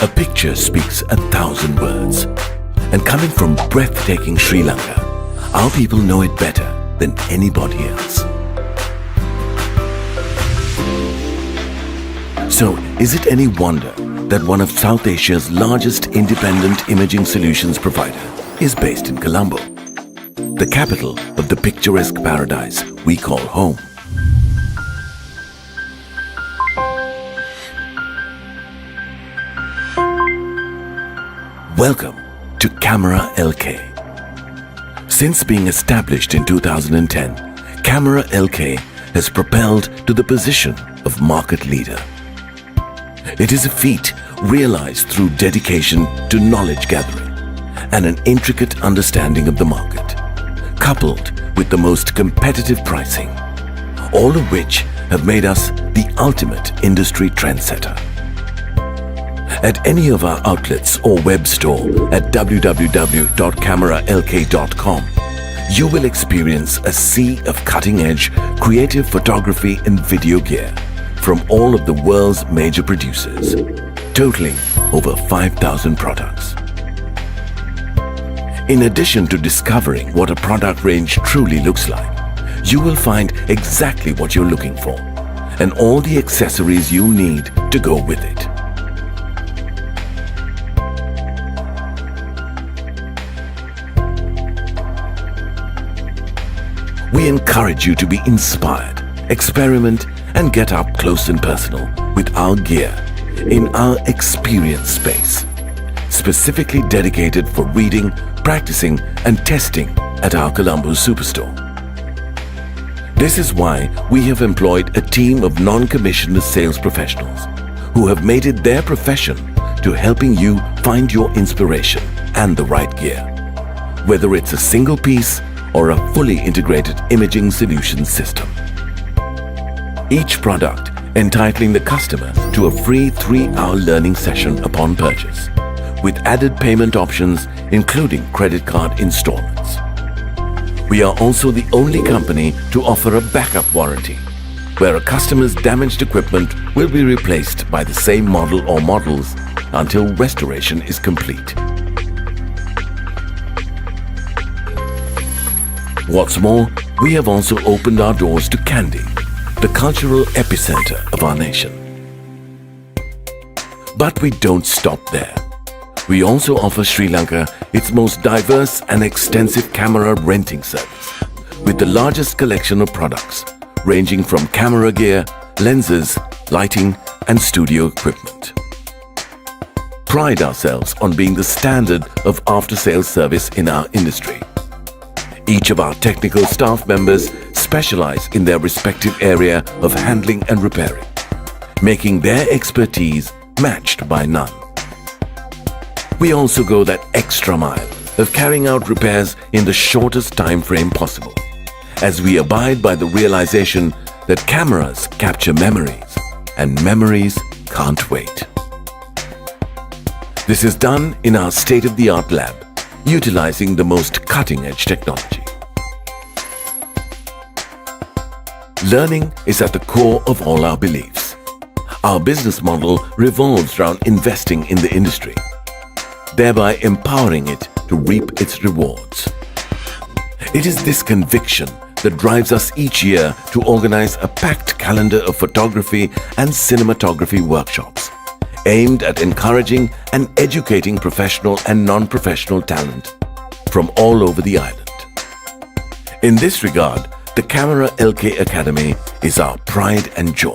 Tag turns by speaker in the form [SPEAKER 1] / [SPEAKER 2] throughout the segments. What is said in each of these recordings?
[SPEAKER 1] A picture speaks 1,000 words. And coming from breathtaking Sri Lanka, our people know it better than anybody else. So, is it any wonder that one of South Asia's largest independent imaging solutions provider is based in Colombo, the capital of the picturesque paradise we call home? Welcome to Camera LK. Since being established in 2010, Camera LK has propelled to the position of market leader. It is a feat realized through dedication to knowledge gathering and an intricate understanding of the market, coupled with the most competitive pricing, all of which have made us the ultimate industry trendsetter. At any of our outlets or web store at www.cameralk.com, you will experience a sea of cutting-edge creative photography and video gear from all of the world's major producers, totaling over 5,000 products. In addition to discovering what a product range truly looks like, you will find exactly what you're looking for and all the accessories you need to go with it. We encourage you to be inspired, experiment, and get up close and personal with our gear in our experience space, specifically dedicated for reading, practicing, and testing at our Colombo Superstore. This is why we have employed a team of non-commissioned sales professionals who have made it their profession to helping you find your inspiration and the right gear, whether it's a single piece or a fully integrated imaging solution system. Each product entitling the customer to a free 3-hour learning session upon purchase, with added payment options including credit card installments. We are also the only company to offer a backup warranty, where a customer's damaged equipment will be replaced by the same model or models until restoration is complete. What's more, we have also opened our doors to Kandy, the cultural epicenter of our nation. But we don't stop there. We also offer Sri Lanka its most diverse and extensive camera renting service, with the largest collection of products, ranging from camera gear, lenses, lighting, and studio equipment. Pride ourselves on being the standard of after-sales service in our industry. Each of our technical staff members specialize in their respective area of handling and repairing, making their expertise matched by none. We also go that extra mile of carrying out repairs in the shortest time frame possible, as we abide by the realization that cameras capture memories and memories can't wait. This is done in our state-of-the-art lab, utilizing the most cutting-edge technology. Learning is at the core of all our beliefs. Our business model revolves around investing in the industry, thereby empowering it to reap its rewards. It is this conviction that drives us each year to organize a packed calendar of photography and cinematography workshops, aimed at encouraging and educating professional and non-professional talent from all over the island. In this regard, the Camera LK Academy is our pride and joy.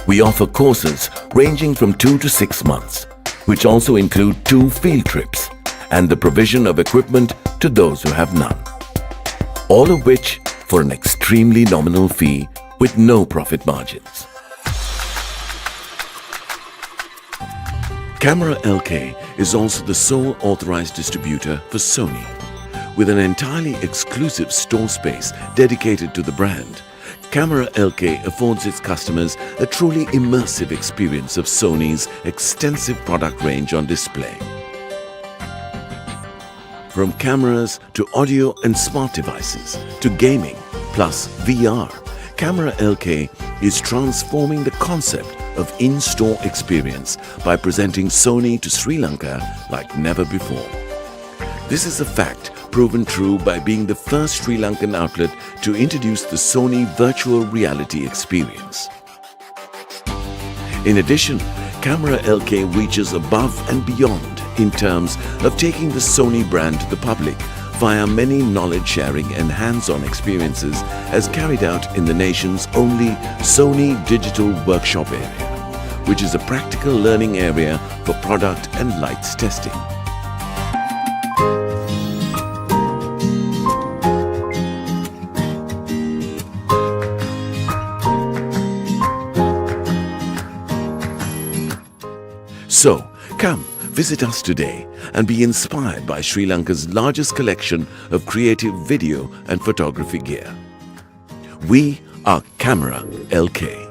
[SPEAKER 1] We offer courses ranging from 2 to 6 months, which also include 2 field trips and the provision of equipment to those who have none. All of which for an extremely nominal fee with no profit margins. Camera LK is also the sole authorized distributor for Sony, with an entirely exclusive store space dedicated to the brand. Camera LK affords its customers a truly immersive experience of Sony's extensive product range on display. From cameras to audio and smart devices to gaming plus VR, Camera LK is transforming the concept of in-store experience by presenting Sony to Sri Lanka like never before. This is a fact proven true by being the first Sri Lankan outlet to introduce the Sony virtual reality experience. In addition, Camera LK reaches above and beyond in terms of taking the Sony brand to the public via many knowledge-sharing and hands-on experiences as carried out in the nation's only Sony Digital Workshop area, which is a practical learning area for product and lights testing. So, come, visit us today and be inspired by Sri Lanka's largest collection of creative video and photography gear. We are Camera LK.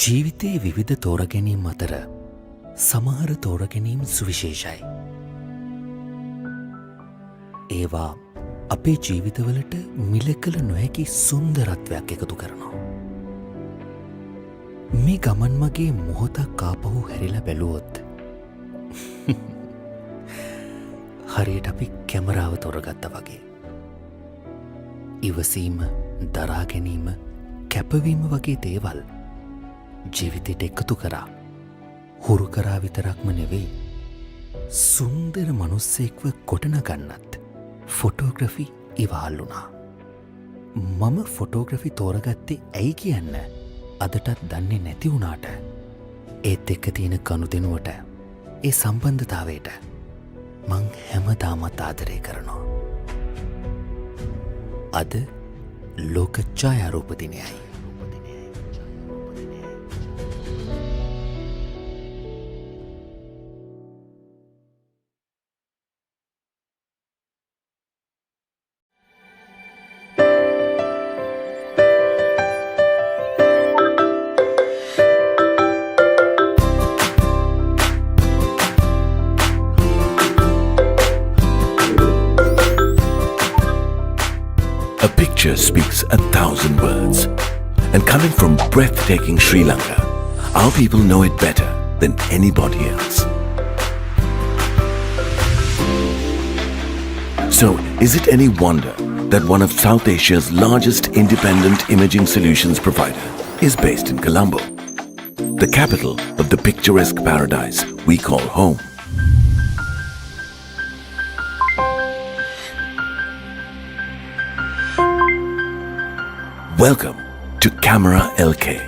[SPEAKER 2] ජීවිතයේ විවිධ තෝරගැනීම් අතර සමහර තෝරගැනීම් සුවිශේෂයි. ඒවා අපේ ජීවිතවලට මිලකළ නොහැකි සුන්දරත්වයක් එකතු කරනවා. මේ ගමන් මගේ මොහොතක් ආපහු හැරිලා බැලුවොත් හරියට අපි කැමරාව තෝරගත්තා වගේ. ඉවසීම, දරා ගැනීම, කැපවීම වගේ දේවල් ජීවිතයට එකතු කරා. හුරු කරා විතරක්ම නෙවෙයි, සුන්දර මනුස්සෙක්ව ගොඩනගන්නත් ෆොටෝග්‍රෆි ඉවහල් වුණා. මම ෆොටෝග්‍රෆි තෝරගත්තේ ඇයි කියන්න අදටත් දන්නේ නැති වුණාට ඒත් එක්ක තියෙන ගනුදෙනුවට, ඒ සම්බන්ධතාවයට මං හැමදාමත් ආදරය කරනවා. අද ලෝක ඡායාරූප දිනයයි.
[SPEAKER 1] A picture speaks 1,000 words. And coming from breathtaking Sri Lanka, our people know it better than anybody else. So, is it any wonder that one of South Asia's largest independent imaging solutions provider is based in Colombo, the capital of the picturesque paradise we call home? Welcome to Camera LK.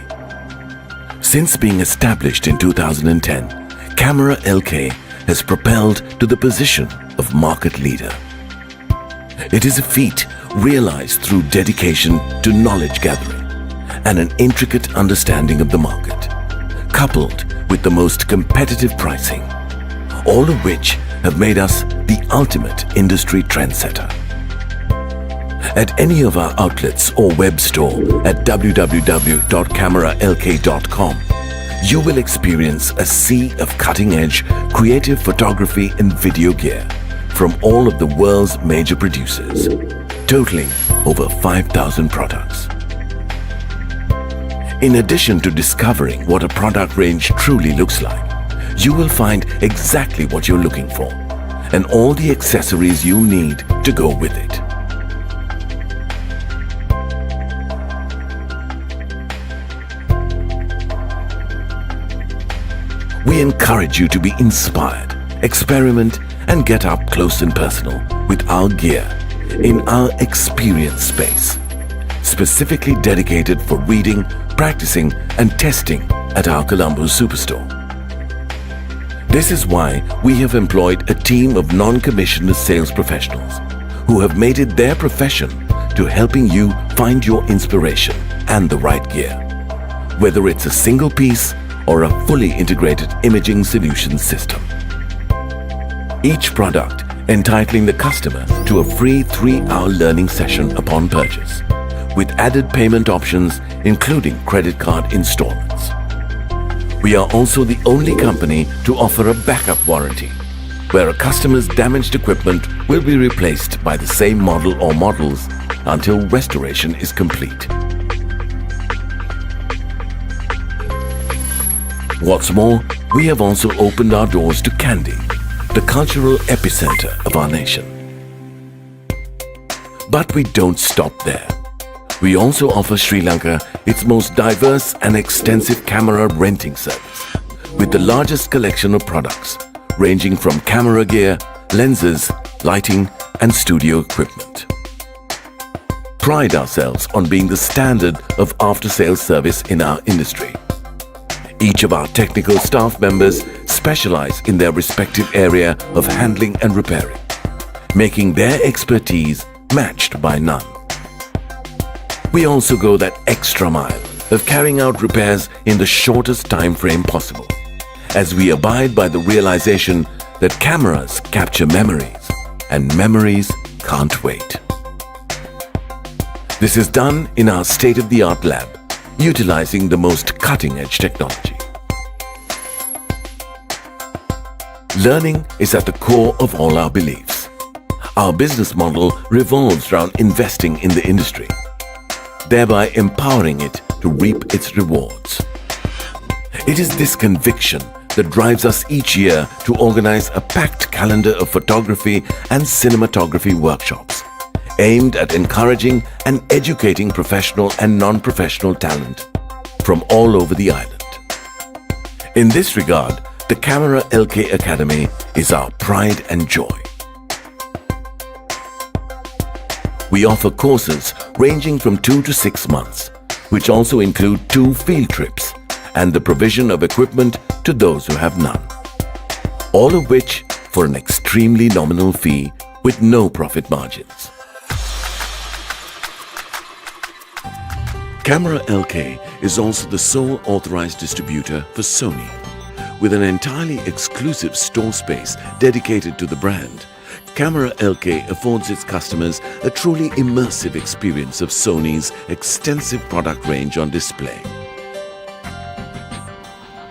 [SPEAKER 1] Since being established in 2010, Camera LK has propelled to the position of market leader. It is a feat realized through dedication to knowledge gathering and an intricate understanding of the market, coupled with the most competitive pricing, all of which have made us the ultimate industry trendsetter. At any of our outlets or web store at www.cameralk.com, you will experience a sea of cutting-edge creative photography and video gear from all of the world's major producers, totaling over 5,000 products. In addition to discovering what a product range truly looks like, you will find exactly what you're looking for and all the accessories you need to go with it. We encourage you to be inspired, experiment, and get up close and personal with our gear in our experience space, specifically dedicated for reading, practicing, and testing at our Colombo Superstore. This is why we have employed a team of non-commissioned sales professionals who have made it their profession to helping you find your inspiration and the right gear, whether it's a single piece or a fully integrated imaging solution system. Each product entitling the customer to a free 3-hour learning session upon purchase, with added payment options including credit card installments. We are also the only company to offer a backup warranty, where a customer's damaged equipment will be replaced by the same model or models until restoration is complete. What's more, we have also opened our doors to Kandy, the cultural epicenter of our nation. But we don't stop there. We also offer Sri Lanka its most diverse and extensive camera renting service, with the largest collection of products ranging from camera gear, lenses, lighting, and studio equipment. Pride ourselves on being the standard of after-sales service in our industry. Each of our technical staff members specialize in their respective area of handling and repairing, making their expertise matched by none. We also go that extra mile of carrying out repairs in the shortest time frame possible, as we abide by the realization that cameras capture memories and memories can't wait. This is done in our state-of-the-art lab, utilizing the most cutting-edge technology. Learning is at the core of all our beliefs. Our business model revolves around investing in the industry, thereby empowering it to reap its rewards. It is this conviction that drives us each year to organize a packed calendar of photography and cinematography workshops aimed at encouraging and educating professional and non-professional talent from all over the island. In this regard, the Camera LK Academy is our pride and joy. We offer courses ranging from 2 to 6 months, which also include 2 field trips and the provision of equipment to those who have none. All of which for an extremely nominal fee with no profit margins. Camera LK is also the sole authorized distributor for Sony, with an entirely exclusive store space dedicated to the brand. Camera LK affords its customers a truly immersive experience of Sony's extensive product range on display.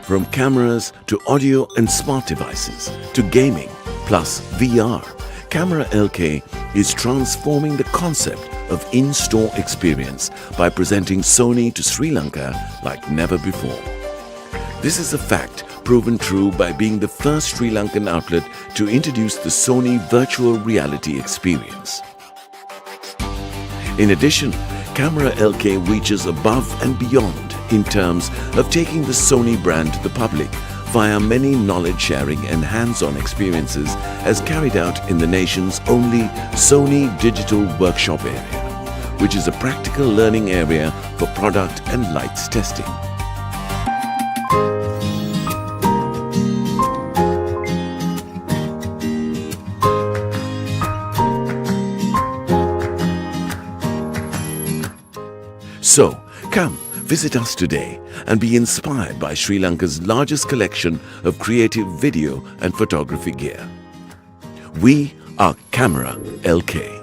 [SPEAKER 1] From cameras to audio and smart devices to gaming plus VR, Camera LK is transforming the concept of in-store experience by presenting Sony to Sri Lanka like never before. This is a fact proven true by being the first Sri Lankan outlet to introduce the Sony virtual reality experience. In addition, Camera LK reaches above and beyond in terms of taking the Sony brand to the public via many knowledge-sharing and hands-on experiences as carried out in the nation's only Sony Digital Workshop area, which is a practical learning area for product and lights testing. So, come, visit us today and be inspired by Sri Lanka's largest collection of creative video and photography gear. We are Camera LK.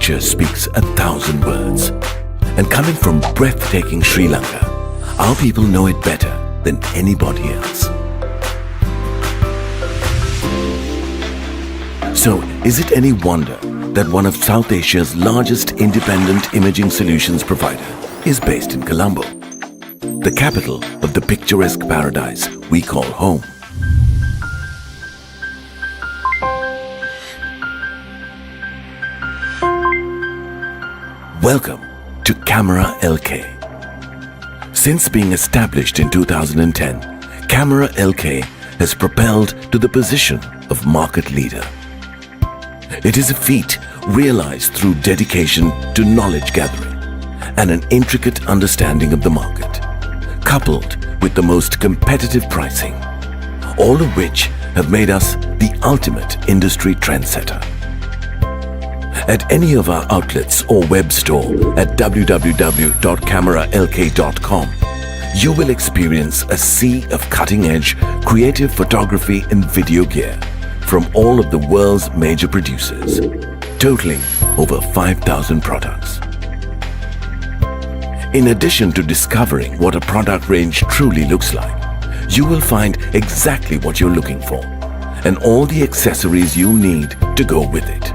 [SPEAKER 1] picture speaks 1,000 words. And coming from breathtaking Sri Lanka, our people know it better than anybody else. So, is it any wonder that one of South Asia's largest independent imaging solutions provider is based in Colombo, the capital of the picturesque paradise we call home? Welcome to Camera LK. Since being established in 2010, Camera LK has propelled to the position of market leader. It is a feat realized through dedication to knowledge gathering and an intricate understanding of the market, coupled with the most competitive pricing, all of which have made us the ultimate industry trendsetter. At any of our outlets or web store at www.cameralk.com, you will experience a sea of cutting-edge creative photography and video gear from all of the world's major producers, totaling over 5,000 products. In addition to discovering what a product range truly looks like, you will find exactly what you're looking for and all the accessories you need to go with it.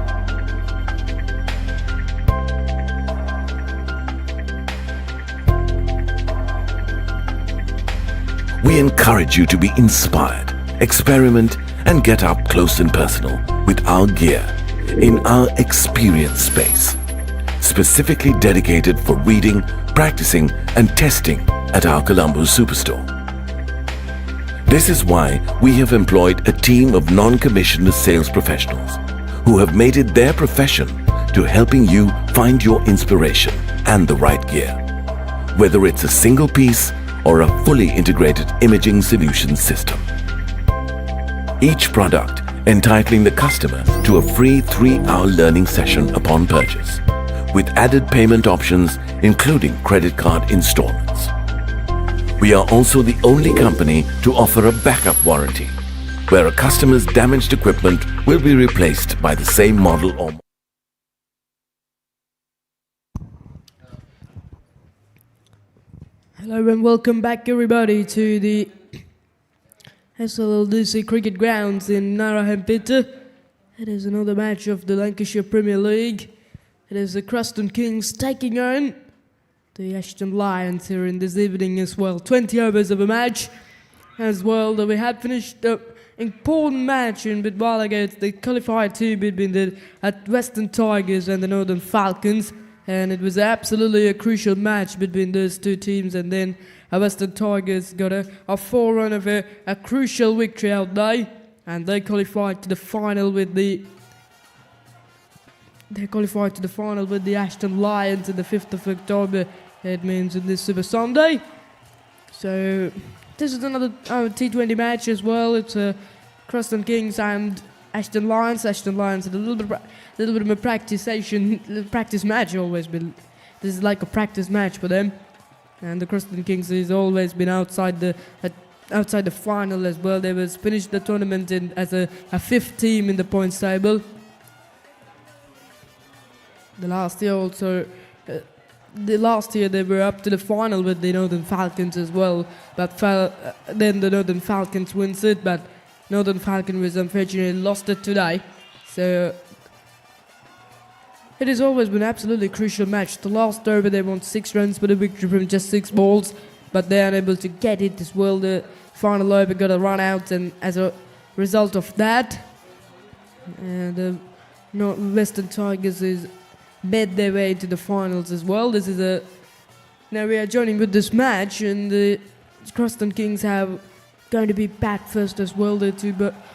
[SPEAKER 1] We encourage you to be inspired, experiment, and get up close and personal with our gear in our experience space, specifically dedicated for reading, practicing, and testing at our Colombo Superstore. This is why we have employed a team of non-commissioned sales professionals who have made it their profession to helping you find your inspiration and the right gear, whether it's a single piece or a fully integrated imaging solution system. Each product entitling the customer to a free 3-hour learning session upon purchase, with added payment options including credit card installments. We are also the only company to offer a backup warranty, where a customer's damaged equipment will be replaced by the same model or
[SPEAKER 3] Hello and welcome back everybody to the SLLDC cricket grounds in Narragansett. It is another match of the Lancashire Premier League. It is the CROSTON Kings taking on the ASHTON Lions here in this evening as well. 20 overs of a match as well. We had finished the important match in Bidwala against the qualified team between the Western Tigers and the Northern Falcons. And it was absolutely a crucial match between those two teams, and then Western Tigers got a forerun of a crucial victory out there, and they qualified to the final with the ASHTON Lions on the 5th of October. It means in this Super Sunday. So this is another T20 match as well. It's CROSTON Kings and ASHTON Lions. ASHTON Lions had a little bit of a practice match always been. This is like a practice match for them, and the CROSTON Kings has always been outside the final as well. They was finished the tournament as a 5th team in the points table. The last year they were up to the final with the Northern Falcons as well, but then the Northern Falcons wins it, but Northern Falcon was unfortunately lost it today. So it has always been absolutely crucial match. The last over they won 6 runs for the victory from just 6 balls, but they are unable to get it as well. The final over got a run out, and as a result of that, the Western Tigers is made their way into the finals as well. Now we are joining with this match, and the CROSTON Kings have going to be bat first as well. The two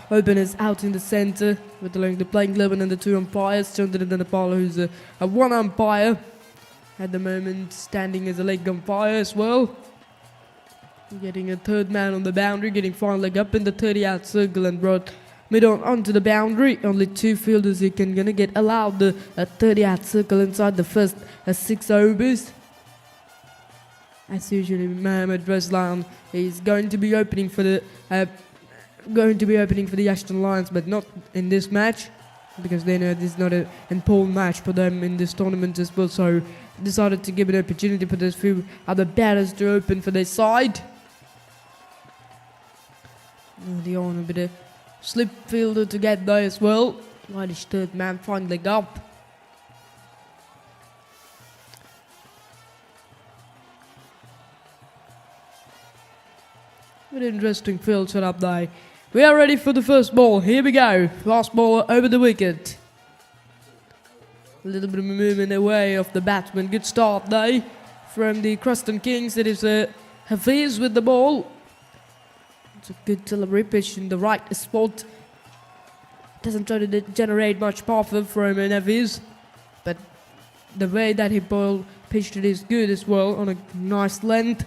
[SPEAKER 3] openers out in the centre with the playing 11 and the 2 umpires. Chandran Dhanapala, who's a 1 umpire at the moment, standing as a leg umpire as well. Getting a 3rd man on the boundary, getting final leg up in the 30-out circle and brought mid onto the boundary. Only 2 fielders who can gonna get allowed the 30-out circle inside the first 6 overs. As usually, Mohamed Reslan is going to be opening for the ASHTON Lions, but not in this match. because they know this is not an important match for them in this tournament as well, so decided to give an opportunity for those few other batters to open for their side. The on a bit of slip fielder to get there as well. Whitish third man finally up. An interesting field set up there. We are ready for the first ball. Here we go. Fast ball over the wicket. A little bit of movement away of the batsman. Good start there from the CROSTON Kings. It is Hafiz with the ball. It's a good delivery pitch in the right spot. Doesn't try to generate much power from Hafiz, but the way that he pitched it is good as well, on a nice length,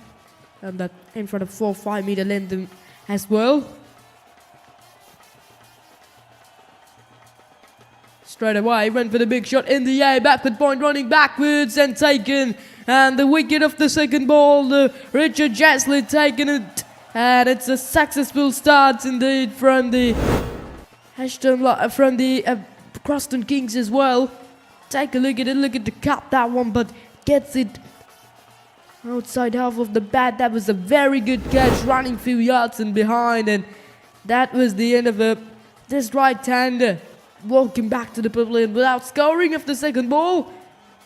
[SPEAKER 3] and that in front of 4-5 meter length as well. Straight away, went for the big shot in the air, backward point running backwards and taken, and the wicket of the second ball, Richard Jasley taken it, and it's a successful start indeed from the ASHTON, from the CROSTON Kings as well. Take a look at it, look at the cut that one, but gets it outside half of the bat. That was a very good catch, running few yards and behind, and that was the end of this right-hander walking back to the pavilion without scoring of the second ball.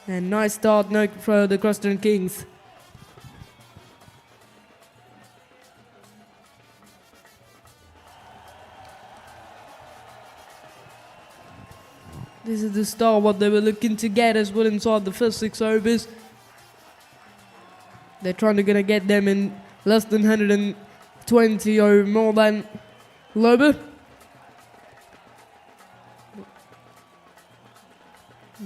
[SPEAKER 3] And nice start now for the CROSTON Kings. This is the start what they were looking to get as well inside the first 6 overs. They're trying to get them in less than 120 or more than lower.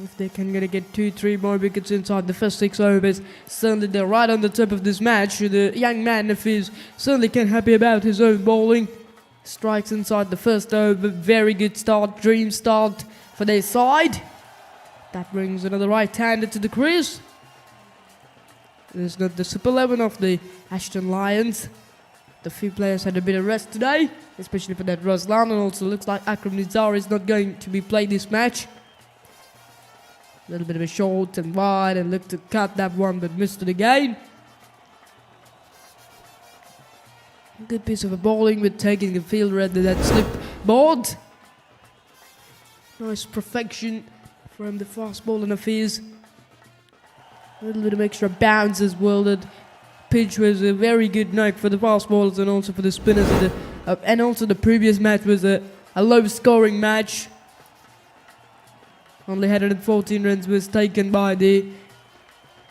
[SPEAKER 3] If they can get 2-3 more wickets inside the first 6 overs, certainly they're right on the top of this match. The young man Hafiz certainly can happy about his own bowling. Strikes inside the first over, very good start, dream start for their side. That brings another right-hander to the crease. This is not the Super 11 of the ASHTON Lions. The few players had a bit of rest today, especially for that Ruslan, and also looks like Akram Nizar is not going to be played this match. A little bit of a short and wide, and looked to cut that one but missed it again. Good piece of a bowling with taking the fielder at that slip board. Nice perfection from the fast ball and Hafiz. A little bit of extra bounce as well. That pitch was a very good night for the fast ballers and also for the spinners. And also the previous match was a low scoring match. Only 114 runs was taken by the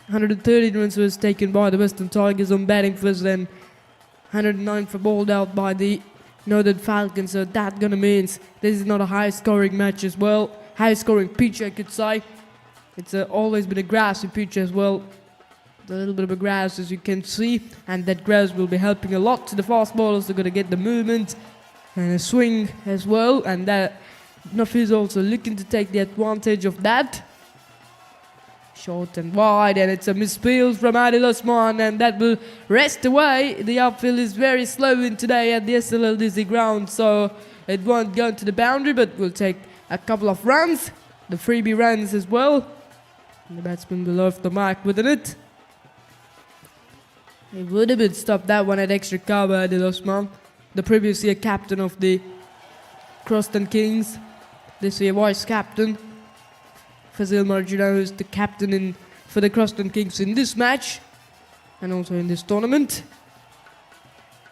[SPEAKER 3] 113 runs was taken by the Western Tigers on batting first, then 109 for bowled out by the Northern Falcons. So that gonna means this is not a high scoring match as well. High scoring pitch, I could say. It's always been a grassy pitch as well. A little bit of a grass as you can see, and that grass will be helping a lot to the fast bowlers. They're gonna get the movement and a swing as well, and that Nafiz also looking to take the advantage of that. Short and wide, and it's a misfield from Adil Osman, and that will rest away. The outfield is very slow in today at the SLLDC ground, so it won't go to the boundary, but will take a couple of runs, the freebie runs as well. And the batsman will off the mark with it. He would have been stopped that one at extra cover, Adil Osman, the previous year captain of the CROSTON Kings, this year vice captain. Fazil Marjano is the captain for the CROSTON Kings in this match and also in this tournament.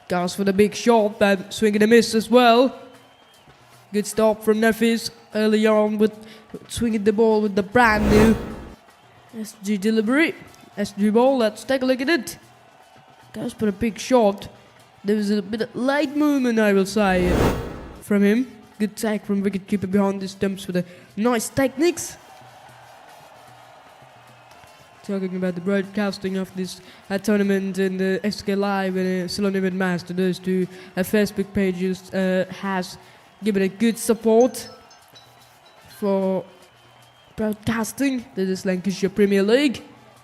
[SPEAKER 3] Goes for the big shot, but swing and a miss as well. Good stop from Nafiz early on with swinging the ball with the brand new SG delivery. SG ball, let's take a look at it. Goes for a big shot. There was a bit of late movement, I will say, from him. Good take from wicketkeeper behind the stumps with the nice techniques. Talking about the broadcasting of this tournament in the SK Live and Ceylon Event Master, those two Facebook pages has given a good support for broadcasting this Lancashire Premier League,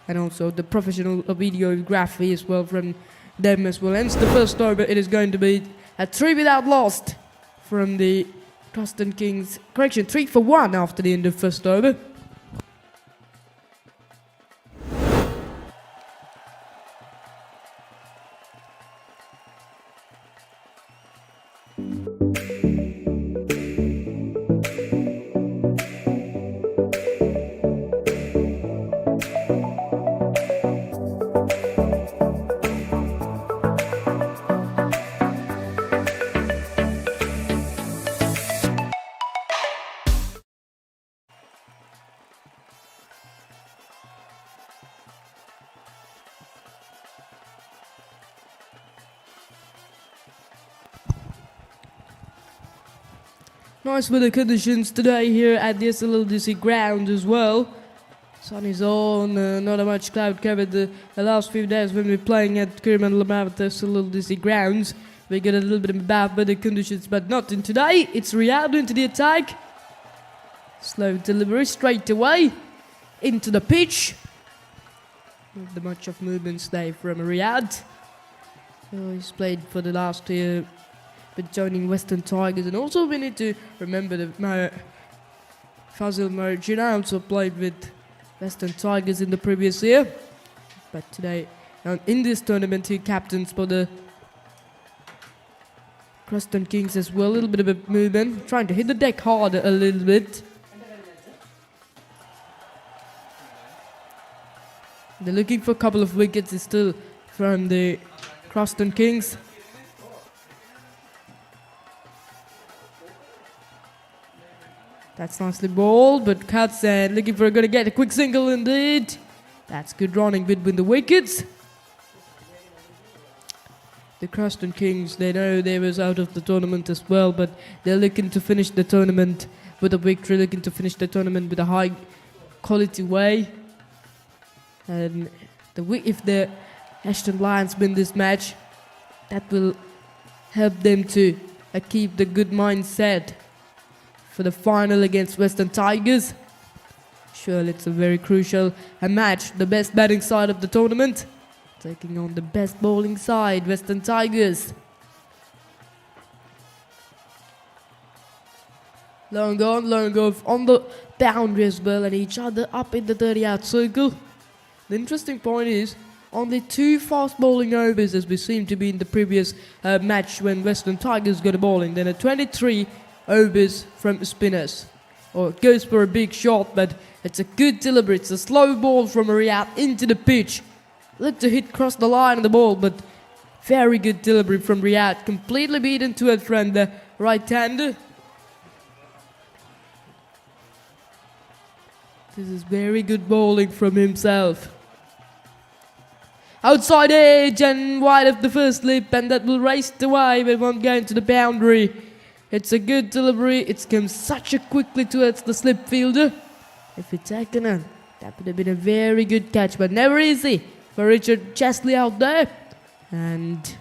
[SPEAKER 3] and also the professional videography as well from them as well. Hence the first over, it is going to be a 3 without lost from the CROSTON Kings. Correction, 3 for 1 after the end of first over. Nice weather conditions today here at the SLLDC ground as well. Sun is on, not a much cloud covered the last few days when we're playing at Kirman at the SLLDC grounds. We get a little bit of bad weather conditions, but not in today. It's Riyadh into the attack. Slow delivery straight away into the pitch. Not the much of movements there from Riyadh. He's played for the last year, but joining Western Tigers, and also we need to remember that Fazil Marjina also played with Western Tigers in the previous year, but today in this tournament he captains for the CROSTON Kings as well. A little bit of a movement, trying to hit the deck harder a little bit. They're looking for a couple of wickets still from the CROSTON Kings. That's nicely bowled, but cuts and looking for going to get a quick single indeed. That's good running between the wickets. The CROSTON Kings, they know they was out of the tournament as well, but they're looking to finish the tournament with a victory, looking to finish the tournament with a high quality way. And if the ASHTON Lions win this match, that will help them to keep the good mindset for the final against Western Tigers. Surely it's a very crucial match. The best batting side of the tournament taking on the best bowling side, Western Tigers. Long on on the boundary as well, and each other up in the 30-yard circle. The interesting point is only 2 fast bowling overs, as we seem to be in the previous match when Western Tigers got a bowling. Then a 23 overs from spinners. Or it goes for a big shot, but it's a good delivery. It's a slow ball from Riyadh into the pitch. Looked to hit across the line of the ball, but very good delivery from Riyadh. Completely beaten to it from the right-hander. This is very good bowling from himself. Outside edge and wide of the first slip, and that will race away but won't go into the boundary. It's a good delivery. It's come such a quickly towards the slip fielder. If it's taken on, that would have been a very good catch, but never easy for Richard Chesley out there. And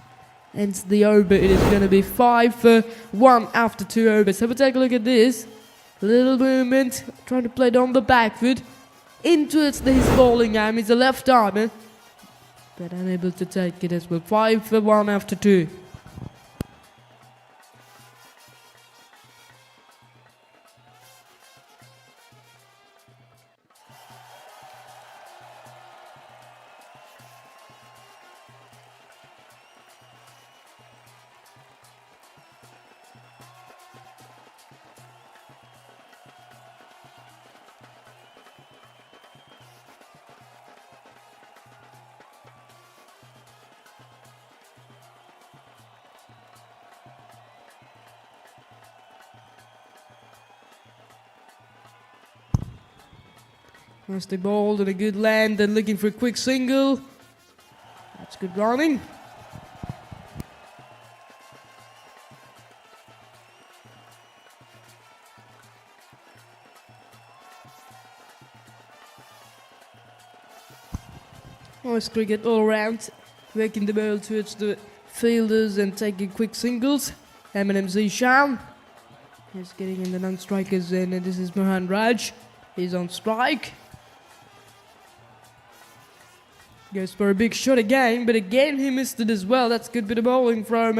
[SPEAKER 3] ends the over. It is going to be 5 for 1 after 2 overs. So we'll take a look at this. Little movement, trying to play it on the back foot. Into his bowling arm. He's a left armer, but unable to take it as well. 5 for 1 after 2. Nicely bowled and a good land, and looking for a quick single. That's good running. Nice cricket all around, working the ball towards the fielders and taking quick singles. Eminem Zishan is getting in the non-strikers, and this is Mohan Raj. He's on strike. Goes for a big shot again, but again he missed it as well. That's a good bit of bowling from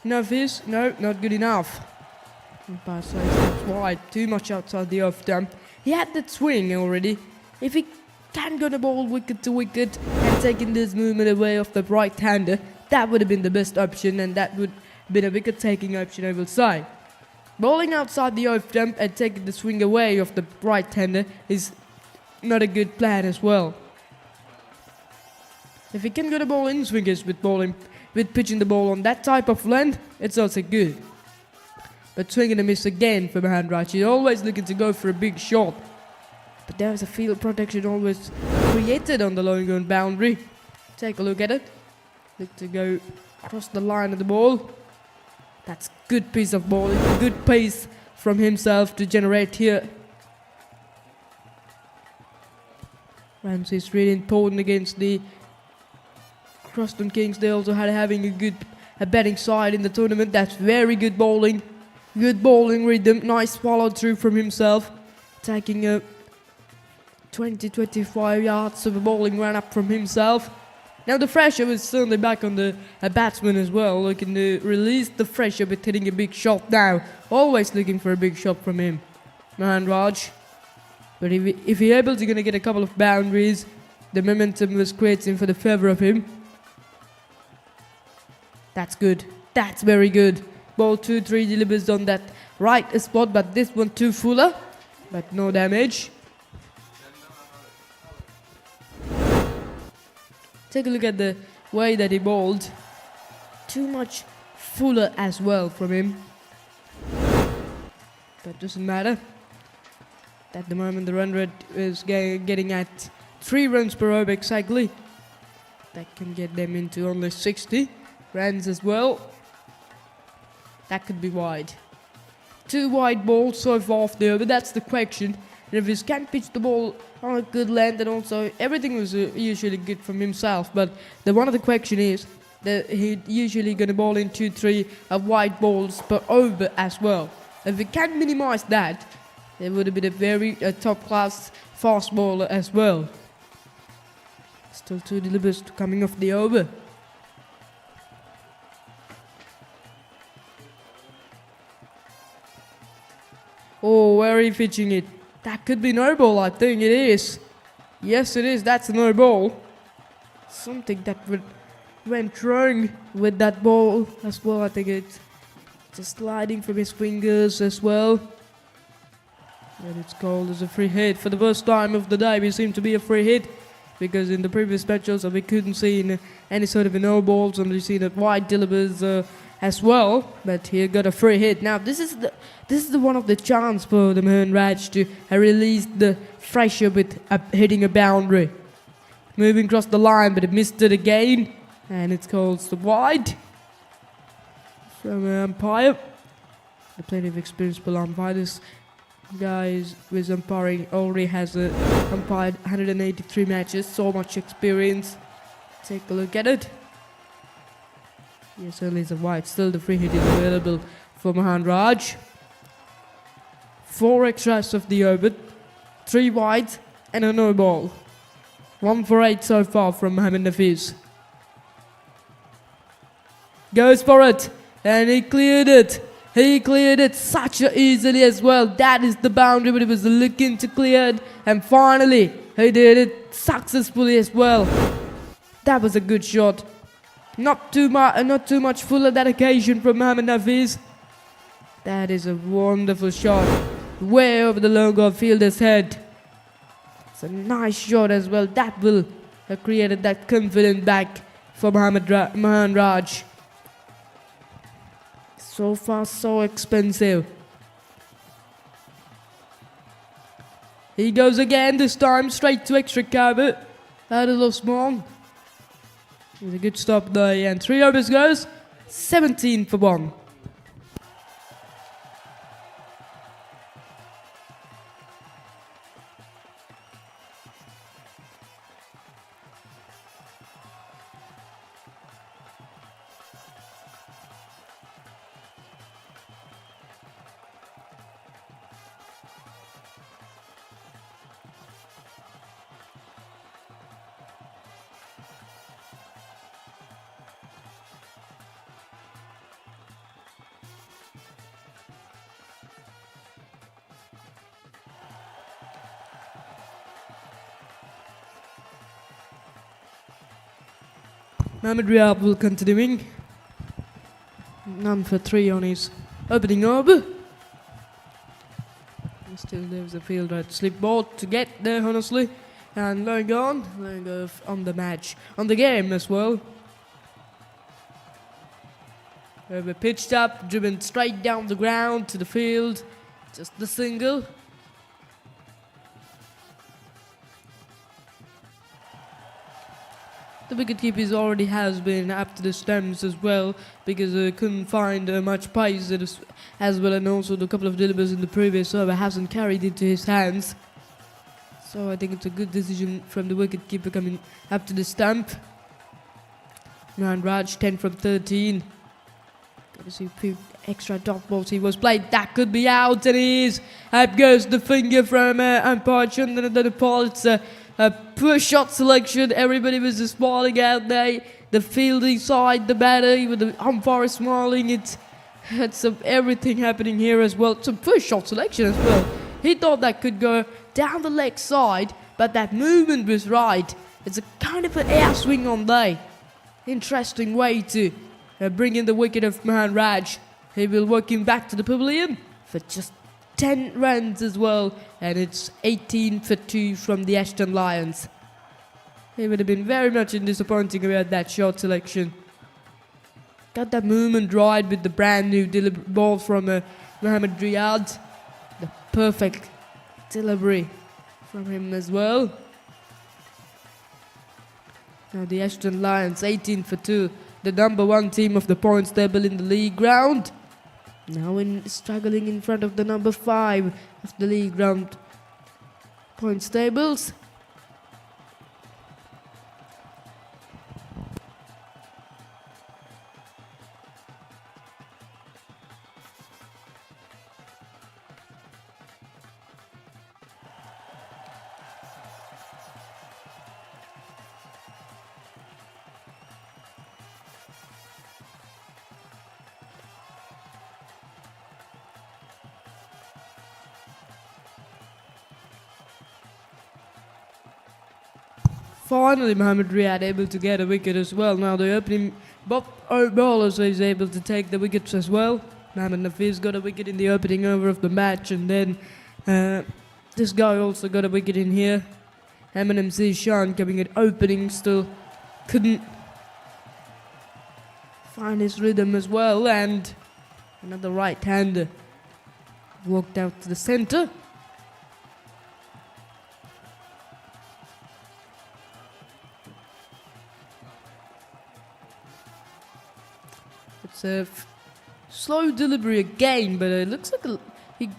[SPEAKER 3] Nafis. No, not good enough. Umpire says that's wide, too much outside the off stump. He had that swing already. If he can go the ball wicket to wicket and taking this movement away of the right-hander, that would have been the best option, and that would have been a wicket-taking option, I will say. Bowling outside the off stump and taking the swing away of the right-hander is not a good plan as well. If he can go the ball in swingers with pitching the ball on that type of length, it's also good. But swing and a miss again for Maharaj. He's always looking to go for a big shot. But there's a field protection always created on the long on boundary. Take a look at it. Look to go across the line of the ball. That's good piece of bowling. Good pace from himself to generate here. Runs is really important against the CROSTON Kings. They also had having a batting side in the tournament. That's very good bowling. Good bowling rhythm. Nice follow through from himself. Taking a 20-25 yards of a bowling run up from himself. Now the pressure was certainly back on the batsman as well. Looking to release the pressure but hitting a big shot now. Always looking for a big shot from him. Maharaj. But if he able to gonna get a couple of boundaries, the momentum was creating for the favour of him. That's good. That's very good. Ball 2-3 delivers on that right spot, but this one too fuller. But no damage. Take a look at the way that he bowled. Too much fuller as well from him. But doesn't matter. At the moment the run rate is getting at 3 runs per over exactly. That can get them into only 60 runs as well. That could be wide. 2 wide balls so far off the over, that's the question. And if he can pitch the ball on a good length, and also everything was usually good from himself, but one of the question is that he usually going to bowl in 2-3 wide balls per over as well. If he can minimize that, it would have been a very top class fast bowler as well. Still 2 delivers coming off the over. Oh, where are you pitching it? That could be no ball, I think it is. Yes, it is. That's a no ball. Something that went wrong with that ball as well. I think it's just sliding from his fingers as well. And it's called as a free hit. For the first time of the day, we seem to be a free hit. Because in the previous matches, we couldn't see any sort of no balls, and we see that wide delivers as well. But he got a free hit. Now this is the one of the chance for the Maharaj to release the pressure with hitting a boundary. Moving across the line, but it missed it again, and it's called the wide from an umpire. Plenty of experience for umpire. This guy with umpiring already has umpired 183 matches, so much experience. Take a look at it. Yes, certainly it's a wide. Still the free hit is available for Maharaj. 4 extras of the over, 3 wides and a no ball. 1 for 8 so far from Mohammad Nafiz. Goes for it, and he cleared it. He cleared it such easily as well. That is the boundary, but he was looking to clear it, and finally he did it successfully as well. That was a good shot. Not too much fuller that occasion from Mohammad Nafiz. That is a wonderful shot. Way over the long fielder's head. It's a nice shot as well. That will have created that confident back for Maharaj. So far, so expensive. He goes again, this time straight to extra cover. Out of small. With a good stop there, and 3 overs goes, 17 for 1. Mohamed Riyad will continuing. None for 3 on his opening over. Still there's a field right slip ball to get there, honestly. And going on the match, on the game as well. Over pitched up, driven straight down the ground to the field. Just the single. The wicketkeeper already has been up to the stumps as well, because they couldn't find much pace as well, and also the couple of delivers in the previous over hasn't carried into his hands. So I think it's a good decision from the wicketkeeper coming up to the stump. And Raj 10 from 13. Got to see a few extra dot balls he was played. That could be out, and it is. Up goes the finger from umpire Chandana Paul. It's a poor shot selection. Everybody was just smiling out there. The fielding side, the batter, with the umpire smiling. It's everything happening here as well. It's a poor shot selection as well. He thought that could go down the leg side, but that movement was right. It's a kind of an air swing on there. Interesting way to bring in the wicket of Mahan Raj. He will work him back to the pavilion for just 10 runs as well, and it's 18 for 2 from the ASHTON Lions. He would have been very much disappointing about that shot selection. Got that movement right with the brand new ball from Mohamed Riyad. The perfect delivery from him as well. Now the ASHTON Lions 18 for 2, the number 1 team of the points table in the league round. Now struggling in front of the number 5 of the league round points tables. Finally, Mohamed Riyad able to get a wicket as well. Now the opening bowlers is able to take the wickets as well. Mohamed Nafiz got a wicket in the opening over of the match, and then this guy also got a wicket in here. Eminem Zishan coming at opening, still couldn't find his rhythm as well, and another right-hander walked out to the centre. It's a slow delivery again, but it looks like he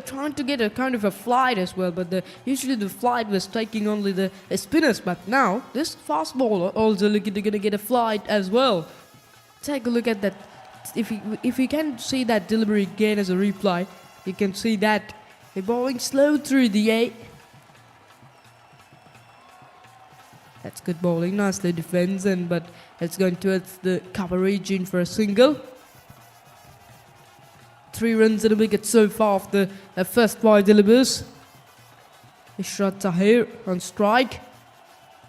[SPEAKER 3] trying to get a kind of a flight as well. But usually the flight was taking only the spinners, but now this fast bowler also looking to get a flight as well. Take a look at that. If you can see that delivery again as a replay, you can see that they're bowling slow through the air. That's good bowling, nicely defends, but it's going towards the cover region for a single. 3 runs and a wicket so far of the first 5 delivers. Ishrat Tahir on strike.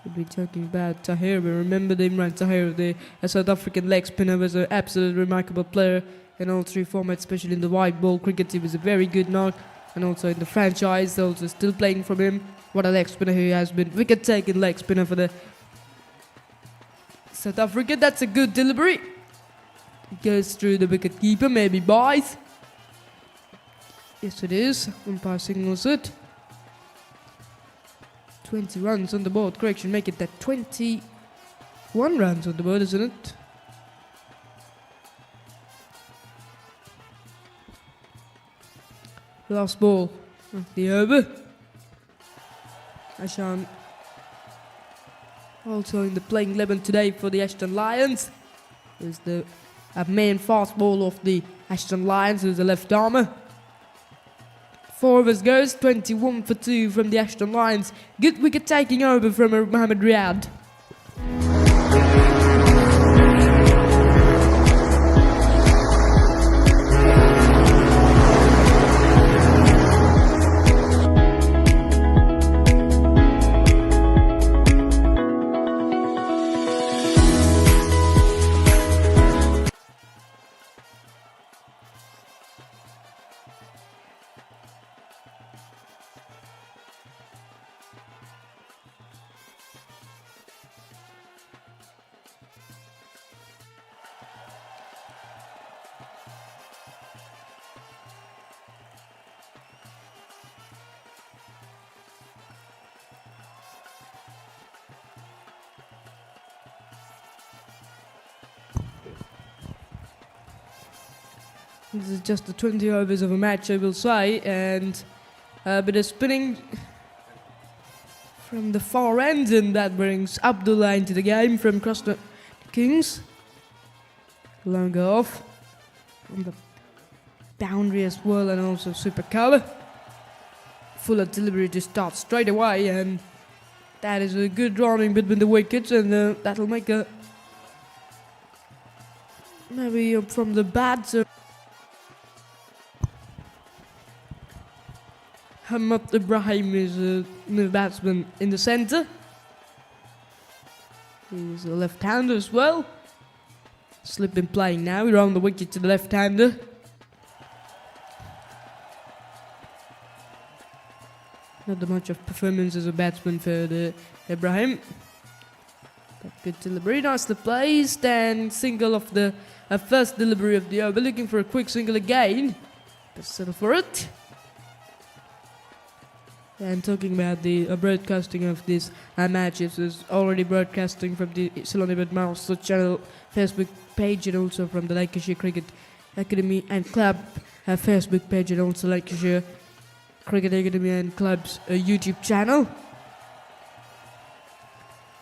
[SPEAKER 3] We'll be talking about Tahir, but remember Imran Tahir, the South African leg spinner, was an absolutely remarkable player in all 3 formats, especially in the white ball cricket. He was a very good knock, and also in the franchise, also still playing from him. What a leg spinner he has been. Wicket taking leg spinner for the South Africa. That's a good delivery. It goes through the wicket keeper, maybe buys. Yes, it is. Umpire signals it. 20 runs on the board. Correction, make it that 21 runs on the board, isn't it? Last ball of the over. Ashan also in the playing 11 today for the ASHTON Lions. Is the main fast ball of the ASHTON Lions, who's a left armer. 4 overs goes, 21 for 2 from the ASHTON Lions. Good wicket taking over from Mohamed Riyad. This is just the 20 overs of a match, I will say, and a bit of spinning from the far end, and that brings Abdullah into the game from CROSTON Kings. Long off from the boundary as well, and also super cover. Full of delivery to start straight away, and that is a good running between the wickets, and that'll make a maybe from the bats. Hamad Ibrahim is a new batsman in the centre. He's a left-hander as well. Slipping playing now, we're on the wicket to the left-hander. Not that much of performance as a batsman for the Ibrahim. But good delivery, nicely placed, and single of the first delivery of the over. Looking for a quick single again. Let's settle for it. And talking about the broadcasting of this match, it is already broadcasting from the Salonibad Mouse channel Facebook page, and also from the Lancashire Cricket Academy and Club Facebook page, and also Lancashire Cricket Academy and Club's YouTube channel.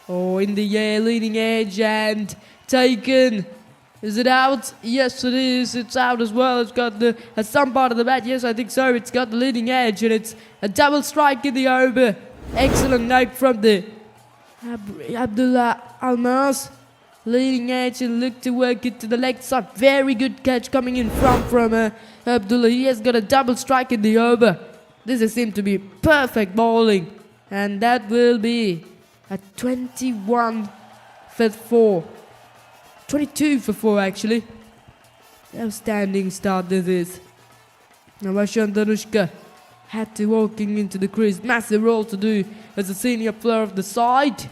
[SPEAKER 3] Oh, in the air, leading edge, and taken. Is it out? Yes, it is. It's out as well. It's got the some part of the bat. Yes, I think so. It's got the leading edge, and it's a double strike in the over. Excellent note from the Abdullah Almas. Leading edge, and look to work it to the leg side. Very good catch coming in front from Abdullah. He has got a double strike in the over. This seems to be perfect bowling, and that will be a 21 for 4. 22 for 4 actually. Outstanding start this is. Now Ashan Danushka had to walking into the crease. Massive role to do as a senior player of the side.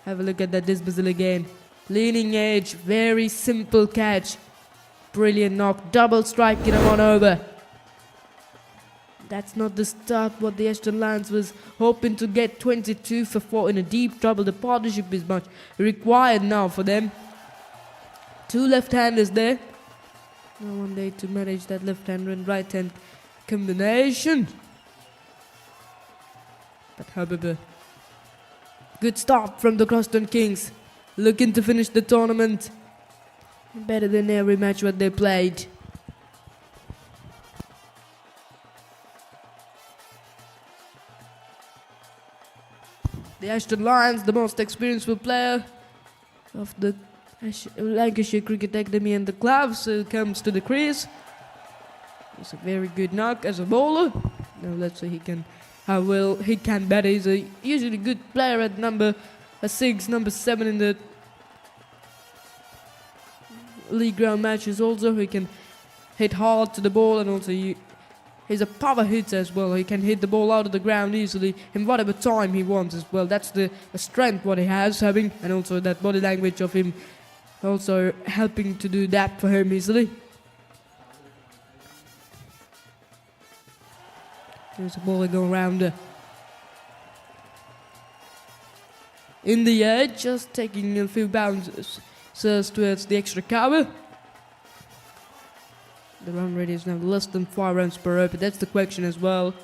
[SPEAKER 3] Have a look at that dismissal again. Leaning edge, very simple catch. Brilliant knock, double strike in a 1 over. That's not the start what the ASHTON Lions was hoping to get. 22 for 4 in a deep trouble. The partnership is much required now for them. 2 left-handers there. Now one day to manage that left-hand and right-hand combination. But however, good start from the CROSTON Kings. Looking to finish the tournament better than every match what they played. The ASHTON Lions, the most experienced player of the Lancashire Cricket Academy and the club, so comes to the crease. It's a very good knock as a bowler. Now let's see how well he can bat. He's a usually good player at number 6, number 7 in the league ground matches. Also, he can hit hard to the ball, and also he's a power hitter as well. He can hit the ball out of the ground easily in whatever time he wants as well. That's the strength what he has having, and also that body language of him also helping to do that for him easily. There's a ball going around in the air, just taking a few bounces towards the extra cover. The run rate is now less than 5 runs per over. That's the question as well.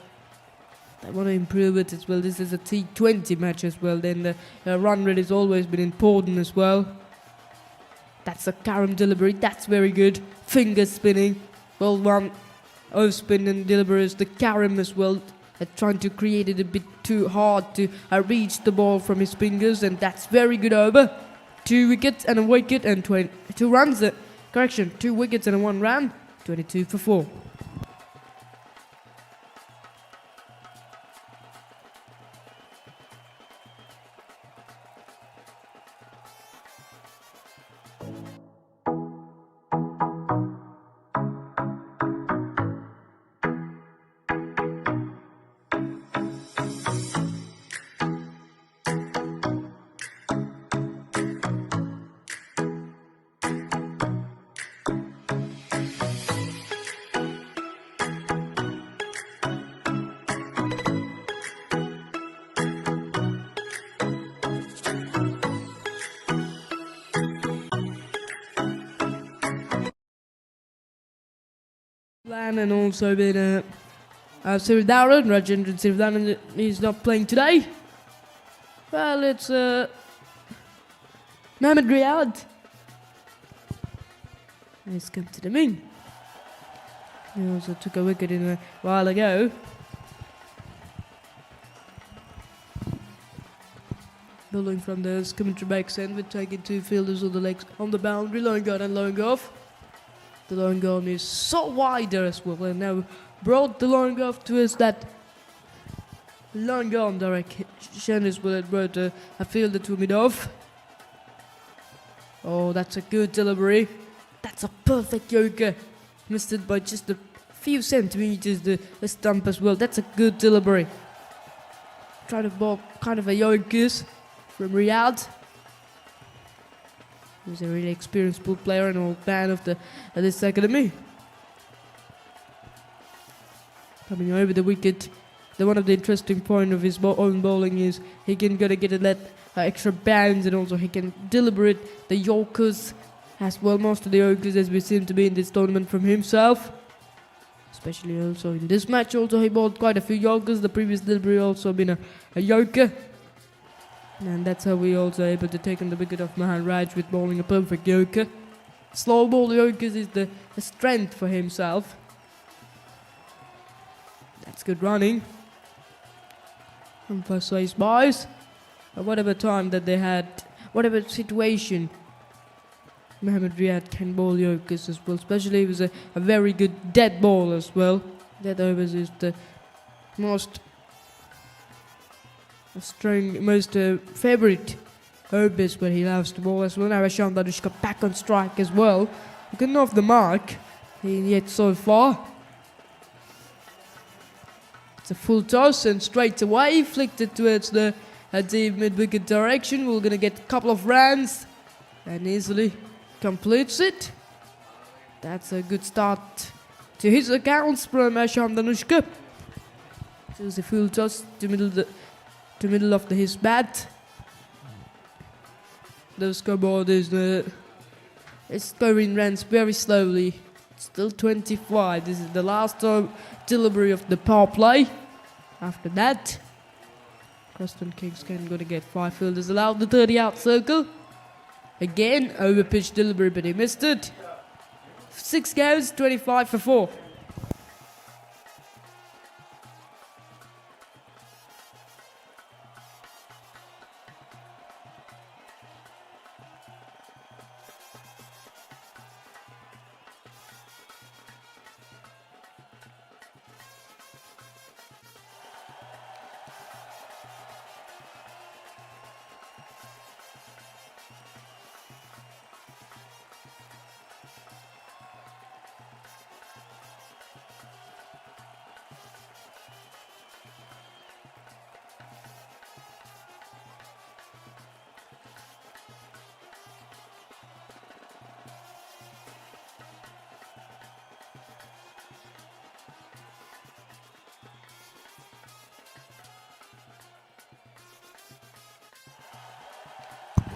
[SPEAKER 3] I want to improve it as well. This is a T20 match as well. Then the run rate has always been important as well. That's a Karam delivery. That's very good. Finger spinning. Well one. Off spin and delivers the Karam as well. Trying to create it a bit too hard to reach the ball from his fingers. And that's very good over. 2 wickets and a wicket and 2 runs. Correction. 2 wickets and a 1 run. 22 for 4. plan, and also been Sirdaran, Rajendran Sirdaran is not playing today. Well, it's Mohamed Riyad. He's come to the mean. He also took a wicket in a while ago. Bowling from the commentary backs end with taking two fielders on the legs on the boundary, long on and long off. The long on is so wider as well, and now brought the long off towards that long on direction as well. It brought a fielder to mid off. Oh, that's a good delivery. That's a perfect Yorker. Missed it by just a few centimeters, the stump as well. That's a good delivery. Try to ball kind of a Yorkers from Riyadh. He's a really experienced ball player and old fan of this academy. Coming over the wicket. One of the interesting point of his own bowling is he can gotta get that extra bounce, and also he can deliberate the Yorkers as well. Most of the Yorkers as we seem to be in this tournament from himself. Especially also in this match also he bowled quite a few Yorkers. The previous delivery also been a Yorker. And that's how we also able to take on the wicket of Mahan Raj with bowling a perfect Yorker. Slow ball Yorkers is the strength for himself. That's good running. And for Swiss boys, whatever time that they had, whatever situation, Mohamed Riyad can bowl Yorkers as well. Especially he was a very good dead ball as well. Dead overs is the most favourite overs where he loves to bowl as well. Now ASHTON Danushka back on strike as well. Looking off the mark yet so far. It's a full toss and straight away flicked it towards the deep mid-wicket direction. We're going to get a couple of runs and easily completes it. That's a good start to his accounts from ASHTON Danushka. Choose a full toss to middle of his bat. The scoreboard is scoring runs very slowly. Still 25. This is the last delivery of the power play. After that, CROSTON Kings can go to get 5 fielders allowed the 30-out circle. Again, over pitch delivery, but he missed it. 6 goes, 25 for 4.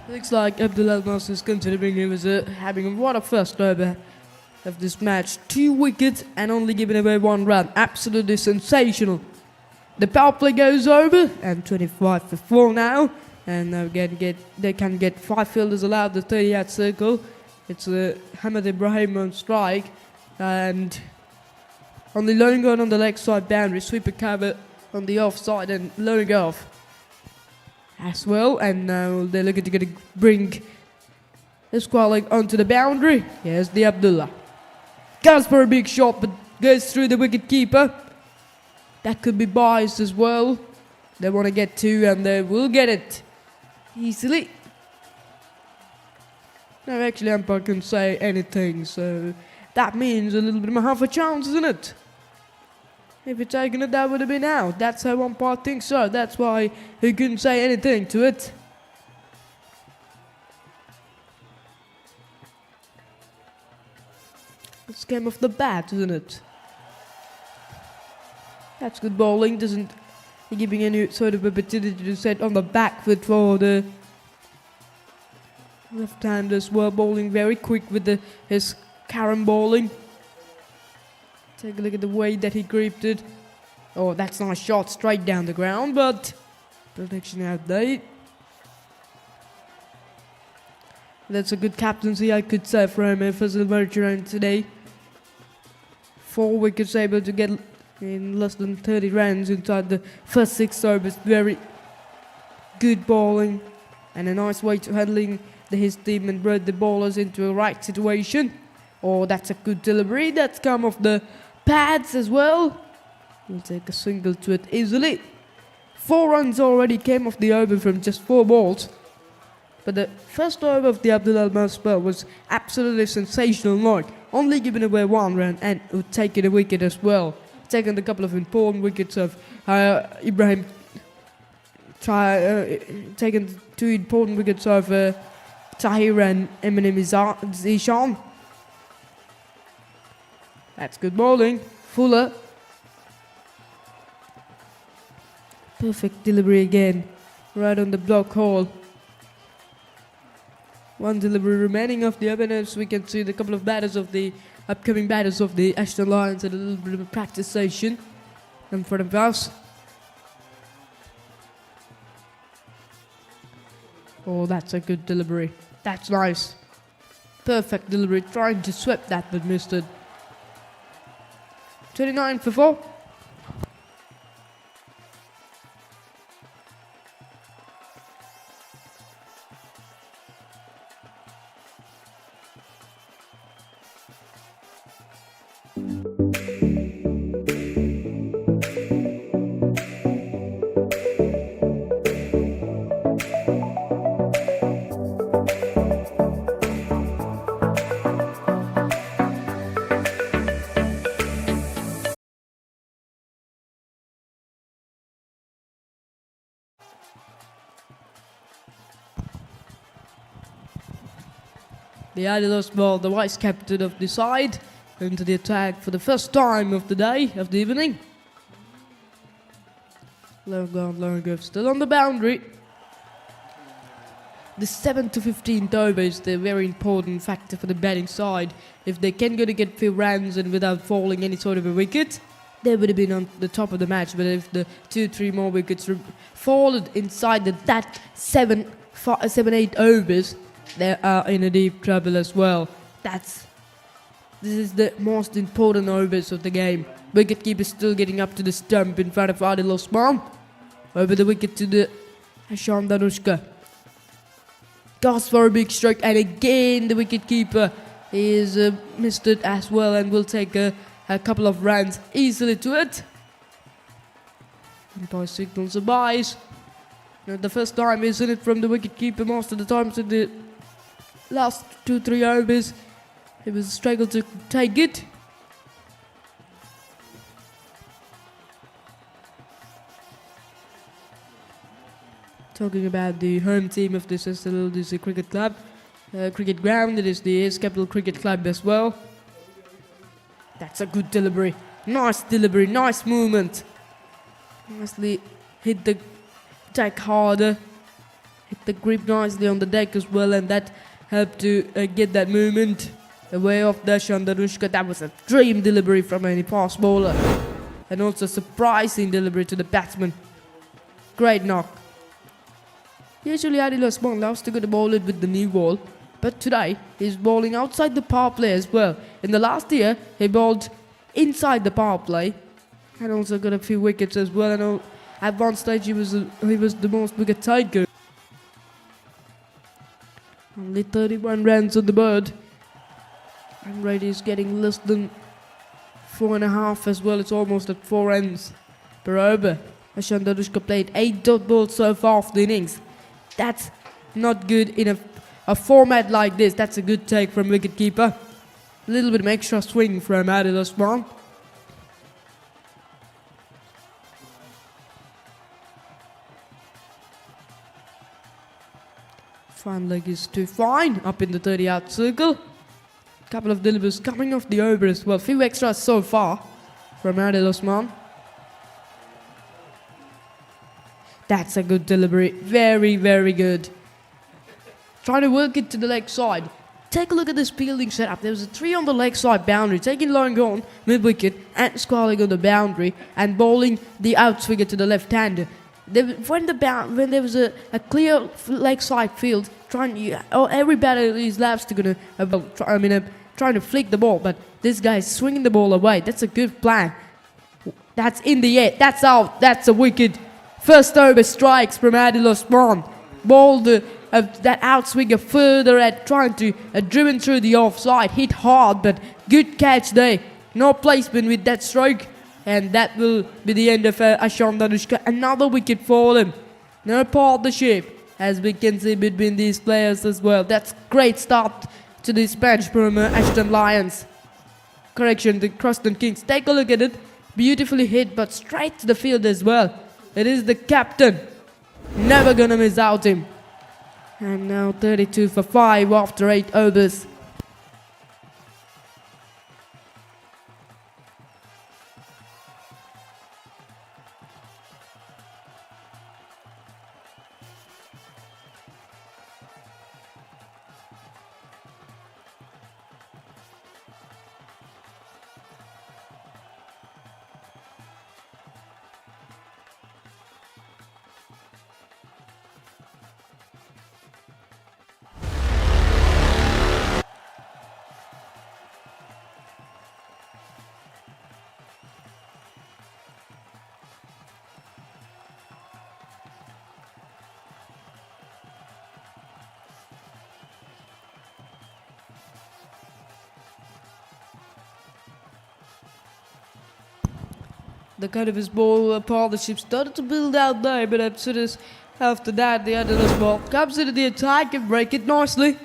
[SPEAKER 3] Looks like Abdul Nasser is considering he was having what a first over of this match. 2 wickets and only giving away 1 run. Absolutely sensational. The power play goes over and 25 for 4 now. And they can get 5 fielders allowed the 30-yard circle. It's Hamad Ibrahim on strike. And only long on the leg side boundary. Sweeper cover on the offside and long off as well, and now they're looking to bring the squad leg onto the boundary. Here's the Abdullah. Goes for a big shot, but goes through the wicket keeper. That could be biased as well. They want to get 2, and they will get it easily. Now, actually, umpire can say anything, so that means a little bit of half a chance, isn't it? If he'd taken it, that would have been out. That's how umpire thinks so. That's why he couldn't say anything to it. It's game off the bat, isn't it? That's good bowling. Doesn't giving any sort of opportunity to set on the back foot for the left-handers. Were bowling very quick with his carom bowling. Take a look at the way that he gripped it. Oh, that's a nice shot straight down the ground, but protection out there. That's a good captaincy, I could say, from Faisal Merchant today. 4 wickets able to get in less than 30 runs inside the first 6 overs. Very good bowling and a nice way to handling his team and brought the bowlers into a right situation. Oh, that's a good delivery. That's come off the pads as well. We'll take a single to it easily. 4 runs already came off the over from just 4 balls. But the first over of the Abdul Almar spell was absolutely sensational. Like only giving away 1 run and taking a wicket as well. Taking a couple of important wickets of Ibrahim. Taking 2 important wickets of Tahir and Eminem Zishan. That's good bowling. Fuller. Perfect delivery again. Right on the block hole. 1 delivery remaining of the openers. We can see the couple of batters of the upcoming batters of the ASHTON Lions at a little bit of a practice session in front of us. Oh, that's a good delivery. That's nice. Perfect delivery. Trying to sweep that but missed it. 29 for 4. The Adidas ball, the vice captain of the side, into the attack for the first time of the day, of the evening. Long still on the boundary. The 7 to 15th over is the very important factor for the batting side. If they can go to get few runs and without falling any sort of a wicket, they would have been on the top of the match. But if the 2-3 more wickets fallen inside that 7-8 overs, they are in a deep trouble as well. This is the most important overs of the game. Wicketkeeper still getting up to the stump in front of Adil Osman. Over the wicket to the Hashan Danushka. Goes for a big strike, and again the wicketkeeper is missed it as well and will take a couple of runs easily to it. Umpire signals a byes. Not the first time he's in it from the wicketkeeper. Most of the times in the last 2-3 overs, it was a struggle to take it. Talking about the home team of this SLDC Cricket Club, cricket ground, it is the AS Capital Cricket Club as well. That's a good delivery. Nice delivery, nice movement. Nicely hit the deck harder. Hit the grip nicely on the deck as well, and that helped to get that movement away off Dashan Danushka. That was a dream delivery from any fast bowler. And also surprising delivery to the batsman. Great knock. Usually Adil Osman loves to go to bowl it with the new ball, but today he's bowling outside the power play as well. In the last year, he bowled inside the power play and also got a few wickets as well. And at one stage he was the most wicket taker. Only 31 runs on the board. And rate is getting less than 4.5 as well. It's almost at 4 runs per over. Hashan Danushka played 8 dot balls so far of the innings. That's not good in a format like this. That's a good take from wicketkeeper. A little bit of extra swing from Adil Osman. Fine leg is too fine, up in the 30-yard circle. Couple of deliveries coming off the over as well. Few extras so far from Adil Osman. That's a good delivery. Very, very good. Trying to work it to the leg side. take a look at this fielding setup. There was a 3 on the leg side boundary, taking long on mid-wicket and scoring on the boundary and bowling the outswinger to the left-hander. When there was a clear leg side field, every batter is left to trying to flick the ball, but this guy is swinging the ball away. That's a good plan. That's in the air. That's out. That's a wicket. First over strikes from Adil Osman. Ball that outswinger further at trying to driven through the offside. Hit hard, but good catch there. No placement with that stroke. And that will be the end of ASHTON Danushka. Another wicket for them. No partnership, as we can see between these players as well. That's great start to this match from ASHTON Lions. Correction, the CROSTON Kings. Take a look at it. Beautifully hit, but straight to the field as well. It is the captain. Never gonna miss out him. And now 32 for 5 after 8 overs. The kind of his ball partnership started to build out there, but as soon as after that the other ball comes into the attack and break it nicely.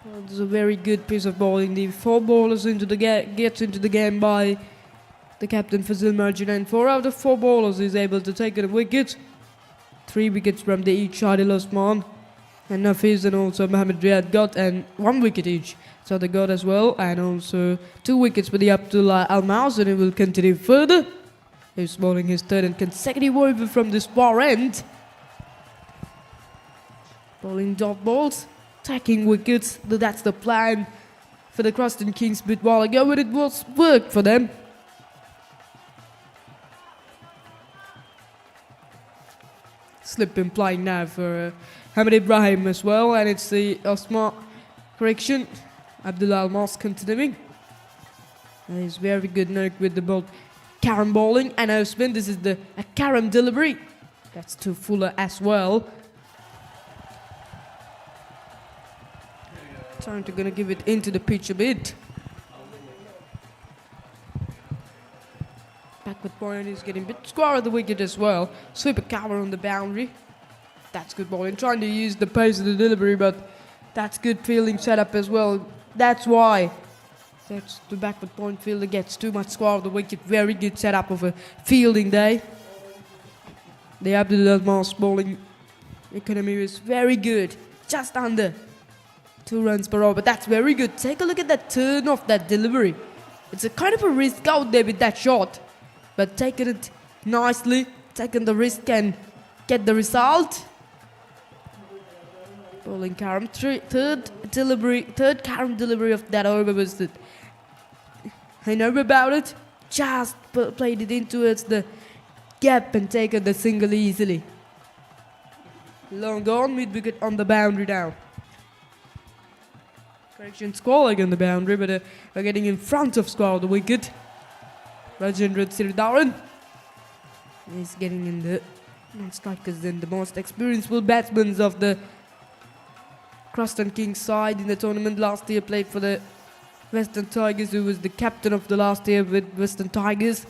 [SPEAKER 3] Well, this is a very good piece of bowling. The 4 bowlers gets into the game by the captain Fazil Marjan, and 4 out of 4 bowlers is able to take a wicket. 3 wickets from the each Adil Osman and Nafiz, and also Mohammad Riyad got, and 1 wicket each. So they got as well, and also 2 wickets for the Abdullah Almaus, and he will continue further. He's bowling his 3rd and consecutive over from this far end. Bowling dot balls, taking wickets. That's the plan for the CROSTON Kings a bit while ago, but it was worked for them. Slip in playing now for Hamid Ibrahim as well, and it's the Osman correction. Abdullah Almas continuing. And he's very good note with the ball. Karam bowling and a spin. This is a Karam delivery. That's to Fuller as well. Trying to gonna give it into the pitch a bit. Backward point is getting a bit square at the wicket as well. Sweeper cover on the boundary. That's good bowling. Trying to use the pace of the delivery, but that's good fielding setup as well. That's why that's the backward point fielder gets too much square at the wicket. Very good setup of a fielding day. The Abdul Almas bowling economy is very good. Just under 2 runs per over. That's very good. Take a look at that turn of that delivery. It's a kind of a risk out there with that shot, but taking it nicely, taking the risk and get the result. Bowling Karam, third Karam delivery of that over was that I know about it. Just played it in towards the gap and taken the single easily. Long gone, mid wicket on the boundary now. Correction, scoring on the boundary, but we're getting in front of score the wicket. Rajendra Sirdaran is getting in the strikers and the most experienced batsmen of the CROSTON Kings side in the tournament. Last year played for the Western Tigers, who was the captain of the last year with Western Tigers.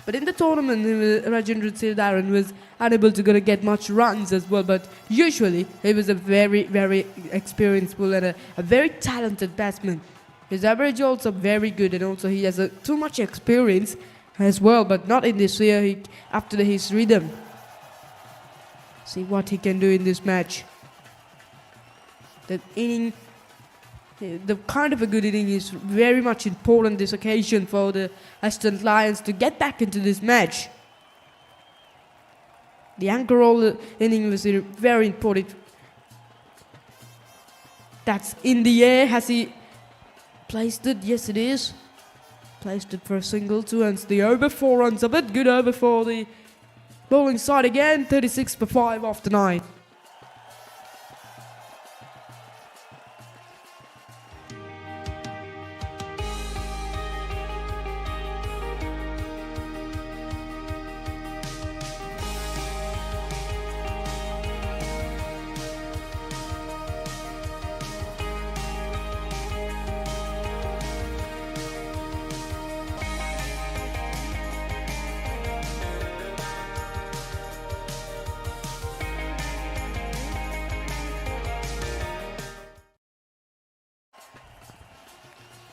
[SPEAKER 3] But in the tournament, Rajendra Sirdaran was unable to get much runs as well. But usually, he was a very, very experienced and a very talented batsman. His average also very good, and also he has too much experience as well, but not in this year. After his rhythm. See what he can do in this match. The inning The kind of a good inning is very much important this occasion for the ASHTON Lions to get back into this match. The anchor roll inning was very important. That's in the air. Has he placed it? Yes, it is. Placed it for a single, 2 runs. The over, 4 runs. A bit good over for the bowling side again. 36 for 5 after 9.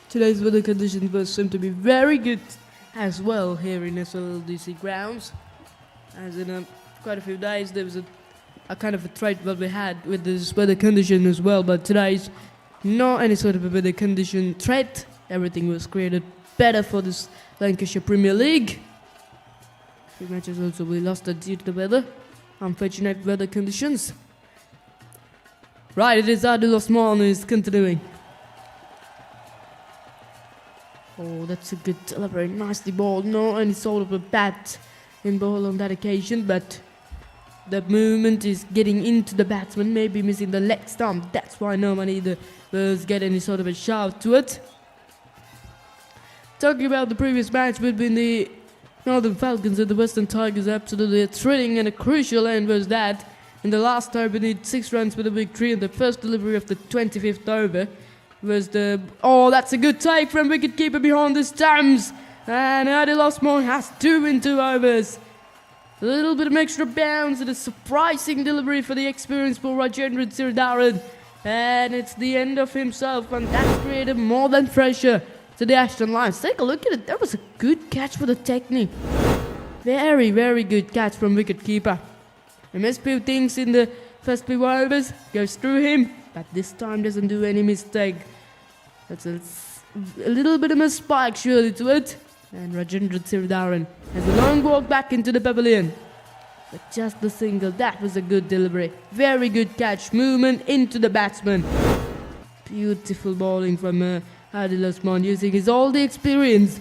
[SPEAKER 3] Today's weather conditions will seem to be very good as well here in SLDC grounds. As in quite a few days there was a kind of a trait what we had with this weather condition as well, but today's not any sort of a weather condition threat. Everything was created better for this Lancashire Premier League. A few matches also we lost due to the weather, unfortunate weather conditions. Right, it is Adil Osman who is continuing. Oh, that's a good delivery, nicely bowled. Not any sort of a bat in ball on that occasion, but the movement is getting into the batsman, maybe missing the leg stump. That's why nobody the Birds get any sort of a shout to it. Talking about the previous match between the Northern Falcons and the Western Tigers, absolutely a thrilling and a crucial end was that. In the last over, we need 6 runs for the victory, and the first delivery of the 25th over was the... Oh, that's a good take from wicketkeeper behind the stumps. And Adil Osman has 2 in 2 overs. A little bit of extra bounce and a surprising delivery for the experienced ball Rajendra Sirdaran. And it's the end of himself, and that's created more than pressure to the ASHTON Lions. Take a look at it. That was a good catch for the technique. Very, very good catch from wicketkeeper. He missed few things in the first few overs. Goes through him, but this time doesn't do any mistake. That's a little bit of a spike surely to it. And Rajendra Sirdaran has a long walk back into the pavilion. But just the single, that was a good delivery. Very good catch, movement into the batsman. Beautiful bowling from Adil Osman using his all the experience.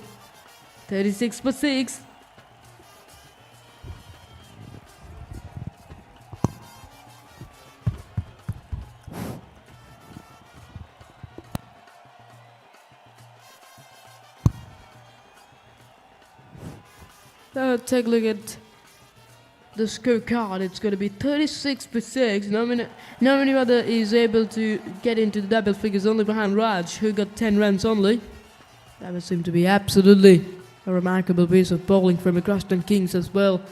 [SPEAKER 3] 36 for 6. Take a look at the scorecard. It's going to be 36 for 6. Nobody other is able to get into the double figures, only behind Raj, who got 10 runs only. That would seem to be absolutely a remarkable piece of bowling from the CROSTON Kings as well.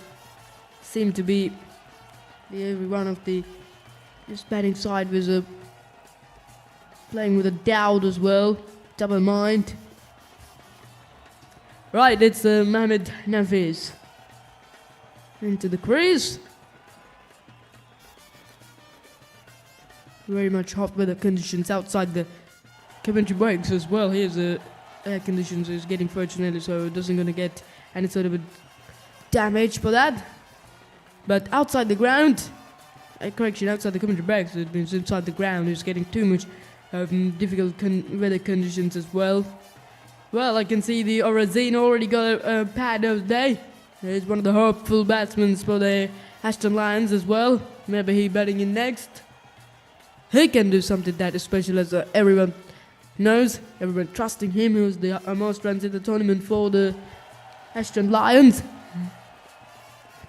[SPEAKER 3] Seemed to be every one of the batting side was playing with a doubt as well, double mind. Right, it's Mohamed Nafiz into the crease. Very much hot weather conditions outside the commentary breaks as well. Here's the air conditions is getting fortunately, so it doesn't going to get any sort of a damage for that. But outside the ground, correction, outside the commentary breaks, it means inside the ground is getting too much difficult weather conditions as well. Well, I can see the Orazine already got a pad of the day. He's one of the hopeful batsmen for the ASHTON Lions as well. Maybe he batting in next. He can do something that is special, as everyone knows. Everyone trusting him, who's the most runs in the tournament for the ASHTON Lions.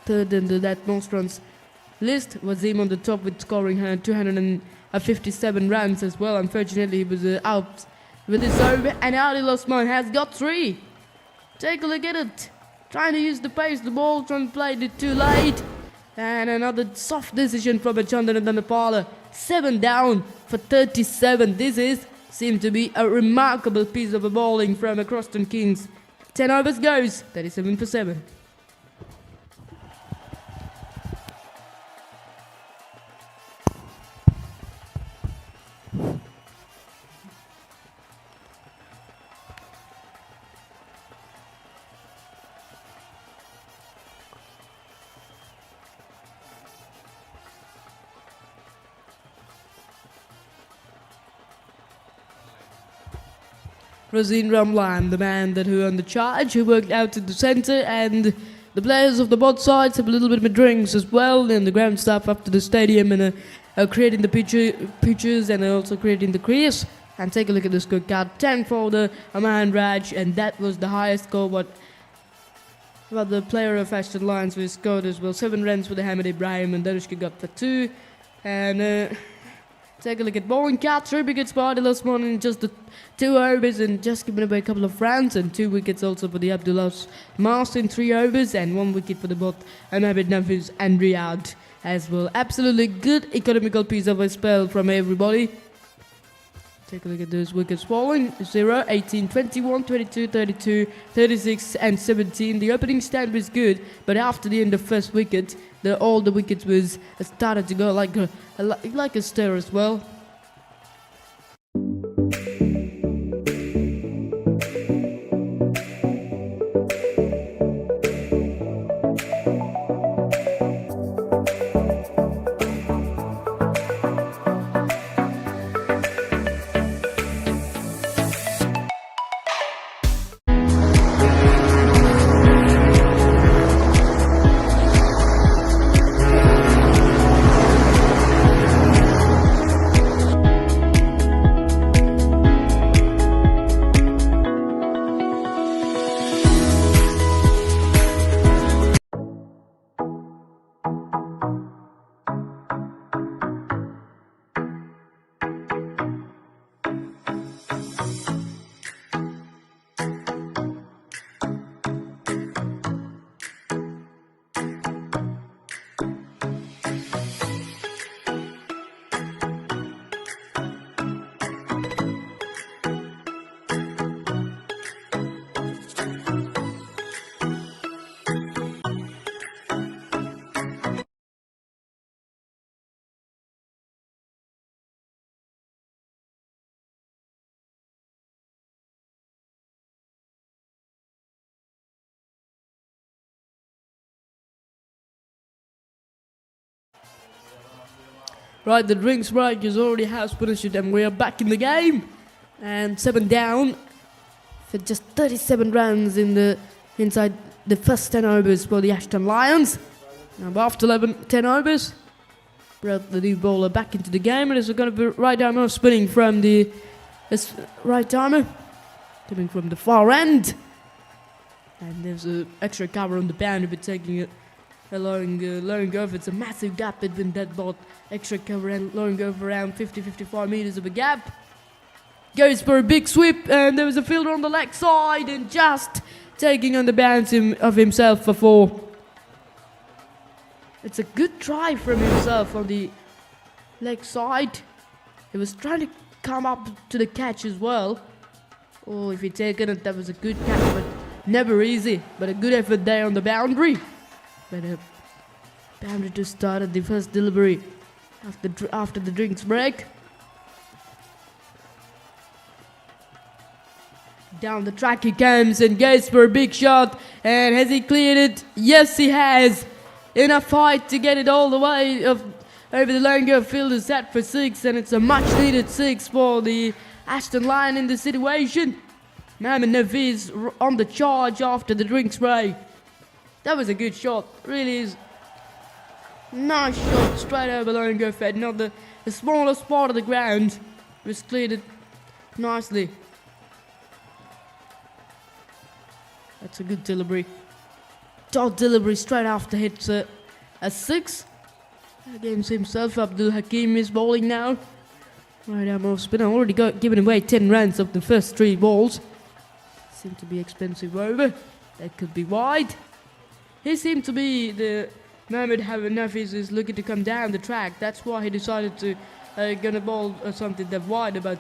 [SPEAKER 3] Third in that most runs list was him on the top with scoring 257 runs as well. Unfortunately, he was out with his over, and Adil Osman has got 3. Take a look at it. Trying to use the pace, the ball, trying to play it too late. And another soft decision from Chandan Dhanapala. 7 down for 37. This seemed to be a remarkable piece of a bowling from a CROSTON Kings. 10 overs goes, 37 for 7. Razin Ramlan, the man that who on the charge, who worked out in the centre, and the players of the both sides have a little bit of drinks as well, and the ground staff up to the stadium and creating the pitches and also creating the crease. And take a look at the scorecard: 10 for the Aman Raj, and that was the highest score. What the player of ASHTON Lions who scored as well? 7 runs for the Hamid Ibrahim, and Darushka got for 2. And take a look at bowling cat, 3 wickets for Adilas Morning in just the 2 overs, and just giving away a couple of runs, and 2 wickets also for the Abdullah Mas in 3 overs, and 1 wicket for the both Ahmed Nafiz and Riyadh as well. Absolutely good economical piece of a spell from everybody. Take a look at those wickets falling: 0, 18, 21, 22, 32, 36 and 17. The opening stand was good, but after the end of first wicket, all the wickets was started to go like a stir as well. Right, the drinks break is already house finished, and we are back in the game. And 7 down for just 37 runs inside the first 10 overs for the ASHTON Lions. Now after 10 overs, brought the new bowler back into the game, and it's going to be right arm off spinning from the right armer, coming from the far end. And there's an extra cover on the boundary, but taking it. Lowering over, it's a massive gap between that ball, extra cover, and lowering over around 50-55 meters of a gap. Goes for a big sweep, and there was a fielder on the leg side, and just taking on the bounce of himself for 4. It's a good try from himself on the leg side. He was trying to come up to the catch as well. Oh, if he'd taken it, that was a good catch, but never easy. But a good effort there on the boundary. But boundary to start at the first delivery after the drinks break. Down the track he comes and goes for a big shot. And has he cleared it? Yes, he has. In a fight to get it all the way over the longer field is set for 6, and it's a much needed 6 for the ASHTON Lion in this situation. Mohamed Nafiz on the charge after the drinks break. That was a good shot, really is. Nice shot, straight over longer fed, not the smallest part of the ground. Was cleared it nicely. That's a good delivery. Top delivery straight after hits a 6. Games himself. Abdul Hakim is bowling now. Right arm off spinner, already given away 10 runs of the first 3 balls. Seem to be expensive over. That could be wide. He seemed to be the Mohamed Nafiz is looking to come down the track. That's why he decided to gonna bowl something that wide. But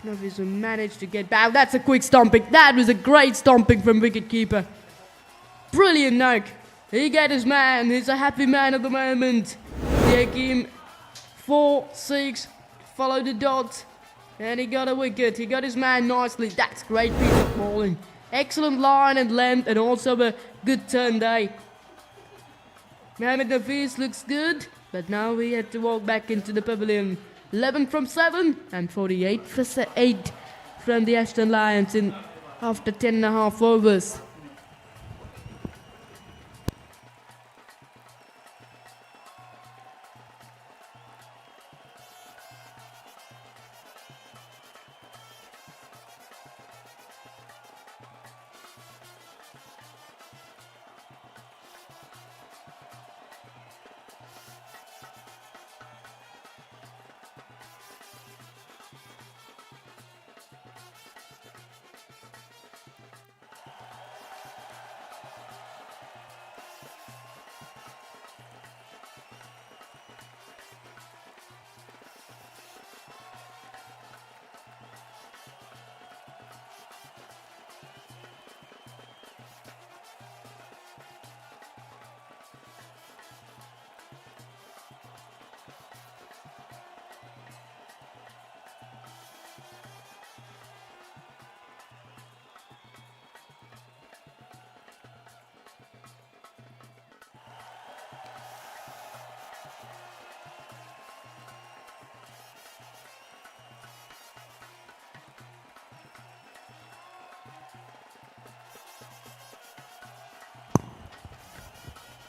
[SPEAKER 3] Nafiz managed to get back. That's a quick stomping. That was a great stomping from wicketkeeper. Brilliant knock. He got his man. He's a happy man at the moment. The Hakim 4, 6, followed the dot, and he got a wicket. He got his man nicely. That's great piece of bowling. Excellent line and length, and also a good turn day. Mohamed Nafiz looks good, but now we had to walk back into the pavilion. 11 from 7 and 48 for 8 from the ASHTON Lions in after 10.5 overs.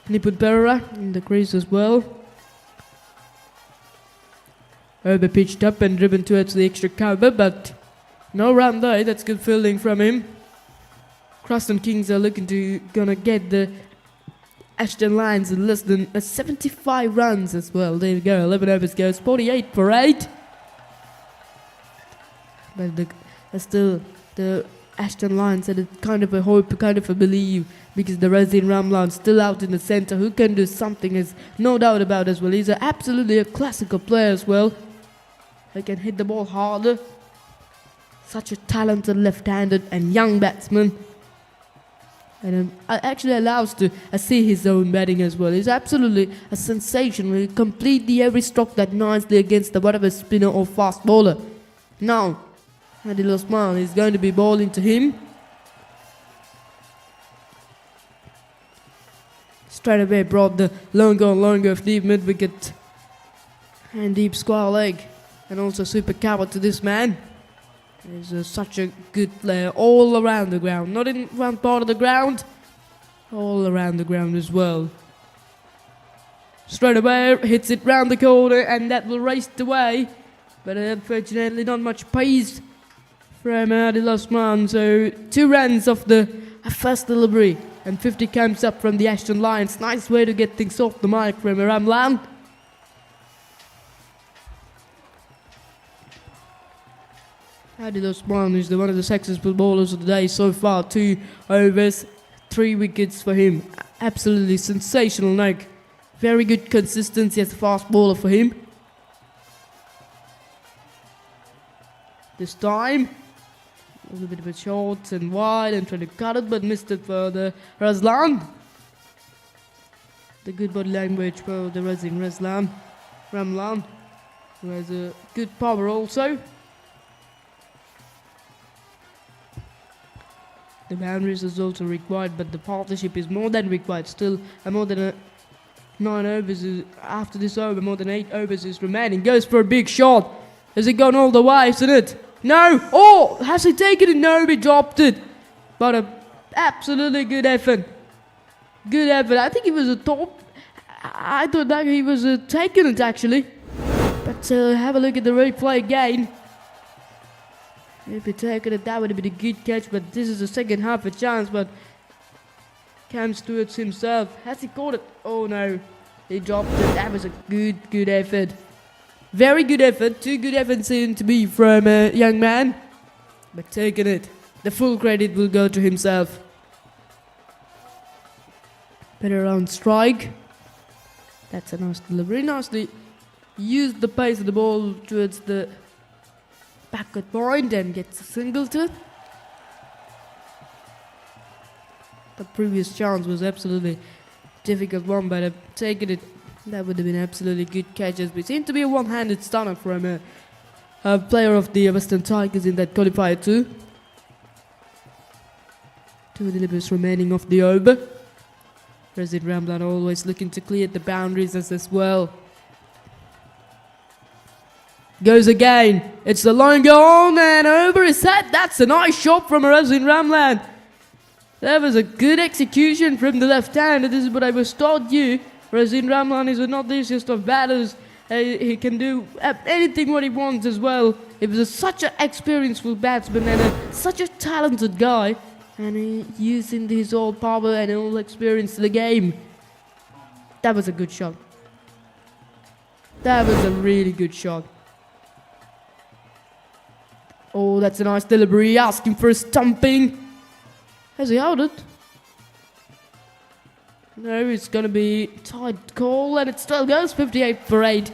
[SPEAKER 3] Niput Pereira in the crease as well. Over pitched up and driven towards the extra cover, but no run there. That's good fielding from him. CROSTON Kings are looking to gonna get the ASHTON Lions in less than 75 runs as well. There you go, 11 overs goes 48 for 8. But still the ASHTON Lions had a kind of a hope, kind of a belief, because the Razin Ramlan still out in the centre, who can do something, is no doubt about as well. He's absolutely a classical player as well. He can hit the ball harder. Such a talented left-handed and young batsman. And actually allows to see his own batting as well. He's absolutely a sensation. He completely every stroke that nicely against the whatever spinner or fast bowler. Now, Adil Osman is going to be bowling to him. Straight away brought the longer of deep mid-wicket and deep square leg. And also super cover to this man. He's such a good player all around the ground. Not in one part of the ground, all around the ground as well. Straight away hits it round the corner and that will race the way. But unfortunately not much pace from Adil Osman. So 2 runs off the first delivery. And 50 comes up from the ASHTON Lions. Nice way to get things off the mark from Ramlan. Adil Osman is one of the successful bowlers of the day so far. 2 overs, 3 wickets for him. Absolutely sensational knock. Very good consistency as a fast bowler for him. This time, a little bit of a short and wide and trying to cut it, but missed it for the Razlan. The good body language for the Razin Ramlan, who has a good power also. The boundaries is also required, but the partnership is more than required. Still, more than 9 overs after this over, more than 8 overs is remaining. Goes for a big shot. Has it gone all the way, isn't it? No! Oh! Has he taken it? No, he dropped it. But a absolutely good effort. Good effort. I think he was a top. I thought that he was taking it actually. But have a look at the replay again. If he taken it, that would have been a good catch. But this is the second half a chance. But comes towards himself. Has he caught it? Oh no. He dropped it. That was a good effort. Very good effort. 2 good efforts seem to be from a young man. But taking it. The full credit will go to himself. Better on strike. That's a nice delivery. Nicely used the pace of the ball towards the backward point and gets a singleton. The previous chance was absolutely difficult one, but taking it, that would have been absolutely good catches. It seemed to be a one-handed stunner from a player of the Western Tigers in that qualifier too. 2 deliveries remaining of the over. Razin Ramlan always looking to clear the boundaries as well. Goes again. It's the line go on and over his head. That's a nice shot from Razin Ramlan. That was a good execution from the left hand. This is what I was taught you. Razin Ramlan is not the easiest of batters. He can do anything what he wants as well. He was such an experienced batsman and such a talented guy. And he using his all power and all experience to the game. That was a good shot. That was a really good shot. Oh, that's a nice delivery, asking for a stumping. Has he held it? No, it's going to be tight call, and it still goes 58 for 8.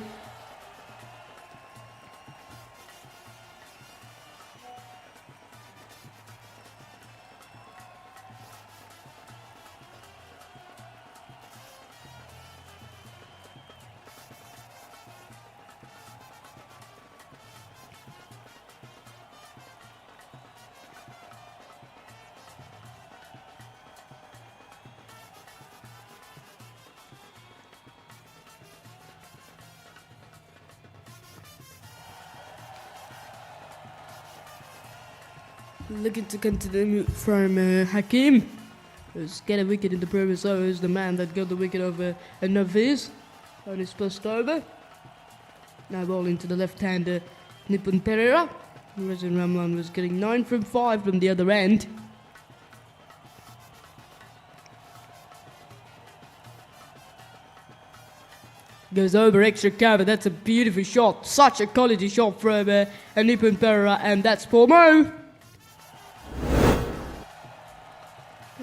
[SPEAKER 3] Looking to continue from Hakim, who's get a wicket in the previous over, is the man that got the wicket over Naviz on his first over. Now ball into the left-hander Nipun Pereira. Razin Ramlan was getting 9 from 5 from the other end. Goes over extra cover. That's a beautiful shot. Such a quality shot from Nipun Pereira, and that's for Mo.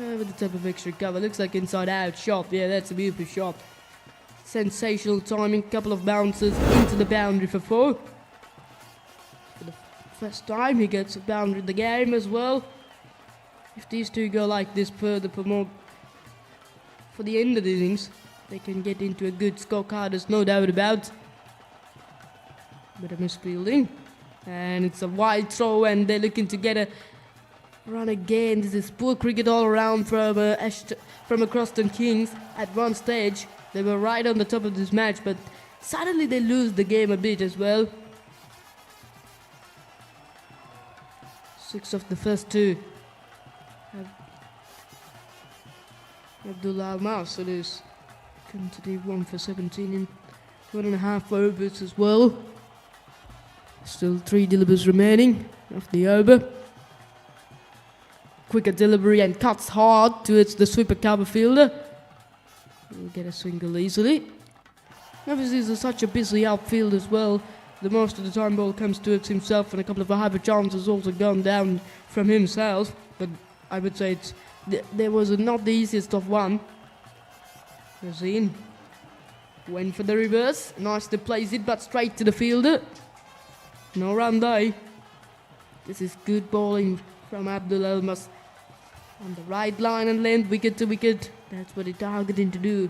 [SPEAKER 3] Over the top of extra cover. Looks like inside out shot. Yeah, that's a beautiful shot. Sensational timing. Couple of bounces into the boundary for 4. For the first time he gets a boundary in the game as well. If these two go like this further for the end of the innings, they can get into a good scorecard, there's no doubt about. Bit of misfielding. And it's a wide throw, and they're looking to get a run again. This is poor cricket all around from CROSTON Kings. At one stage, they were right on the top of this match, but suddenly they lose the game a bit as well. 6 of the first 2. Abdullah Al-Mas, it is. Continue 1 for 17 in 1.5 overs as well. Still 3 deliveries remaining of the over. Quicker delivery and cuts hard towards the sweeper cover fielder. He'll get a single easily. Obviously, he's such a busy outfield as well. The most of the time ball comes towards himself, and a couple of hyper chances also gone down from himself. But I would say there was not the easiest of one. Razin went for the reverse. Nice to place it, but straight to the fielder. No run though. This is good bowling from Abdullah Al-Mas. On the right line and length, wicket to wicket. That's what he's targeting to do.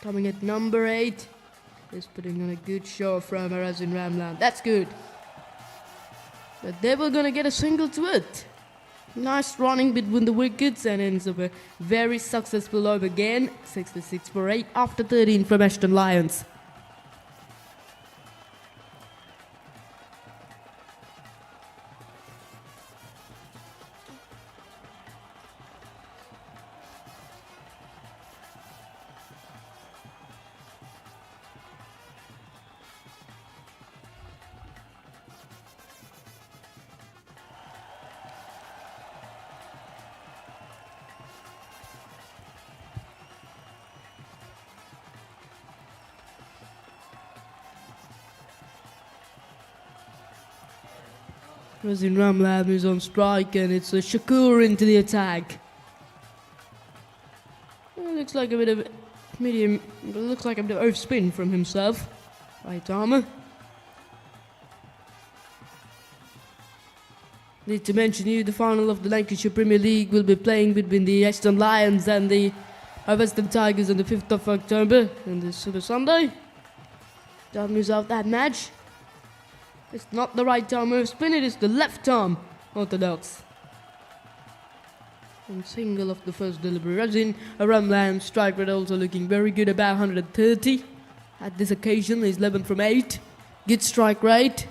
[SPEAKER 3] Coming at number 8. Is putting on a good show from Razin Ramlan. That's good. But they were going to get a single to it. Nice running between the wickets, and ends up a very successful over again. 66 for 8 after 13 from ASHTON Lions. Razin Ramlan is on strike, and it's a Shakur into the attack. It looks like a bit of medium, it looks like a bit of off spin from himself. Right armour. Need to mention you, the final of the Lancashire Premier League will be playing between the ASHTON Lions and the Western Tigers on the 5th of October on this Super Sunday. Don't miss out that match. It's not the right arm of spin, it is the left arm orthodox. And single of the first delivery. Razin Ramlan strike rate also looking very good, about 130. At this occasion, he's 11 from 8. Good strike rate.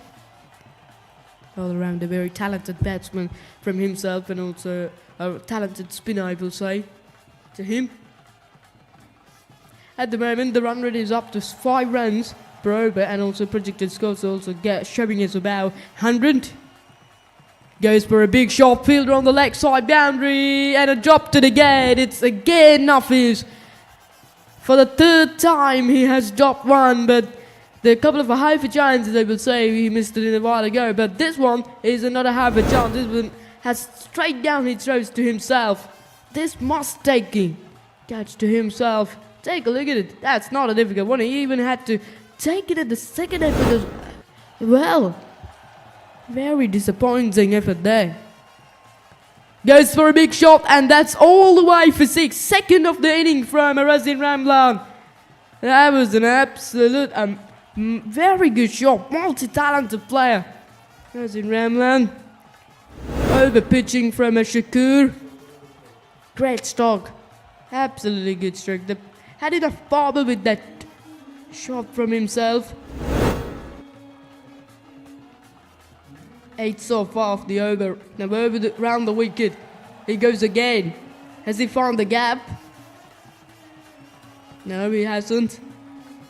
[SPEAKER 3] All around a very talented batsman from himself, and also a talented spinner, I will say, to him. At the moment, the run rate is up to 5 runs per over, and also projected scores also showing us about 100. Goes for a big shot, fielder on the leg side boundary, and a drop to the gate. It's again Nafis. For the 3rd time, he has dropped one, but there are a couple of half a chances, I will say. He missed it in a while ago, but this one is another half a chance. This one has straight down he throws to himself. This must take him. Catch to himself. Take a look at it. That's not a difficult one. He even had to take it at the second effort as well. Very disappointing effort there. Goes for a big shot, and that's all the way for 6. Second of the inning from Razin Ramlan. That was an absolute very good shot. Multi-talented player. Razin Ramlan. Over pitching from a Shakur. Great stroke. Absolutely good stroke. They had enough power with that shot from himself. 8 so far off the over. Now round the wicket. He goes again. Has he found the gap? No, he hasn't.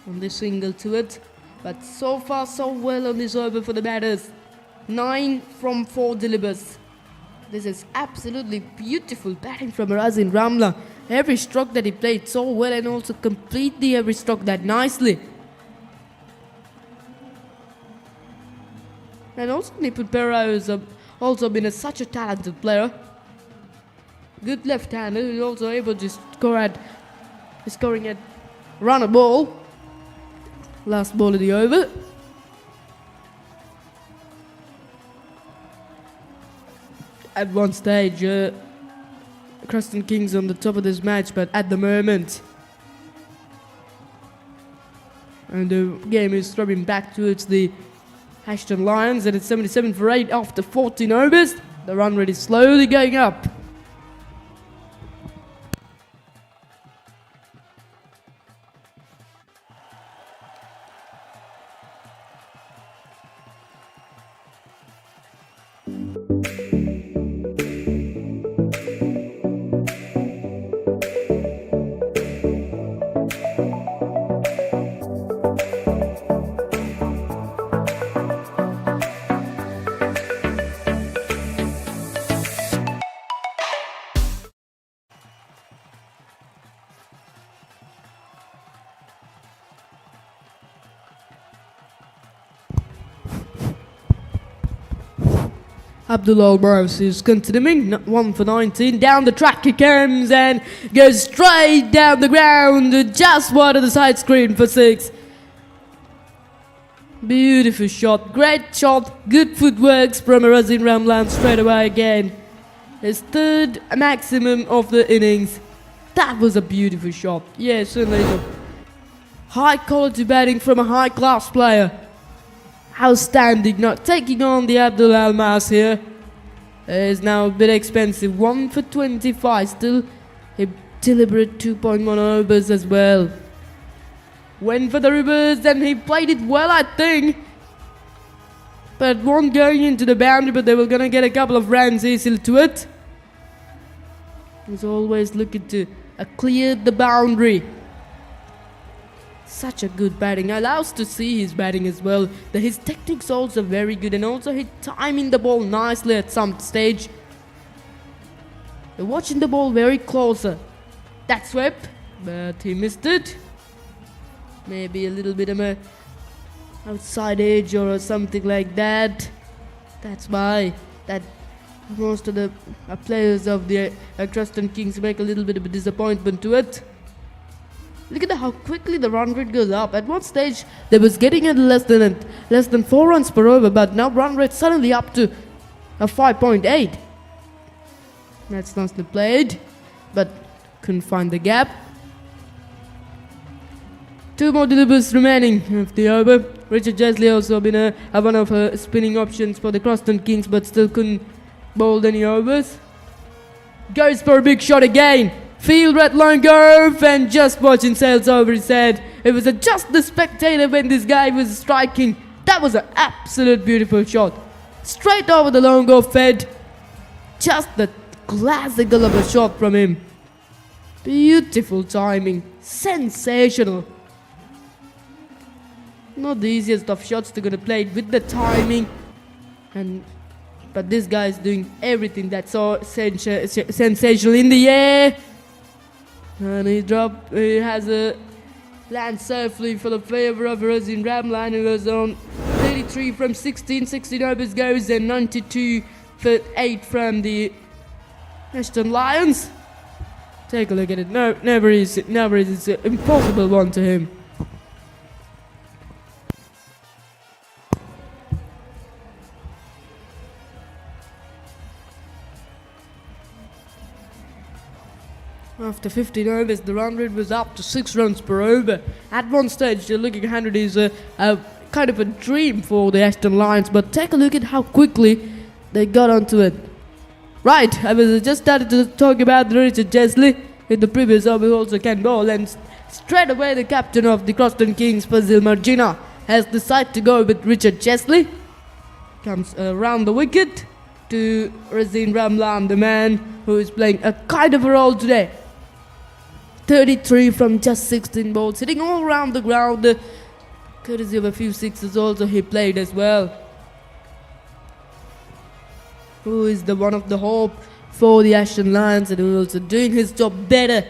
[SPEAKER 3] On this single to it. But so far so well on this over for the batters. 9 from 4 delivers. This is absolutely beautiful batting from Razin Ramla. Every stroke that he played so well, and also completely every stroke that nicely. And also Nipun Pera has also been such a talented player. Good left-hander who's also able to scoring at run a ball. Last ball of the over. At one stage, CROSTON Kings on the top of this match, but at the moment, and the game is throwing back towards the ASHTON Lions, and it's 77 for 8 after 14 overs. The run rate is slowly going up. Abdullah Barros is continuing, 1 for 19. Down the track he comes and goes straight down the ground, just wide of the side screen for 6. Beautiful shot, great shot, good footwork from Razin Ramlan straight away again. His 3rd maximum of the innings. That was a beautiful shot. Yeah, certainly a high quality batting from a high class player. Outstanding, not taking on the Abdul Almas here. Is now a bit expensive, 1 for 25, still a deliberate 2.1 overs as well. Went for the reverse and he played it well, I think. But one going into the boundary, but they were gonna get a couple of runs easily to it. He's always looking to clear the boundary. Such a good batting. Allows to see his batting as well. His techniques also very good, and also he timing the ball nicely at some stage. They're watching the ball very closer. That swept, but he missed it. Maybe a little bit of a outside edge or something like that. That's why that most of the players of the CROSTON Kings make a little bit of a disappointment to it. Look at how quickly the run rate goes up. At one stage, they was getting at less than 4 runs per over, but now run rate suddenly up to a 5.8. That's nicely played, but couldn't find the gap. 2 more delivers remaining of the over. Richard Jesley also been one of her spinning options for the CROSTON Kings, but still couldn't bowl any overs. Goes for a big shot again. Field red line go, and just watching sails over his head. It was just the spectator when this guy was striking. That was an absolute beautiful shot. Straight over the long off head. Just the classical of a shot from him. Beautiful timing. Sensational. Not the easiest of shots to gonna play with the timing. But this guy is doing everything that's so sensational in the air. And he has a land safely for the favor of Razin Ramlan, who was on 33 from 16 overs goes, and 92 for 8 from the ASHTON Lions. Take a look at it. Never is it's an impossible one to him. After 15 overs, the run rate was up to 6 runs per over. At one stage, the looking 100 is a kind of a dream for the ASHTON Lions, but take a look at how quickly they got onto it. Right, I was just started to talk about Richard Chesley. In the previous over, who also can bowl, and straight away the captain of the CROSTON Kings, Fazil Margina, has decided to go with Richard Chesley. Comes around the wicket to Razin Ramlan, the man who is playing a kind of a role today. 33 from just 16 balls, hitting all around the ground. Courtesy of a few sixes also he played as well. Who is the one of the hope for the ASHTON Lions, and who is also doing his job better.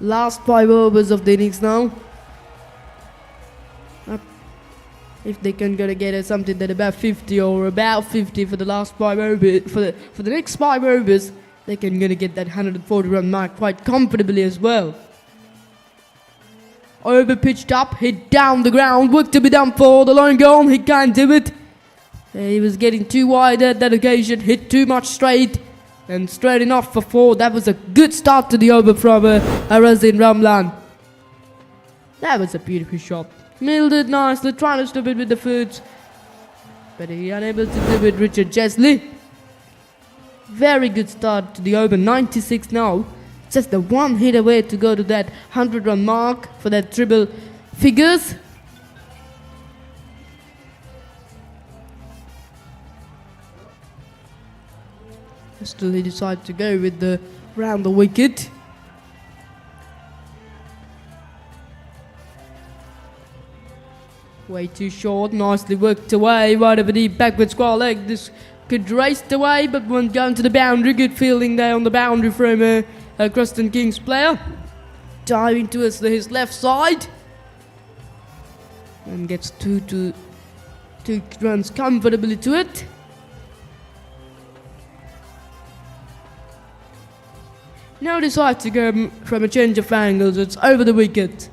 [SPEAKER 3] Last 5 overs of the innings now. If they can gonna get something that about 50 or about 50 for the last 5 overs, for the next 5 overs, they can gonna get that 140 run mark quite comfortably as well. Over pitched up, hit down the ground, work to be done for the long goal. He can't do it. He was getting too wide at that occasion, hit too much straight, and straight enough for 4. That was a good start to the over from Razin Ramlan. That was a beautiful shot. Milled it nicely, trying to stop it with the foot, but he unable to do it. Richard Chesley. Very good start to the over, 96 now. Just the one hit away to go to that 100 run mark for that triple figures. Still he decided to go with the round the wicket. Way too short, nicely worked away, right over the backward square leg. This could race away, but went down to the boundary. Good fielding there on the boundary from a CROSTON Kings player. Diving towards his left side. And gets 2 runs comfortably to it. Now decide to go from a change of angles. It's over the wicket.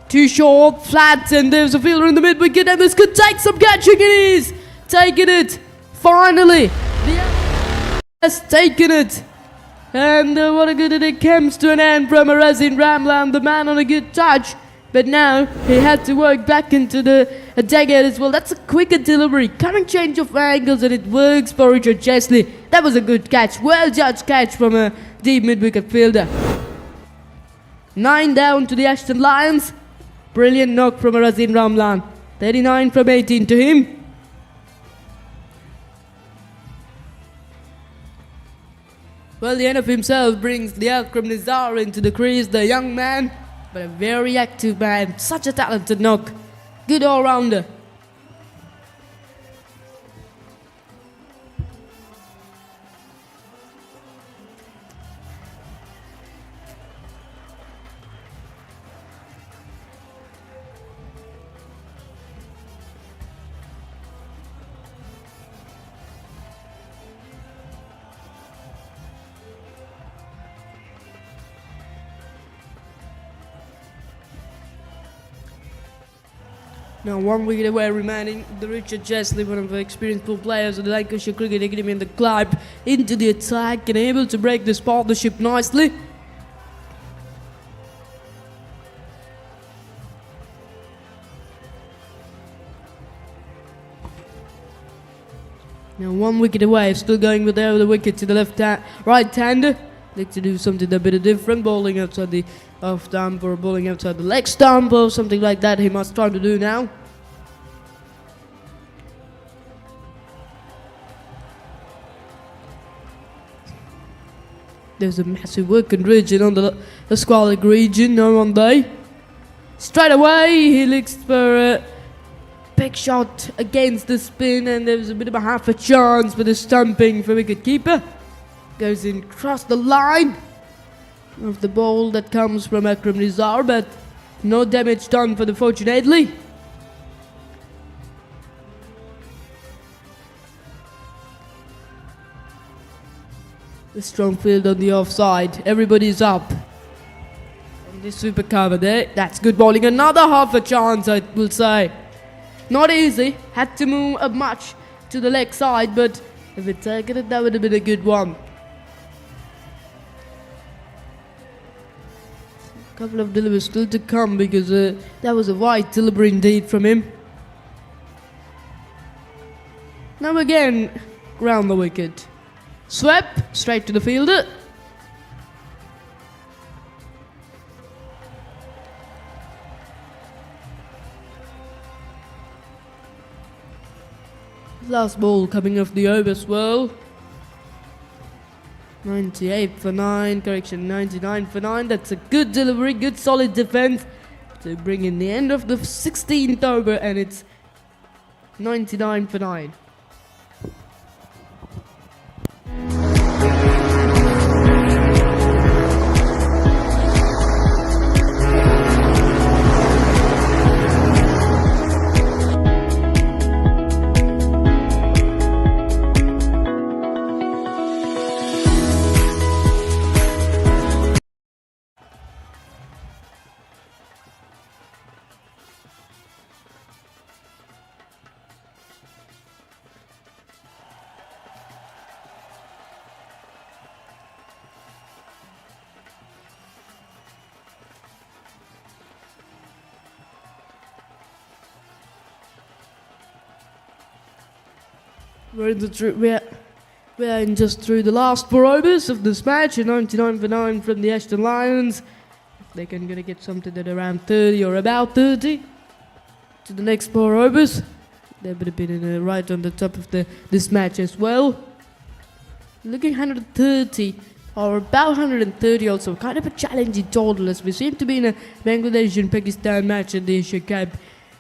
[SPEAKER 3] Too short, flat, and there's a fielder in the mid wicket, and this could take some catching. It is taking it. Finally, the has taken it, and what a good it comes to an end from Razin Ramlan, the man on a good touch. But now he had to work back into the dugout as well. That's a quicker delivery, current change of angles, and it works for Richard Chesley. That was a good catch, well judged catch from a deep mid wicket fielder. 9 down to the ASHTON Lions. Brilliant knock from Razin Ramlan. 39 from 18 to him. Well, the end of himself brings the Akram Nizar into the crease, the young man, but a very active man. Such a talented knock. Good all-rounder. Now 1 wicket away remaining, the Richard Chesley, one of the experienced pool players of the Lancashire Cricket Academy, and the club into the attack and able to break this partnership nicely. Now 1 wicket away, still going with the wicket to the right-hander. Like to do something a bit different, bowling outside the off stump or bowling outside the leg stump or something like that. He must try to do now. There's a massive working region on the squalic region, no one day. Straight away, he looks for a big shot against the spin, and there's a bit of a half a chance for the stumping for wicket-keeper. Goes in across the line of the ball that comes from Akram Nizar, but no damage done for the fortunately. The strong field on the offside. Everybody's up. And this super cover there. That's good bowling. Another half a chance, I will say. Not easy. Had to move up much to the leg side, but if it taken it, that would have been a good one. A couple of deliveries still to come because that was a wide delivery indeed from him. Now again, round the wicket. Swept straight to the fielder. Last ball coming off the over swirl. 98 for 9, correction, 99 for 9. That's a good delivery, good solid defense to bring in the end of the 16th over, and it's 99 for 9. We're in just through the last 4 overs of this match. A 99 for 9 from the ASHTON Lions. If they can gonna get something at around 30 or about 30 to the next 4 overs, they would have been right on the top of this match as well. Looking 130 or about 130 also. Kind of a challenging total as we seem to be in a Bangladesh and Pakistan match in the Asia Cup.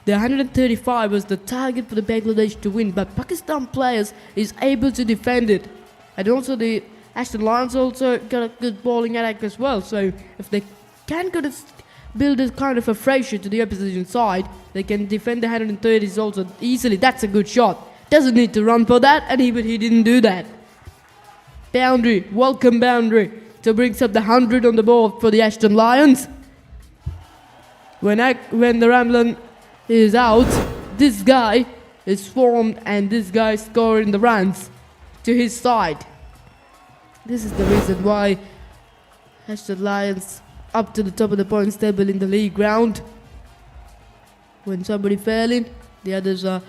[SPEAKER 3] The 135 was the target for the Bangladesh to win, but Pakistan players is able to defend it. And also the ASHTON Lions also got a good bowling attack as well. So if they can build a kind of a pressure to the opposition side, they can defend the 130s also easily. That's a good shot. Doesn't need to run for that, and he didn't do that. Boundary, welcome boundary, to brings up the 100 on the board for the ASHTON Lions. When the Ramlan is out, this guy is formed and this guy is scoring the runs to his side. This is the reason why ASHTON Lions up to the top of the points table in the league round. When somebody fell in, the others are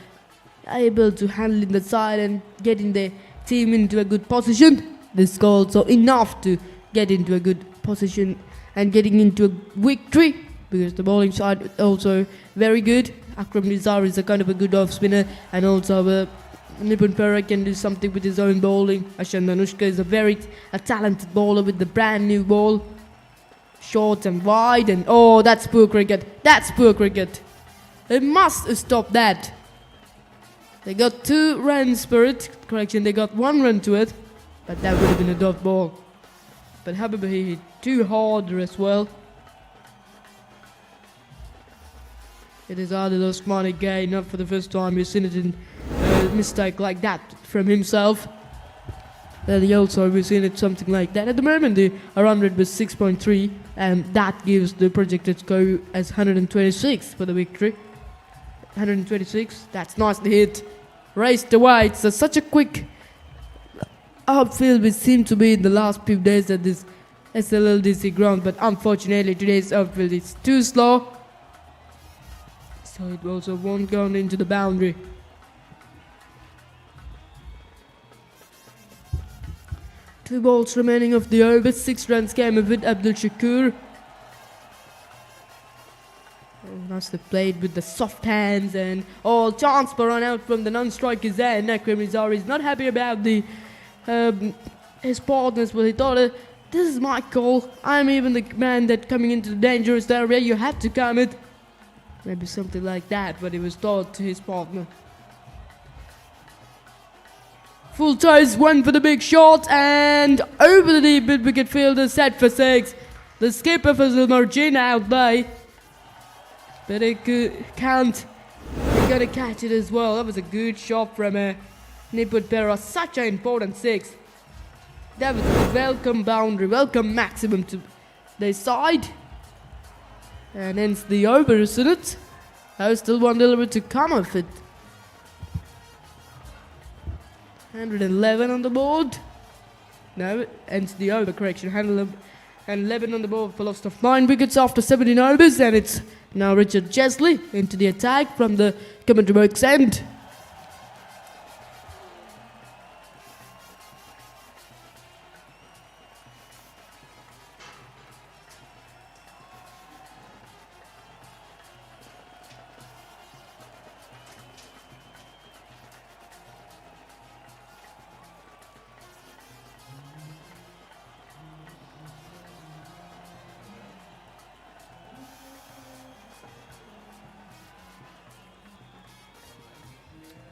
[SPEAKER 3] able to handle in the side and getting their team into a good position. This score also enough to get into a good position and getting into a victory, because the bowling side also very good. Akram Nizar is a kind of a good off spinner, and also Nipun Pera can do something with his own bowling. Ashan Nanushka is a talented bowler with the brand new ball. Short and wide, and oh, that's poor cricket. That's poor cricket. They must stop that. They got 2 runs for it. Correction, they got 1 run to it, but that would have been a dot ball. But however, he hit too hard as well. It is Adil Osmani Gay, not for the first time we've seen it in a mistake like that from himself. And also we've seen it something like that. At the moment the run rate was 6.3, and that gives the projected score as 126 for the victory. 126, that's nicely hit. Raced away. It's such a quick outfield which seemed to be in the last few days at this SLLDC ground, but unfortunately today's outfield is too slow. So it also won't go into the boundary. 2 balls remaining of the over. 6 runs came of it. Abdul Shakur. Nicely played with the soft hands and all chance for run out from the non-striker's end. Akram Nizar is not happy about the his partners, but he thought, this is my call. I'm even the man that coming into the dangerous area. You have to come it. Maybe something like that, but he was told to his partner. Full toes, one for the big shot, and over the deep mid-wicket fielder, set for 6. The skipper for the Margina out there. But he can't. He's gonna catch it as well. That was a good shot from Niput Pera. Such an important 6. That was a welcome boundary, welcome maximum to their side. And hence the over, isn't it? There's still 1 delivery to come of it. 111 on the board. No, ends the over, correction. 111 on the board for loss of 9 wickets after 17 overs. And it's now Richard Chesley into the attack from the commentary box end.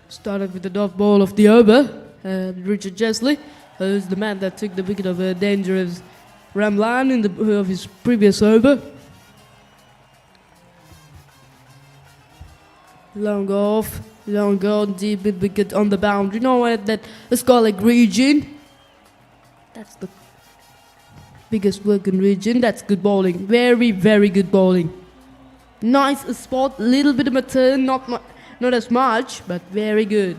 [SPEAKER 3] Started with the dot ball of the over. Richard Chesley, who's the man that took the wicket of a dangerous Ramlan in of his previous over. Long off, long on, deep mid wicket on the boundary. You know what? That Scarlet region. That's the biggest working region. That's good bowling. Very, very good bowling. Nice spot, little bit of a turn, not as much, but very good.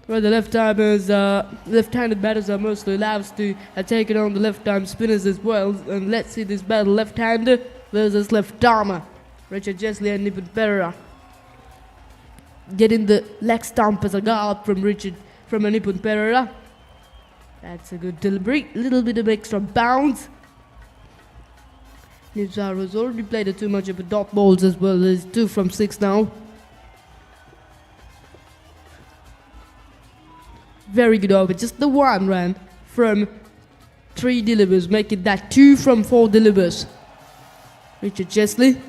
[SPEAKER 3] Well, the left-handed batters are mostly allowed to take it on the left-arm spinners as well. And let's see this battle: left-hander versus left-armer. Richard Chesley and Nipun Perera getting the leg stump as a guard from Nipun Perera. That's a good delivery. Little bit of extra bounce. Nizar has already played too much of a dot balls as well. There's 2 from 6 now. Very good over. Just the 1 run from 3 delivers, making that 2 from 4 delivers. Richard Chesley.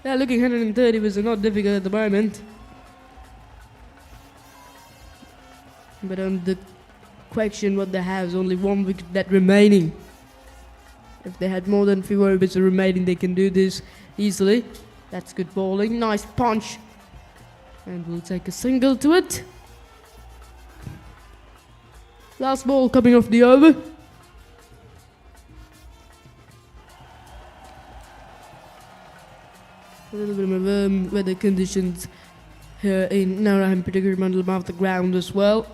[SPEAKER 3] Yeah, looking 130 was not difficult at the moment. But on the question what they have is only 1 wicket that remaining. If they had more than few overs remaining, they can do this easily. That's good bowling. Nice punch. And we'll take a single to it. Last ball coming off the over. A little bit of weather conditions here in Narayan, particularly Mandalam off the ground as well.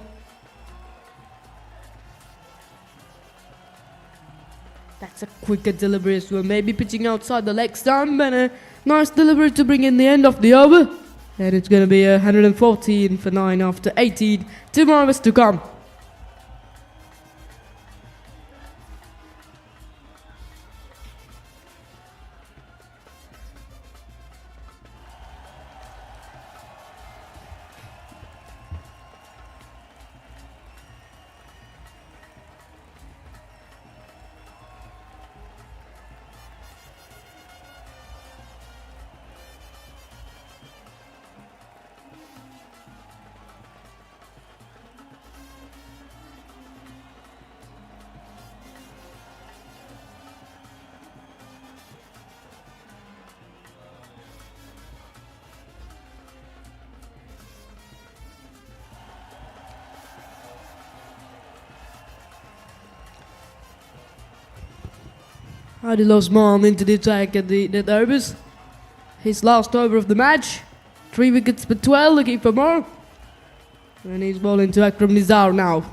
[SPEAKER 3] That's a quicker delivery as well. Maybe pitching outside the leg stump, and a nice delivery to bring in the end of the over. And it's going to be 114 for 9 after 18. 2 more overs to come. Adil Osman into the attack at the overs. His last over of the match. 3 wickets for 12, looking for more. And he's bowling to Akram Nizar now.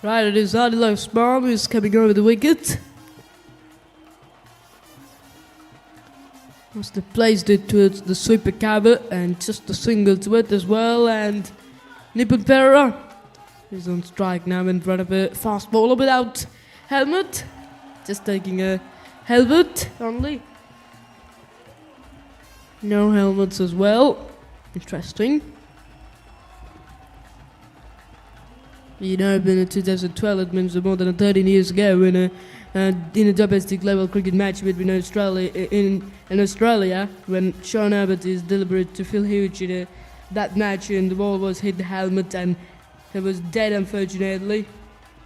[SPEAKER 3] Right, it is Adilo's bomb who's coming over the wicket. Must have placed it towards the sweeper cover and just a single to it as well. And Nipun Perera is on strike now in front of a fast bowler without helmet. Just taking a helmet only. No helmets as well. Interesting. You know, in 2012, it means more than 13 years ago, in a domestic level cricket match between Australia in Australia, when Sean Abbott is deliberate to Phil Hughes in that match, and the ball was hit the helmet and he was dead, unfortunately.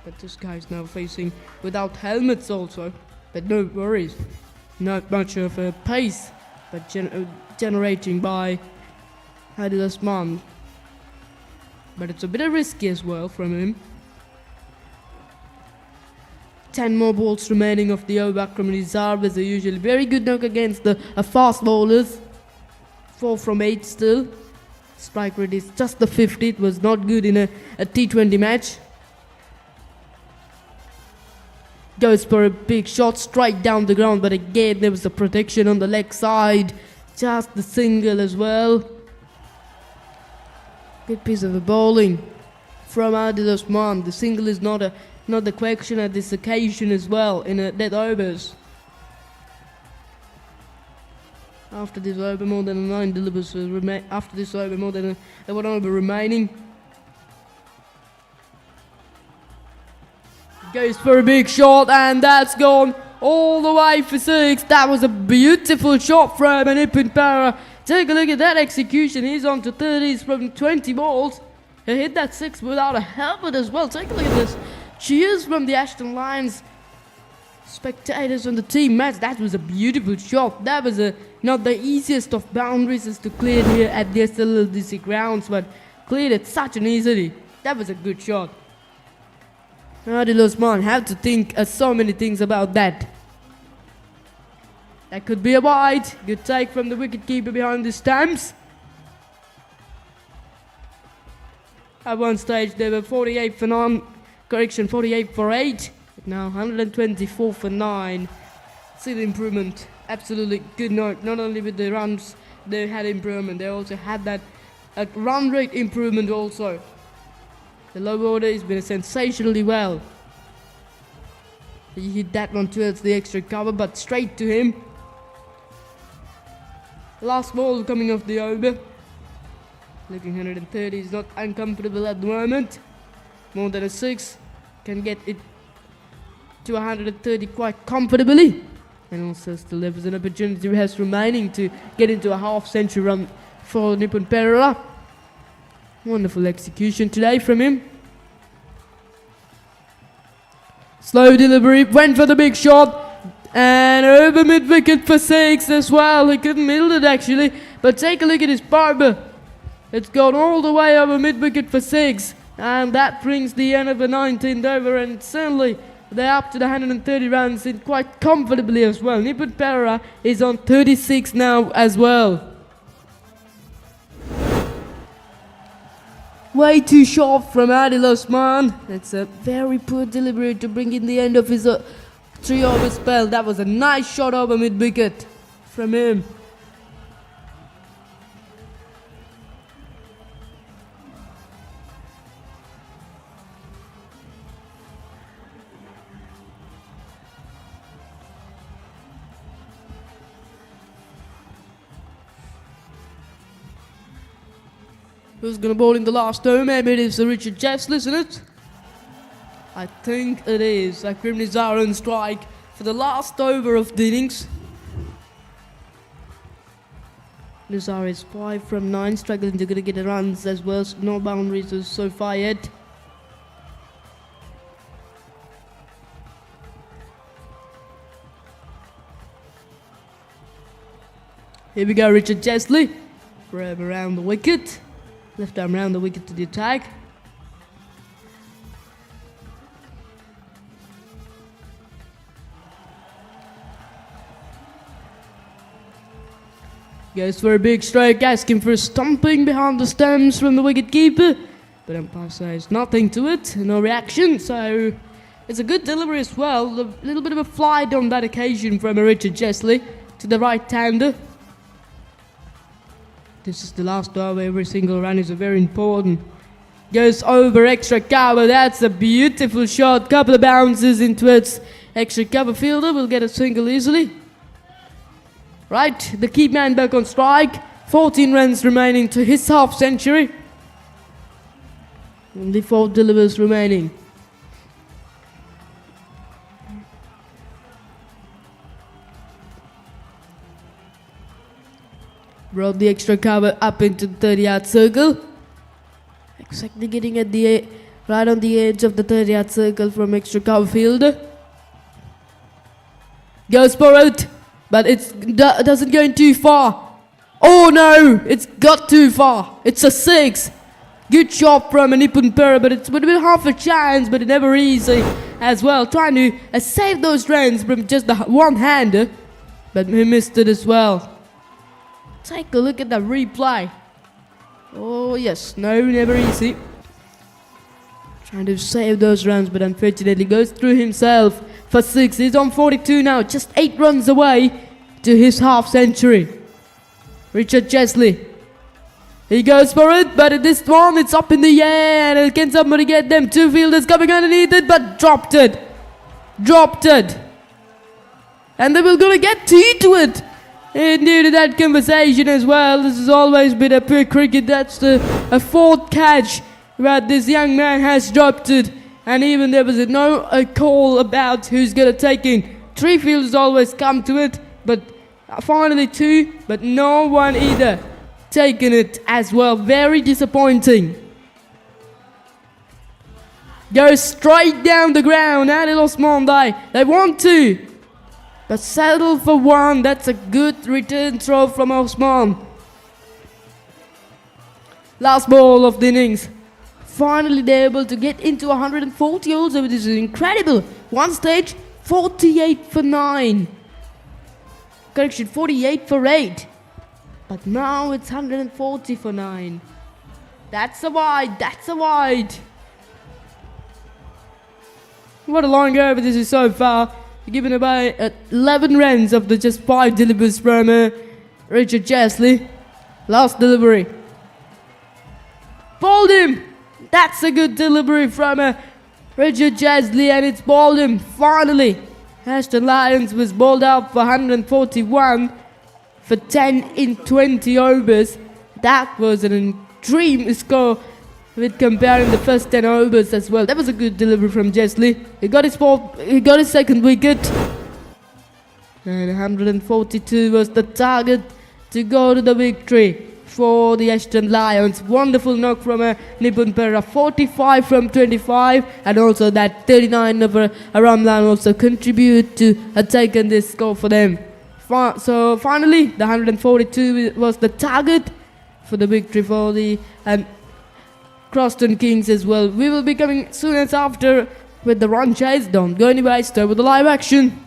[SPEAKER 3] But this guy's now facing without helmets also. But no worries, not much of a pace, but generating by Adil Osman. But it's a bit risky as well from him. 10 more balls remaining of the over. Akram Nizar was a usually very good knock against the fast bowlers. 4 from 8 still. Strike rate is just the 50. It was not good in a T20 match. Goes for a big shot straight down the ground, but again there was a protection on the leg side. Just the single as well. Good piece of a bowling from Adil Osman. The single is not the question at this occasion as well in dead overs. After this over, more than 9 delivers after this over, more than a 1 over remaining. Goes for a big shot and that's gone all the way for 6. That was a beautiful shot from Nipun Perera. Take a look at that execution. He's on to 30s from 20 balls. He hit that 6 without a helmet as well. Take a look at this. Cheers from the ASHTON Lions spectators on the team match. That was a beautiful shot. That was not the easiest of boundaries as to clear here at the SLDC grounds, but cleared it such an easily. That was a good shot. Adil Osman have to think so many things about that. That could be a wide. Good take from the wicketkeeper behind the stumps. At one stage they were 48 for 9. Correction, 48 for 8. Now 124 for 9. See the improvement. Absolutely good note. Not only with the runs they had improvement, they also had that run rate improvement also. The low order has been sensationally well. He hit that one towards the extra cover, but straight to him. Last ball coming off the over. Looking 130 is not uncomfortable at the moment. More than a 6. Can get it to 130 quite comfortably. And also still there was an opportunity he has remaining to get into a half-century run for Nipun Perera. Wonderful execution today from him. Slow delivery, went for the big shot. And over mid-wicket for 6 as well. He couldn't middle it actually. But take a look at his barber. It's gone all the way over mid-wicket for 6. And that brings the end of the 19th over. And certainly they're up to the 130 runs in quite comfortably as well. Nipun Perera is on 36 now as well. Way too short from Adil Osman. It's a very poor delivery to bring in the end of his 3-over spell. That was a nice shot over mid-wicket from him. Who's going to bowl in the last over? Maybe it is Richard Jeffs, isn't it? I think it is. Akram Nizar on strike for the last over of the innings. Nizar is 5 from 9, struggling to get the runs as well. No boundaries so far yet. Here we go, Richard Chesley. Grab around the wicket. Left arm around the wicket to the attack. Goes for a big stroke, asking for a stumping behind the stumps from the wicket keeper. But umpire says nothing to it, no reaction, so it's a good delivery as well. A little bit of a flight on that occasion from Richard Chesley to the right-hander. This is the last over, every single run is very important. Goes over extra cover, that's a beautiful shot. Couple of bounces into its extra cover fielder, will get a single easily. Right, the key man back on strike. 14 runs remaining to his half century. Only 4 delivers remaining. Brought the extra cover up into the 30-yard circle. Exactly getting at the right on the edge of the 30-yard circle from extra cover fielder. Goes for it, but it doesn't go in too far. Oh no, it's got too far. It's a 6. Good shot from a Nippon Pera, but it's would have been half a chance, but it never easy as well. Trying to save those runs from just the one-hander, but he missed it as well. Take a look at the replay. Oh yes, no, never easy. Trying to save those runs, but unfortunately goes through himself for 6. He's on 42 now, just 8 runs away to his half century. Richard Chesley. He goes for it, but this one, it's up in the air, and can somebody get them? 2 fielders coming underneath it, but dropped it. Dropped it. And they were going to get to it. And due to that conversation as well, this has always been a pure cricket. That's a 4th catch that this young man has dropped it. And even there was no call about who's going to take in. 3 fielders always come to it, but finally 2, but no one either taken it as well. Very disappointing. Goes straight down the ground. Adil Osman, they want to, but settle for 1. That's a good return throw from Osman. Last ball of the innings. Finally they're able to get into 140 also, which is incredible. One stage, 48 for 9. Correction, 48 for 8. But now it's 140 for 9. That's a wide, that's a wide. What a long over this is so far. Given away 11 runs of the just 5 deliveries from Richard Chesley. Last delivery. Bowled him. That's a good delivery from Richard Chesley, and it's bowled him. Finally, ASHTON Lions was bowled out for 141 for 10 in 20 overs. That was an extreme score with comparing the first 10 overs as well. That was a good delivery from Chesley. He got his 2nd wicket. And 142 was the target to go to the victory for the ASHTON Lions. Wonderful knock from Nippon Pera. 45 from 25, and also that 39 of Ramlan also contribute to taking this score for them. So finally, the 142 was the target for the victory for the CROSTON Kings as well. We will be coming soon as after with the run chase. Don't go anywhere, stay with the live action.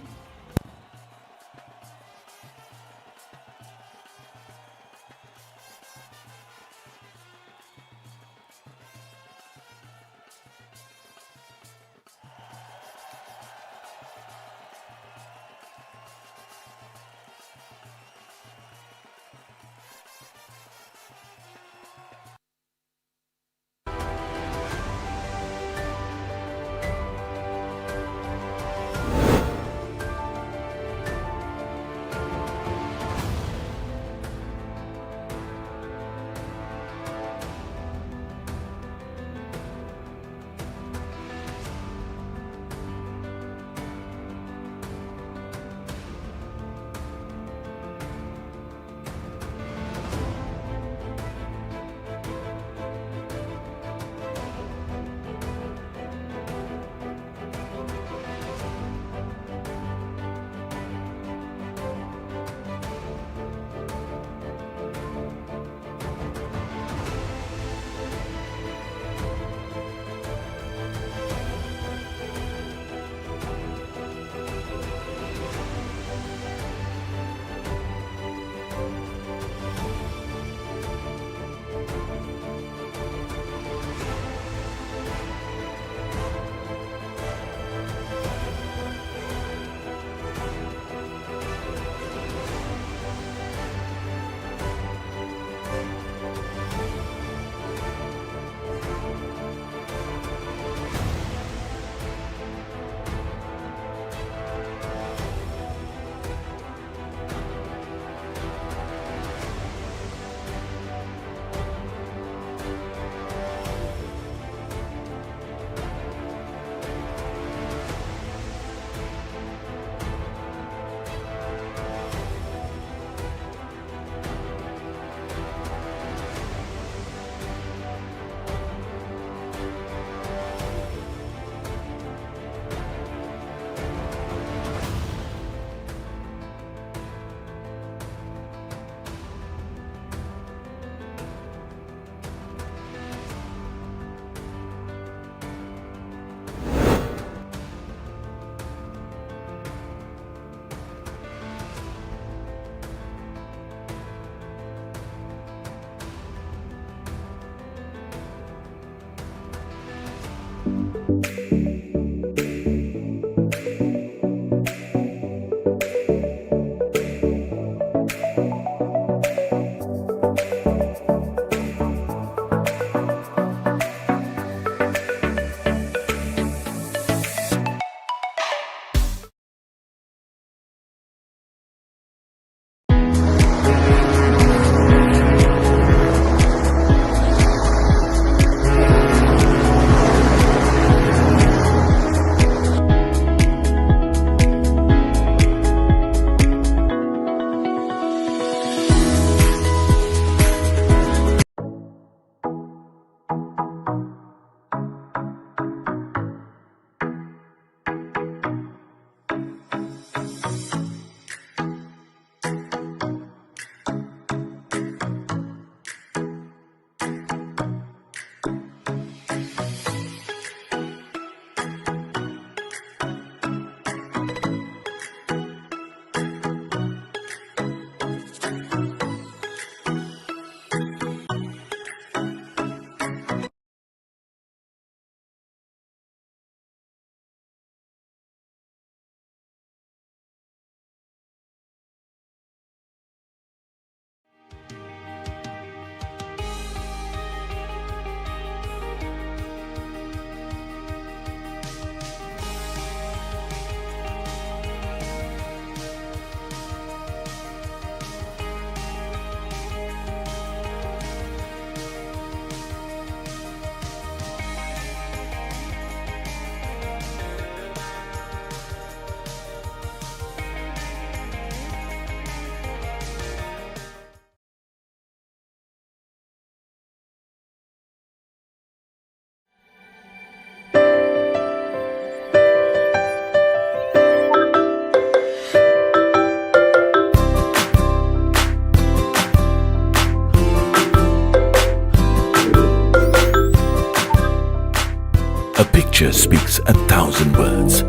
[SPEAKER 1] picture speaks 1,000 words.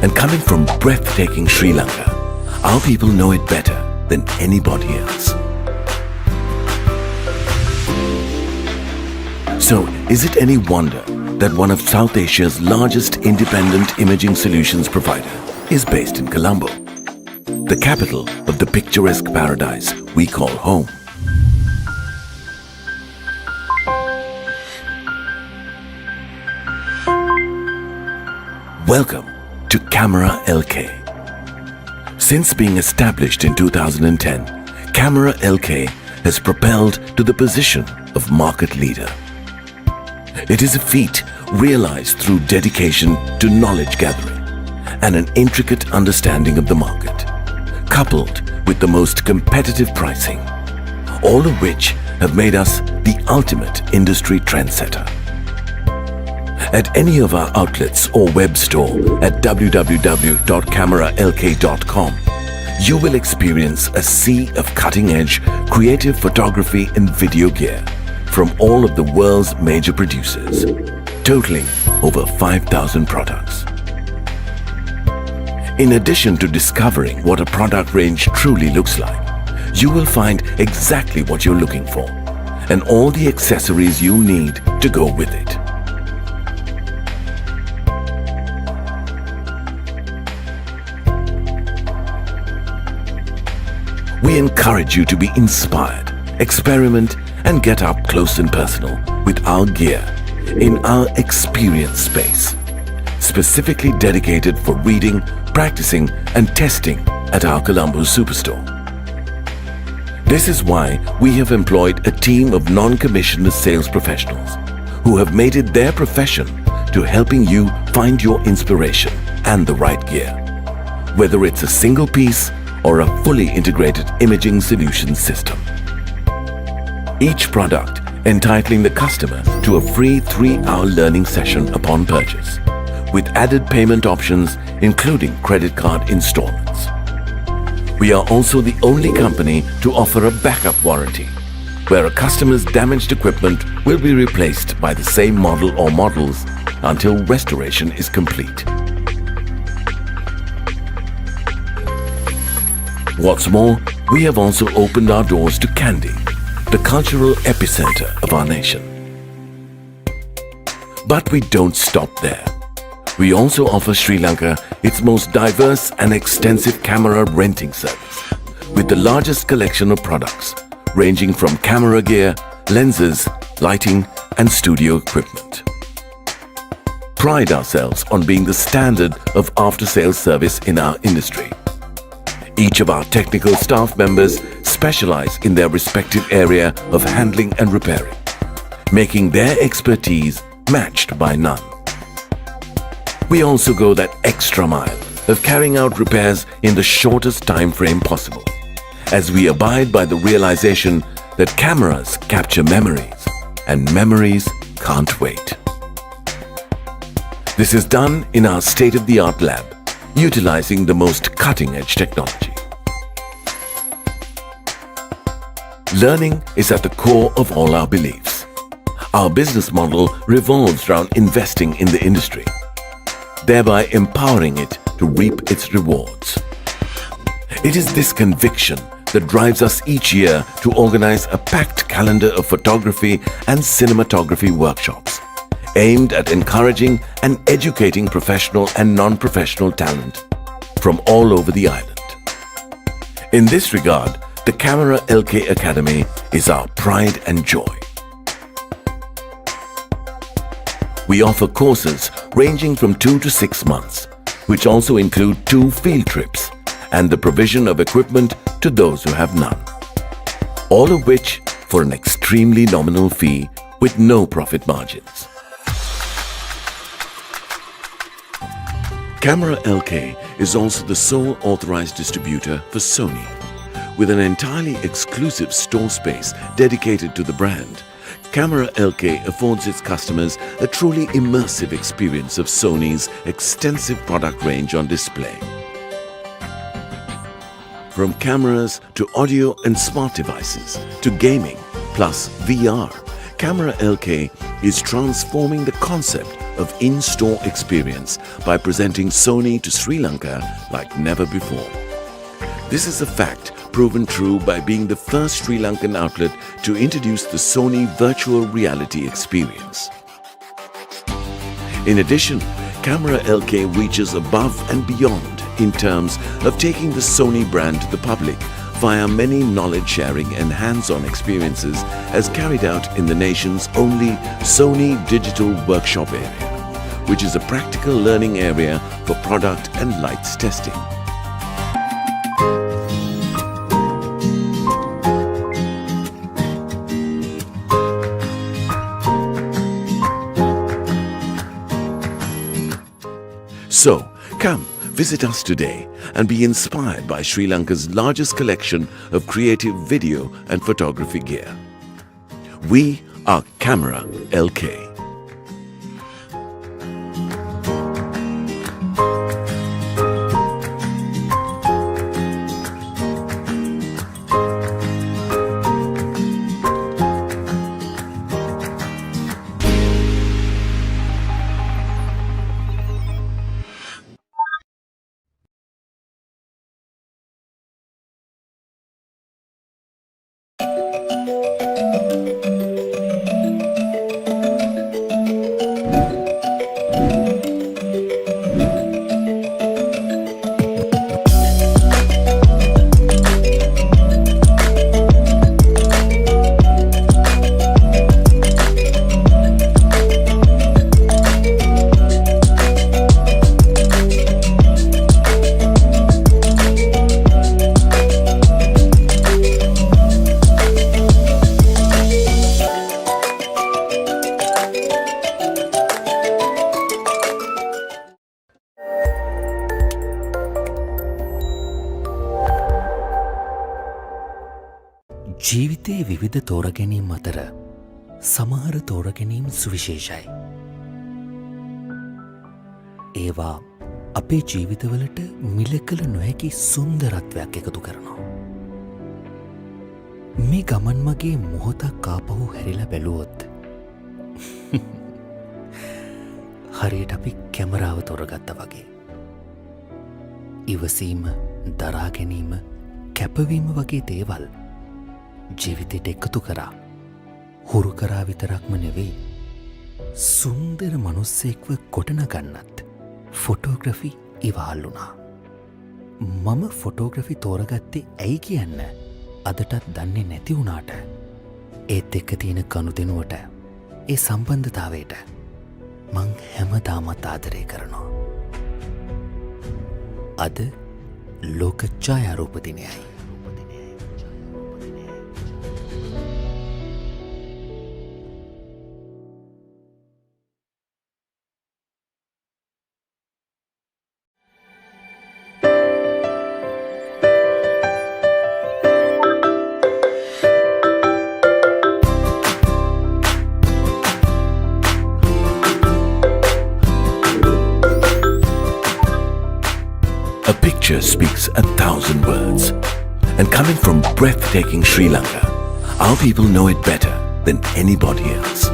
[SPEAKER 1] And coming from breathtaking Sri Lanka, our people know it better than anybody else. So, is it any wonder that one of South Asia's largest independent imaging solutions provider is based in Colombo, the capital of the picturesque paradise we call home? Welcome to Camera LK. Since being established in 2010, Camera LK has propelled to the position of market leader. It is a feat realized through dedication to knowledge gathering and an intricate understanding of the market, coupled with the most competitive pricing, all of which have made us the ultimate industry trendsetter. At any of our outlets or web store at www.cameralk.com, you will experience a sea of cutting-edge creative photography and video gear from all of the world's major producers, totaling over 5,000 products. In addition to discovering what a product range truly looks like, you will find exactly what you're looking for and all the accessories you need to go with it. We encourage you to be inspired, experiment, and get up close and personal with our gear in our experience space, specifically dedicated for reading, practicing, and testing at our Colombo Superstore. This is why we have employed a team of non-commissioned sales professionals who have made it their profession to helping you find your inspiration and the right gear, whether it's a single piece or a fully integrated imaging solution system. Each product entitling the customer to a free 3-hour learning session upon purchase, with added payment options including credit card installments. We are also the only company to offer a backup warranty, where a customer's damaged equipment will be replaced by the same model or models until restoration is complete. What's more, we have also opened our doors to Kandy, the cultural epicenter of our nation. But we don't stop there. We also offer Sri Lanka its most diverse and extensive camera renting service, with the largest collection of products, ranging from camera gear, lenses, lighting, and studio equipment. Pride ourselves on being the standard of after-sales service in our industry. Each of our technical staff members specialize in their respective area of handling and repairing, making their expertise matched by none. We also go that extra mile of carrying out repairs in the shortest time frame possible, as we abide by the realization that cameras capture memories and memories can't wait. This is done in our state-of-the-art lab, utilizing the most cutting-edge technology. Learning is at the core of all our beliefs. Our business model revolves around investing in the industry, thereby empowering it to reap its rewards. It is this conviction that drives us each year to organize a packed calendar of photography and cinematography workshops, aimed at encouraging and educating professional and non-professional talent from all over the island. In this regard, the Camera LK Academy is our pride and joy. We offer courses ranging from 2 to 6 months, which also include 2 field trips and the provision of equipment to those who have none. All of which for an extremely nominal fee with no profit margins. Camera LK is also the sole authorized distributor for Sony, with an entirely exclusive store space dedicated to the brand. Camera LK affords its customers a truly immersive experience of Sony's extensive product range on display. From cameras to audio and smart devices to gaming plus VR, Camera LK is transforming the concept of in-store experience by presenting Sony to Sri Lanka like never before. This is a fact proven true by being the first Sri Lankan outlet to introduce the Sony virtual reality experience. In addition, Camera LK reaches above and beyond in terms of taking the Sony brand to the public via many knowledge-sharing and hands-on experiences as carried out in the nation's only Sony Digital Workshop area, which is a practical learning area for product and lights testing. So, come, visit us today and be inspired by Sri Lanka's largest collection of creative video and photography gear. We are Camera LK.
[SPEAKER 2] ජීවිතයේ විවිධ තෝරගැනීම් අතර සමහර තෝරගැනීම් සුවිශේෂයි. ඒවා අපේ ජීවිතවලට මිලකළ නොහැකි සුන්දරත්වයක් එකතු කරනවා. මේ ගමන් මගේ මොහොතක් ආපහු හැරිලා බැලුවොත් හරියට අපි කැමරාව තෝරගත්ත වගේ. ඉවසීම, දරා ගැනීම, කැපවීම වගේ දේවල් ජීවිතයට එකතු කරා හුරු කරා විතරක්ම නෙවෙයි සුන්දර මනුස්සෙක්ව ගොඩනගන්නත් ෆොටෝග්‍රෆි ඉවහල් වුණා. මම ෆොටෝග්‍රෆි තෝරගත්තේ ඇයි කියන්න අදටත් දන්නේ නැති වුණාට ඒත් එක්ක තියෙන ගනුදෙනුවට ඒ සම්බන්ධතාවයට මං හැමදාමත් ආදරය කරනවා. අද ලෝක ඡායාරූප දිනයයි.
[SPEAKER 1] A picture speaks 1,000 words. And coming from breathtaking Sri Lanka, our people know it better than anybody else.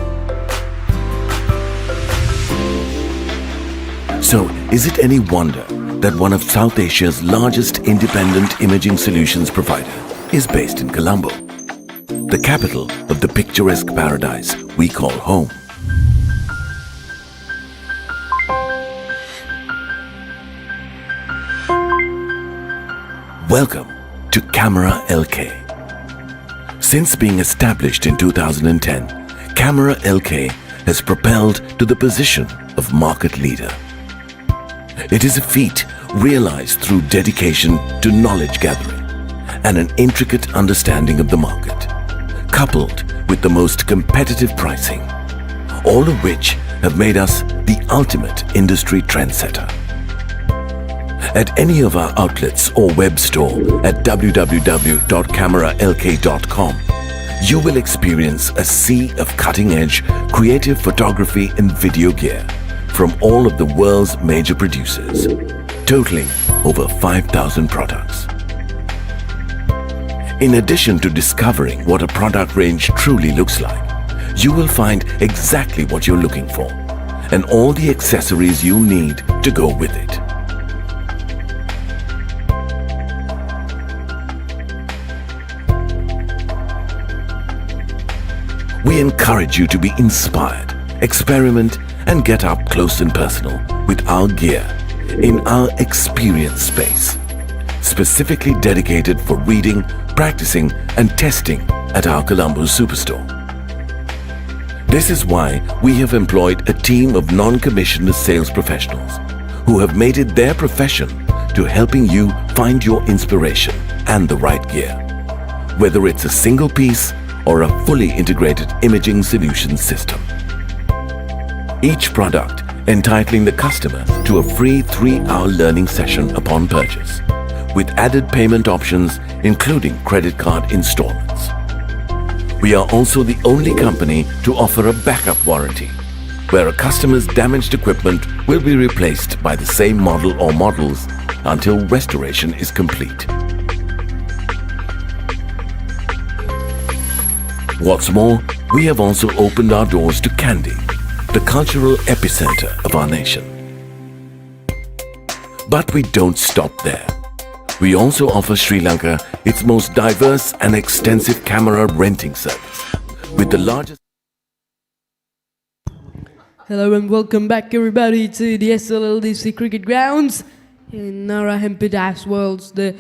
[SPEAKER 1] So, is it any wonder that one of South Asia's largest independent imaging solutions provider is based in Colombo, the capital of the picturesque paradise we call home? Welcome to Camera LK. Since being established in 2010, Camera LK has propelled to the position of market leader. It is a feat realized through dedication to knowledge gathering and an intricate understanding of the market, coupled with the most competitive pricing, all of which have made us the ultimate industry trendsetter. At any of our outlets or web store at www.cameralk.com, you will experience a sea of cutting-edge creative photography and video gear from all of the world's major producers, totaling over 5,000 products. In addition to discovering what a product range truly looks like, you will find exactly what you're looking for and all the accessories you need to go with it. We encourage you to be inspired, experiment, and get up close and personal with our gear in our experience space, specifically dedicated for reading, practicing, and testing at our Colombo Superstore. This is why we have employed a team of non-commissioned sales professionals who have made it their profession to helping you find your inspiration and the right gear, whether it's a single piece or a fully integrated imaging solution system. Each product entitling the customer to a free 3-hour learning session upon purchase, with added payment options including credit card installments. We are also the only company to offer a backup warranty, where a customer's damaged equipment will be replaced by the same model or models until restoration is complete. What's more, we have also opened our doors to Kandy, the cultural epicenter of our nation. But we don't stop there. We also offer Sri Lanka its most diverse and extensive camera renting service, with the largest...
[SPEAKER 3] Hello and welcome back everybody to the SLLDC cricket grounds in Narrahempidas Worlds. The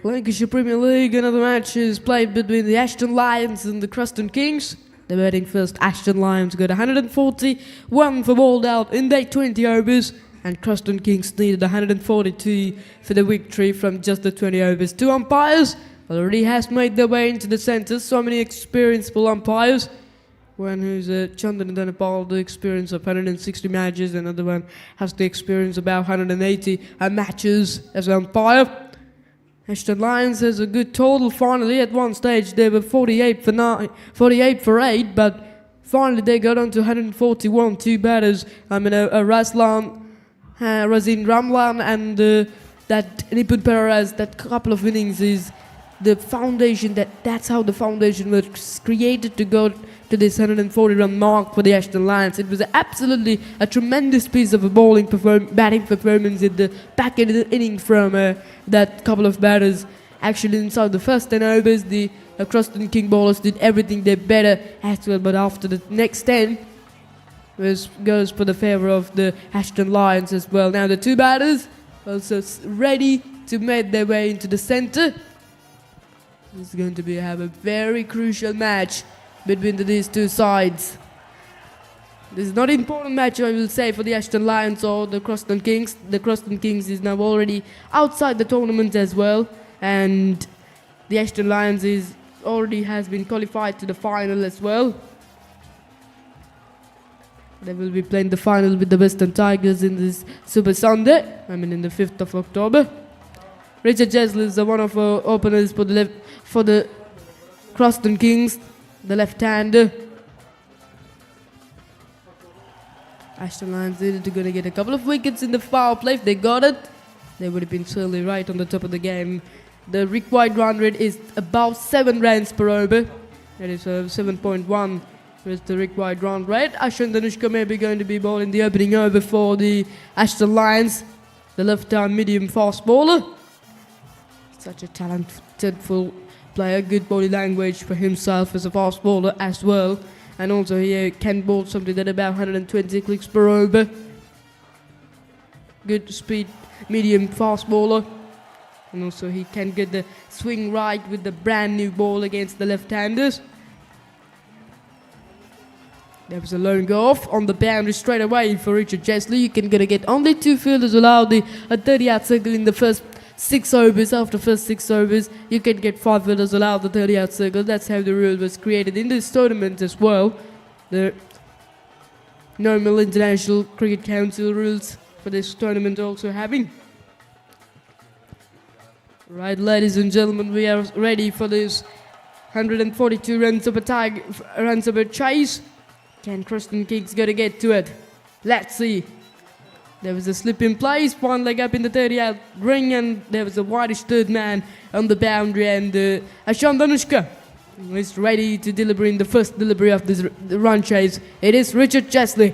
[SPEAKER 3] Lancashire Premier League, another match is played between the ASHTON Lions and the CROSTON Kings. The batting first, ASHTON Lions got 141 for bowled out in their 20 overs, and CROSTON Kings needed 142 for the victory from just the 20 overs. Two umpires already has made their way into the centre, so many experienced umpires. One who's Chandan Dhanapal, the experience of 160 matches, another one has the experience of about 180 matches as an umpire. ASHTON Lions has a good total finally. At one stage they were 48 for 8, but finally they got on to 141. Two batters, Razin Ramlan and that Nipun Perez, that couple of innings is the foundation, that's how the foundation was created to go to this 140 run mark for the ASHTON Lions. It was absolutely a tremendous piece of a batting performance in the back end of the inning from that couple of batters. Actually inside the first 10 overs the CROSTON King bowlers did everything they better as well, but after the next 10 goes for the favour of the ASHTON Lions as well. Now the two batters also ready to make their way into the centre. This is going to have a very crucial match between these two sides. This is not an important match, I will say, for the ASHTON Lions or the CROSTON Kings. The CROSTON Kings is now already outside the tournament as well, and the ASHTON Lions already has been qualified to the final as well. They will be playing the final with the Western Tigers in this Super Sunday, in the 5th of October. Richard Jesley is one of our openers for the CROSTON Kings, the left-hander. ASHTON Lions needed to get a couple of wickets in the power play. If they got it, they would have been certainly right on the top of the game. The required run rate is about 7 runs per over. That is 7.1 is the required run rate. Ashan Danushka may be going to be bowling the opening over for the ASHTON Lions, the left-arm medium fast bowler. Such a talented player, good body language for himself as a fast bowler as well. And also he can bowl something at about 120 clicks per over. Good speed, medium fast bowler. And also he can get the swing right with the brand new ball against the left-handers. There was a lone go off on the boundary straight away for Richard Jesley. You can get only 2 fielders allowed a 30-yard circle in the first 6 overs. After first 6 overs, you can get 5 fielders allowed the 30-yard circle. That's how the rule was created in this tournament as well. The normal International Cricket Council rules for this tournament also having. Right, ladies and gentlemen, we are ready for this 142 runs of a chase. Can CROSTON Kings gonna get to it? Let's see. There was a slip in place, one leg up in the 30-yard ring, and there was a whitish third man on the boundary, and Ashan Danushka is ready to deliver in the first delivery of this run chase. It is Richard Jesley.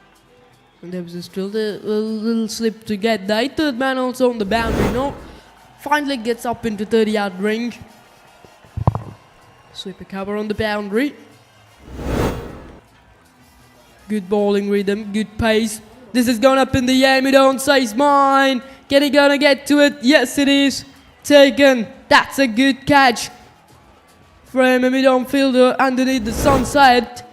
[SPEAKER 3] And there was still the little slip to get the third man also on the boundary. No, finally gets up into 30-yard ring. Sweeper cover on the boundary. Good bowling rhythm, good pace. This is going up in the air. We don't say it's mine. Can he gonna get to it? Yes, it is. Taken. That's a good catch from a mid-on fielder underneath the sunset.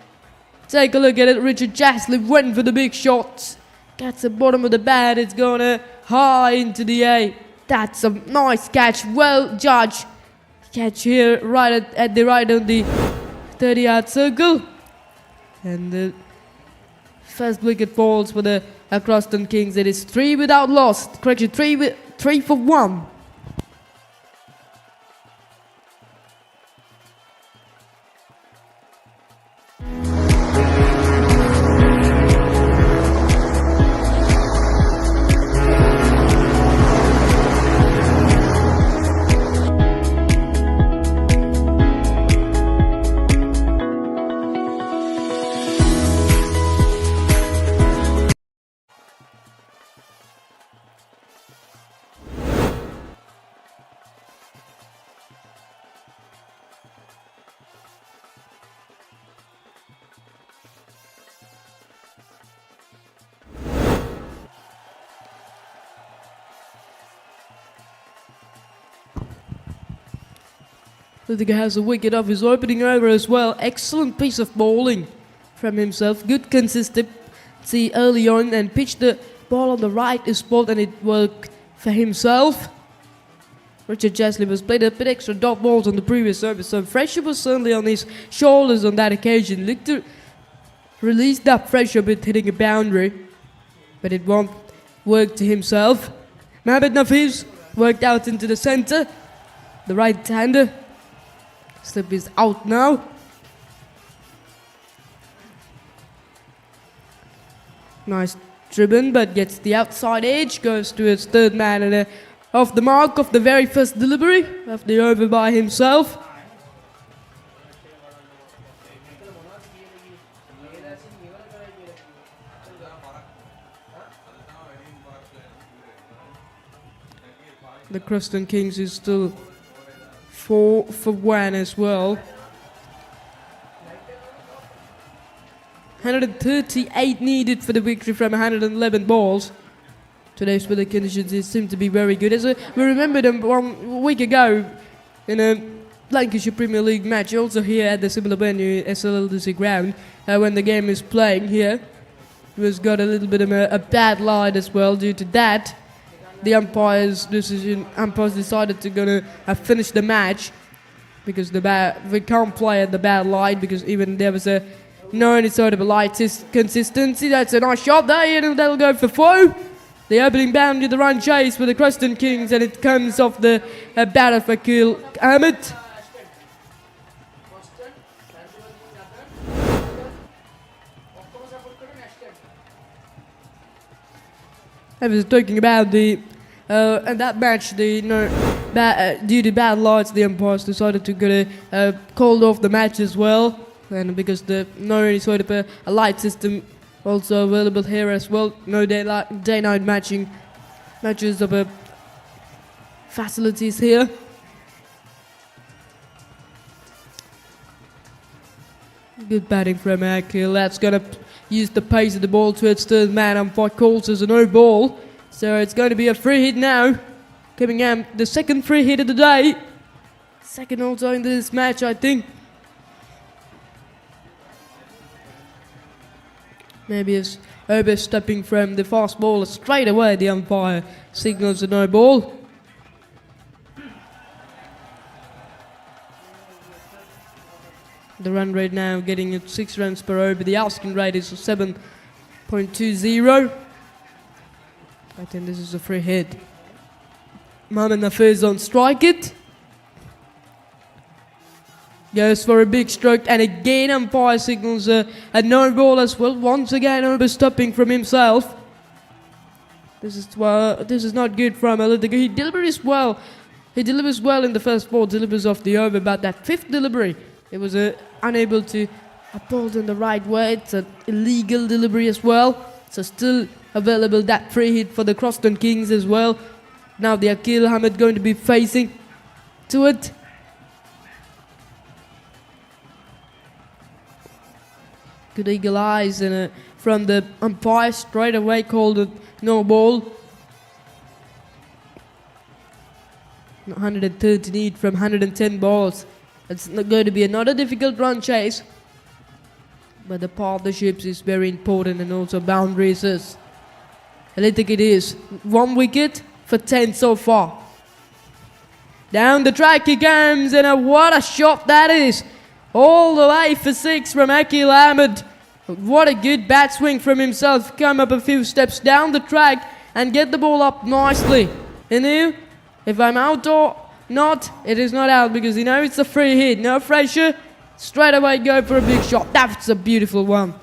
[SPEAKER 3] Take a look at it. Richard Jasley went for the big shots. Gets the bottom of the bat. It's gonna high into the air. That's a nice catch. Well judged. Catch here right at the right on the 30-yard circle. And the first wicket falls for the CROSTON Kings. It is 3 without loss. Correction, 3 for 1. Luthiger has a wicket off his opening over as well. Excellent piece of bowling from himself. Good consistency early on and pitched the ball on the right spot and it worked for himself. Richard Jasley was played a bit extra dot balls on the previous over, so pressure was certainly on his shoulders on that occasion. Looked to release that pressure bit hitting a boundary, but it won't work to himself. Mohammad Nafiz worked out into the centre. The right-hander. Slip is out now. Nice driven, but gets the outside edge. Goes to his third man and off the mark of the very first delivery of the over by himself. The CROSTON Kings is still 4 for 1 as well. 138 needed for the victory from 111 balls. Today's weather conditions seem to be very good. As we remember them 1 week ago in a Lancashire Premier League match, also here at the similar venue, SLLDC ground, when the game is playing here. It was got a little bit of a bad light as well due to that. The umpires decided to gonna finish the match because we can't play at the bad light because even there was no any sort of a light consistency. That's a nice shot there and that'll go for 4. The opening boundary, the run chase for the CROSTON Kings and it comes off the bat of Akil Ahmed. I was talking about the and that match, due to bad lights, the umpires decided to get called off the match as well, and because no any sort of a light system also available here as well, no day-night matches of facilities here. Good batting from Akil. That's gonna use the pace of the ball to its third man. Umpire calls as a no ball. So it's going to be a free hit now. Coming out the second free hit of the day. Second also in this match, I think. Maybe it's overstepping from the fast ball straight away. The umpire signals a no ball. The run rate now getting at 6 runs per over. The asking rate is 7.20. I think this is a free hit. Mohammad Nafiz on strike it. Goes for a big stroke and again umpire signals a no ball as well. Once again overstepping from himself. This is not good from Luthiger. He delivers well. He delivers well in the first 4 delivers of the over, but that 5th delivery, it was unable to uphold in the right way. It's an illegal delivery as well. So still available that free hit for the CROSTON Kings as well. Now the Akil Ahmed going to be facing to it. Good eagle eyes and from the umpire straight away called it no ball. 113 from 110 balls. It's not going to be another difficult run chase. But the partnerships is very important and also boundaries is. I think it is. 1 wicket for 10 so far. Down the track he comes and what a shot that is. All the way for 6 from Akil Ahmed. What a good bat swing from himself. Come up a few steps down the track and get the ball up nicely. You know, if I'm out or not, it is not out because you know it's a free hit. No pressure. Straight away go for a big shot. That's a beautiful one.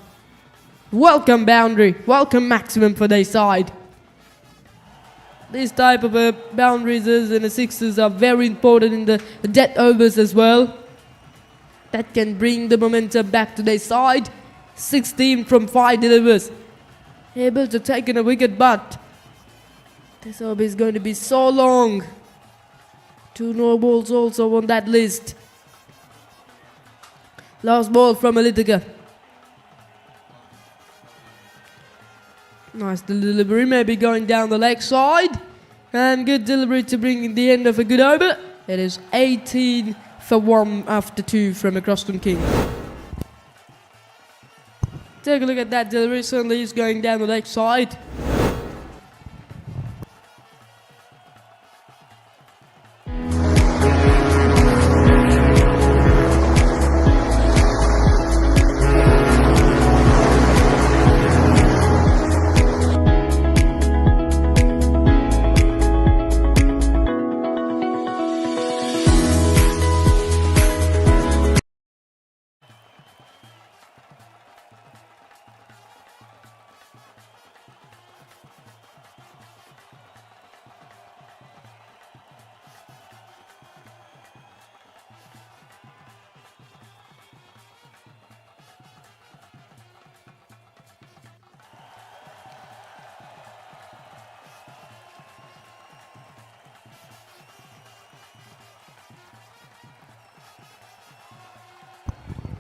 [SPEAKER 3] Welcome boundary. Welcome maximum for their side. These type of boundaries and the sixes are very important in the dead overs as well. That can bring the momentum back to their side. 16 from 5 delivers. Able to take in a wicket, but this over is going to be so long. 2 no balls also on that list. Last ball from Alitika. Nice delivery, maybe going down the leg side. And good delivery to bring in the end of a good over. It is 18 for 1 after 2 from a CROSTON King. Take a look at that delivery, certainly is going down the leg side.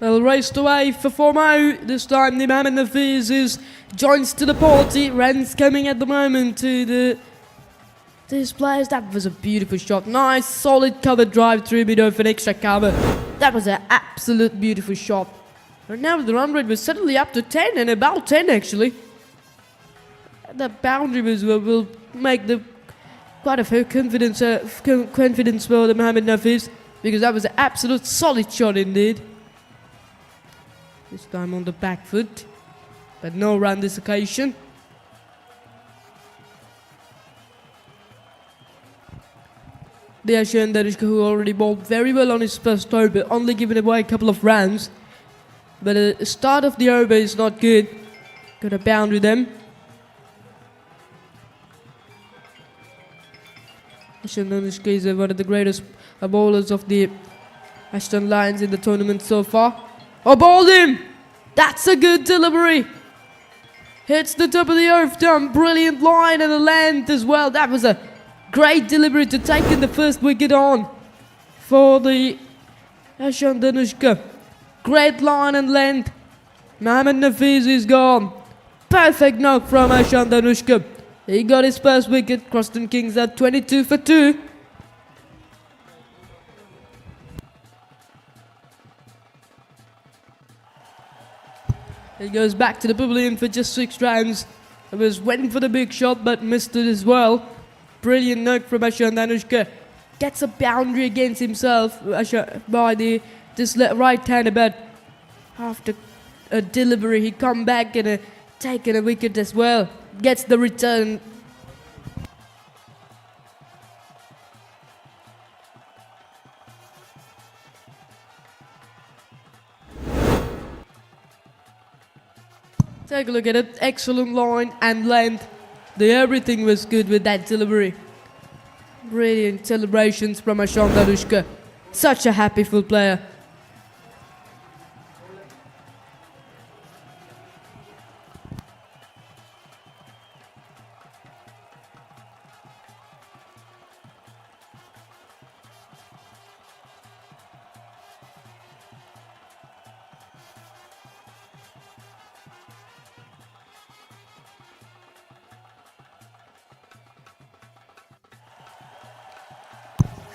[SPEAKER 3] Well, raced away for Formo. This time the Mohammed Nafiz joins to the party. Runs coming at the moment to these players. That was a beautiful shot. Nice, solid cover drive through mid for an extra cover. That was an absolute beautiful shot. And now the run rate was suddenly up to 10 and about 10 actually. The boundary will make the quite a few confidence for the Mohammed Nafiz because that was an absolute solid shot indeed. This time on the back foot, but no run this occasion. The ASHTON Danishka, who already bowled very well on his first over, only given away a couple of runs. But the start of the over is not good. Got a boundary them. ASHTON Danishka is one of the greatest bowlers of the ASHTON Lions in the tournament so far. Oh, bowled him! That's a good delivery. Hits the top of the earth down. Brilliant line and the length as well. That was a great delivery to take in the first wicket on for the ASHTON Danishka. Great line and length. Mohammed Nafiz is gone. Perfect knock from ASHTON Danishka. He got his first wicket. CROSTON Kings at 22 for 2. He goes back to the pavilion for just 6 runs. He was waiting for the big shot but missed it as well. Brilliant knock from ASHTON Danishka. Gets a boundary against himself by the right hander, but after a delivery he come back and taken a wicket as well. Gets the return. Take a look at it. Excellent line and length. Everything was good with that delivery. Brilliant celebrations from ASHTON Danishka. Such a happy-full player.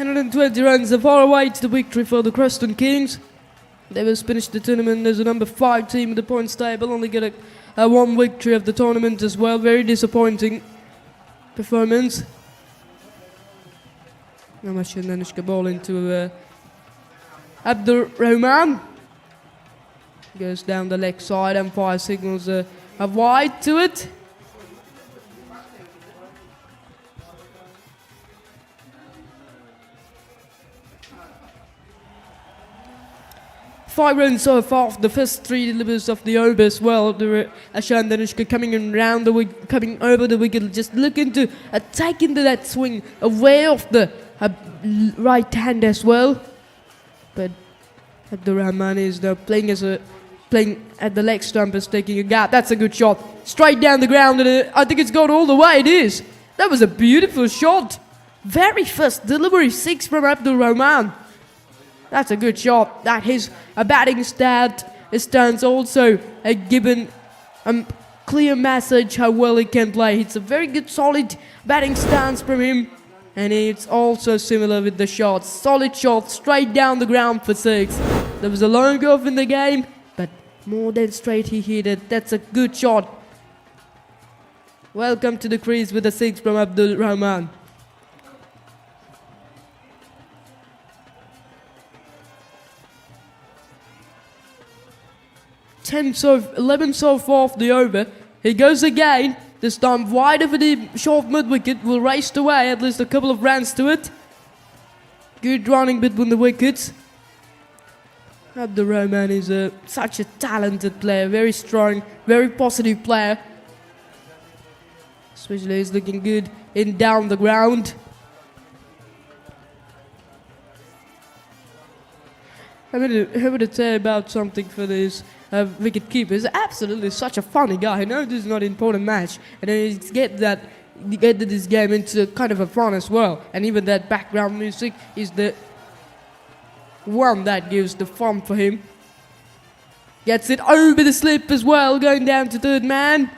[SPEAKER 3] 120 runs, are far away to the victory for the CROSTON Kings. They will finish the tournament as the number 5 team in the points table, only get a one victory of the tournament as well. Very disappointing performance. Lancashire managed to ball into Abdul Rahman. Goes down the leg side and fire signals a wide to it. Five runs so far for the first 3 deliveries of the over as well. ASHTON coming coming over the wicket, just looking to take into that swing away off the right hand as well. But Abdul Rahman is now playing at the leg stump, is taking a gap. That's a good shot, straight down the ground, and I think it's gone all the way. It is. That was a beautiful shot. Very first delivery, 6 from Abdul Rahman. That's a good shot. That is a batting stance also given a clear message how well he can play. It's a very good solid batting stance from him, and it's also similar with the shots. Solid shot straight down the ground for 6. There was a long off in the game, but more than straight he hit it. That's a good shot. Welcome to the crease with a 6 from Abdul Rahman. 11 so far off the over. He goes again, this time wide of the short mid-wicket, will race away at least a couple of runs to it. Good running between the wickets. Abdul Rahman is such a talented player, very strong, very positive player. Especially he's looking good in down the ground. I'm going to tell you about something for this wicket keeper. He's absolutely such a funny guy. I know this is not an important match, and he's get this game into kind of a fun as well. And even that background music is the one that gives the fun for him. Gets it over the slip as well, going down to third man.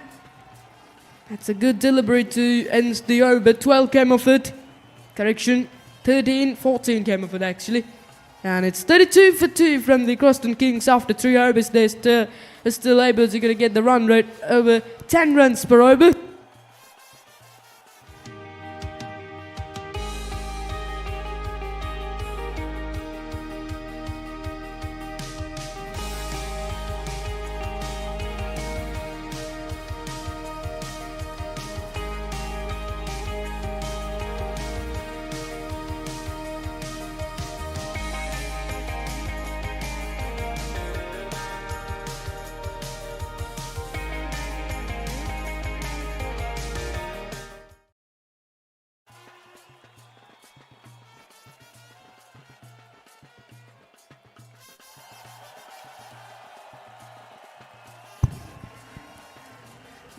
[SPEAKER 3] That's a good delivery to end the over. 12 came off it. Correction, 14 came off it actually. And it's 32 for 2 from the CROSTON Kings after 3 overs. They're still able to get the run rate over 10 runs per over.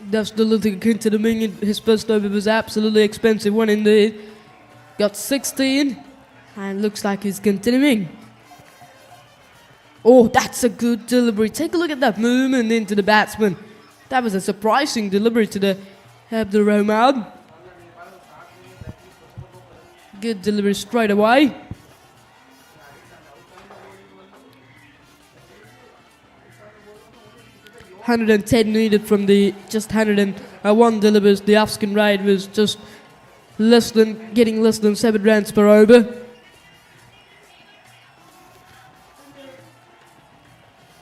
[SPEAKER 3] That's the little continuing. His first over was absolutely expensive one indeed. Got 16 and looks like he's continuing. Oh, that's a good delivery. Take a look at that movement into the batsman. That was a surprising delivery to the Abdul Rahman. Good delivery straight away. .110 needed from the just 101 deliveries. The Afghan rate was just getting less than 7 runs per over.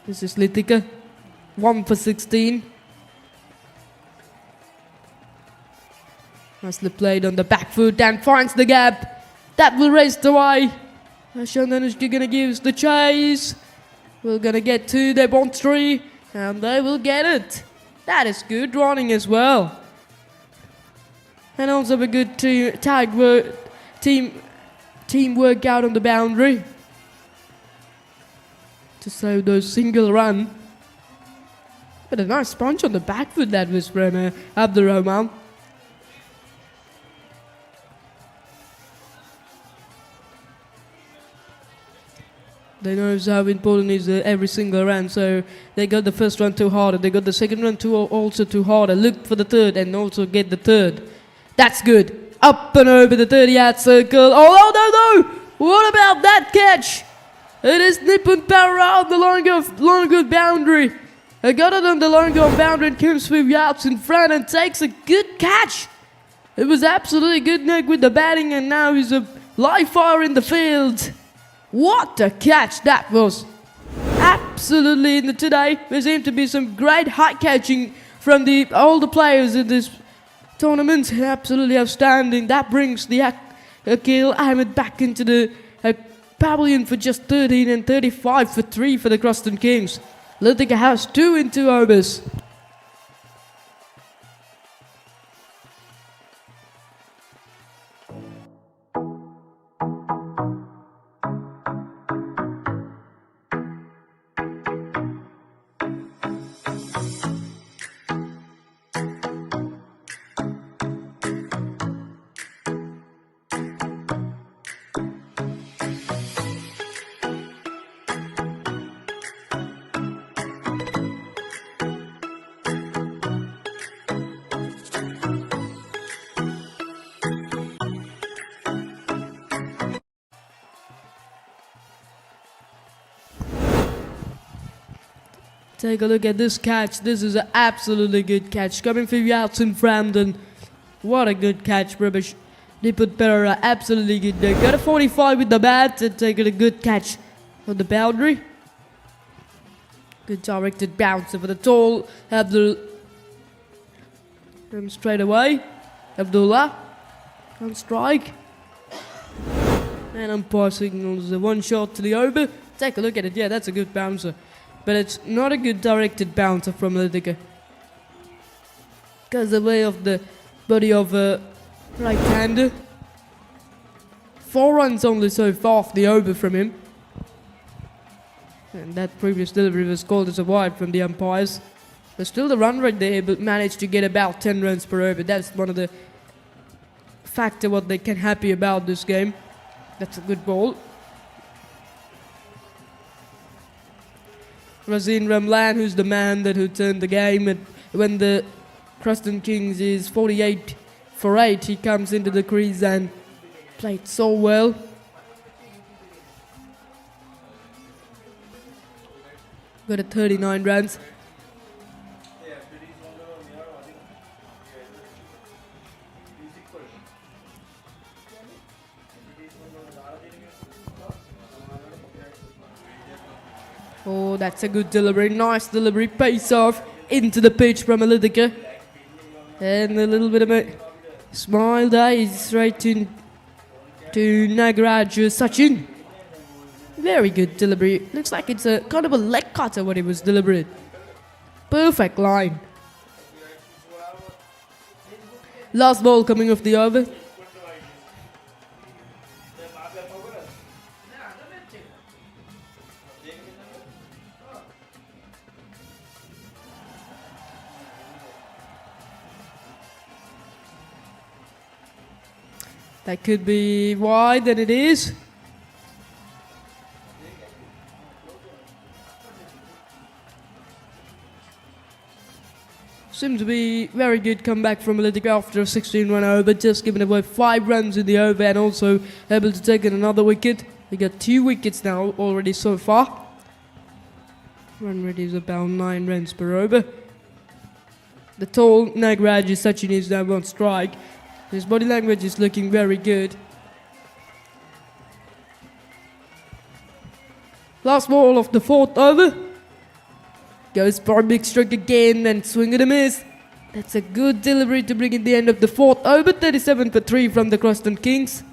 [SPEAKER 3] This is Litika, 1 for 16. Nicely played on the back foot and finds the gap. That will race the way. ASHTON is gonna give the chase. We're gonna get 2, they want 3. And they will get it. That is good running as well. And also a good team work out on the boundary to save those single run. But a nice punch on the back foot that was from Abdul Rahman. They know how important is every single run, so they got the first run too hard, they got the second run also too hard. Look for the third and also get the third. That's good. up and over the 30-yard circle. Oh, no. What about that catch? It is Nippon power on the long good boundary. I got it on the long good boundary and comes 3 yards in front and takes a good catch. It was absolutely good nick with the batting, and now he's a live fire in the field. What a catch that was. Absolutely in the today. There seemed to be some great high catching from all the players in this tournament. Absolutely outstanding. That brings the Akil Ahmed back into the pavilion for just 13 and 35 for 3 for the CROSTON Kings. Lithika has 2 in 2 overs. Take a look at this catch. This is an absolutely good catch. Coming 3 yards in front, and what a good catch, Rubbish. They put Pereira absolutely good there. Got a 45 with the bat and taking a good catch on the boundary. Good directed bounce over the tall Abdul. Straight away. Abdullah on strike. And umpire signals a 1 shot to the over. Take a look at it. Yeah, that's a good bouncer. But it's not a good directed bouncer from Lithika. Because the way of the body of a right-hander. 4 runs only so far off the over from him. And that previous delivery was called as a wide from the umpires. But still the run rate there, but managed to get about 10 runs per over. That's one of the factor what they can happy about this game. That's a good ball. Razin Ramlan, who's the man who turned the game, and when the CROSTON Kings is 48 for 8, he comes into the crease and played so well. Got a 39 runs. Oh, that's a good delivery. Nice delivery. Pace off into the pitch from Lithika. And a little bit of a smile there. He's straight to Nagaraj Sachin. Very good delivery. Looks like it's a kind of a leg cutter what he was delivering. Perfect line. Last ball coming off the over. That could be wide, and it is. Seems to be very good comeback from Lithika after a 16-run over, just giving away 5 runs in the over and also able to take in another wicket. We got 2 wickets now already so far. Run rate is about 9 runs per over. The tall Nagaraj Sachin is now on strike. His body language is looking very good. Last ball of the 4th over. Goes for a big stroke again and swing and a miss. That's a good delivery to bring in the end of the 4th over. 37 for 3 from the CROSTON Kings.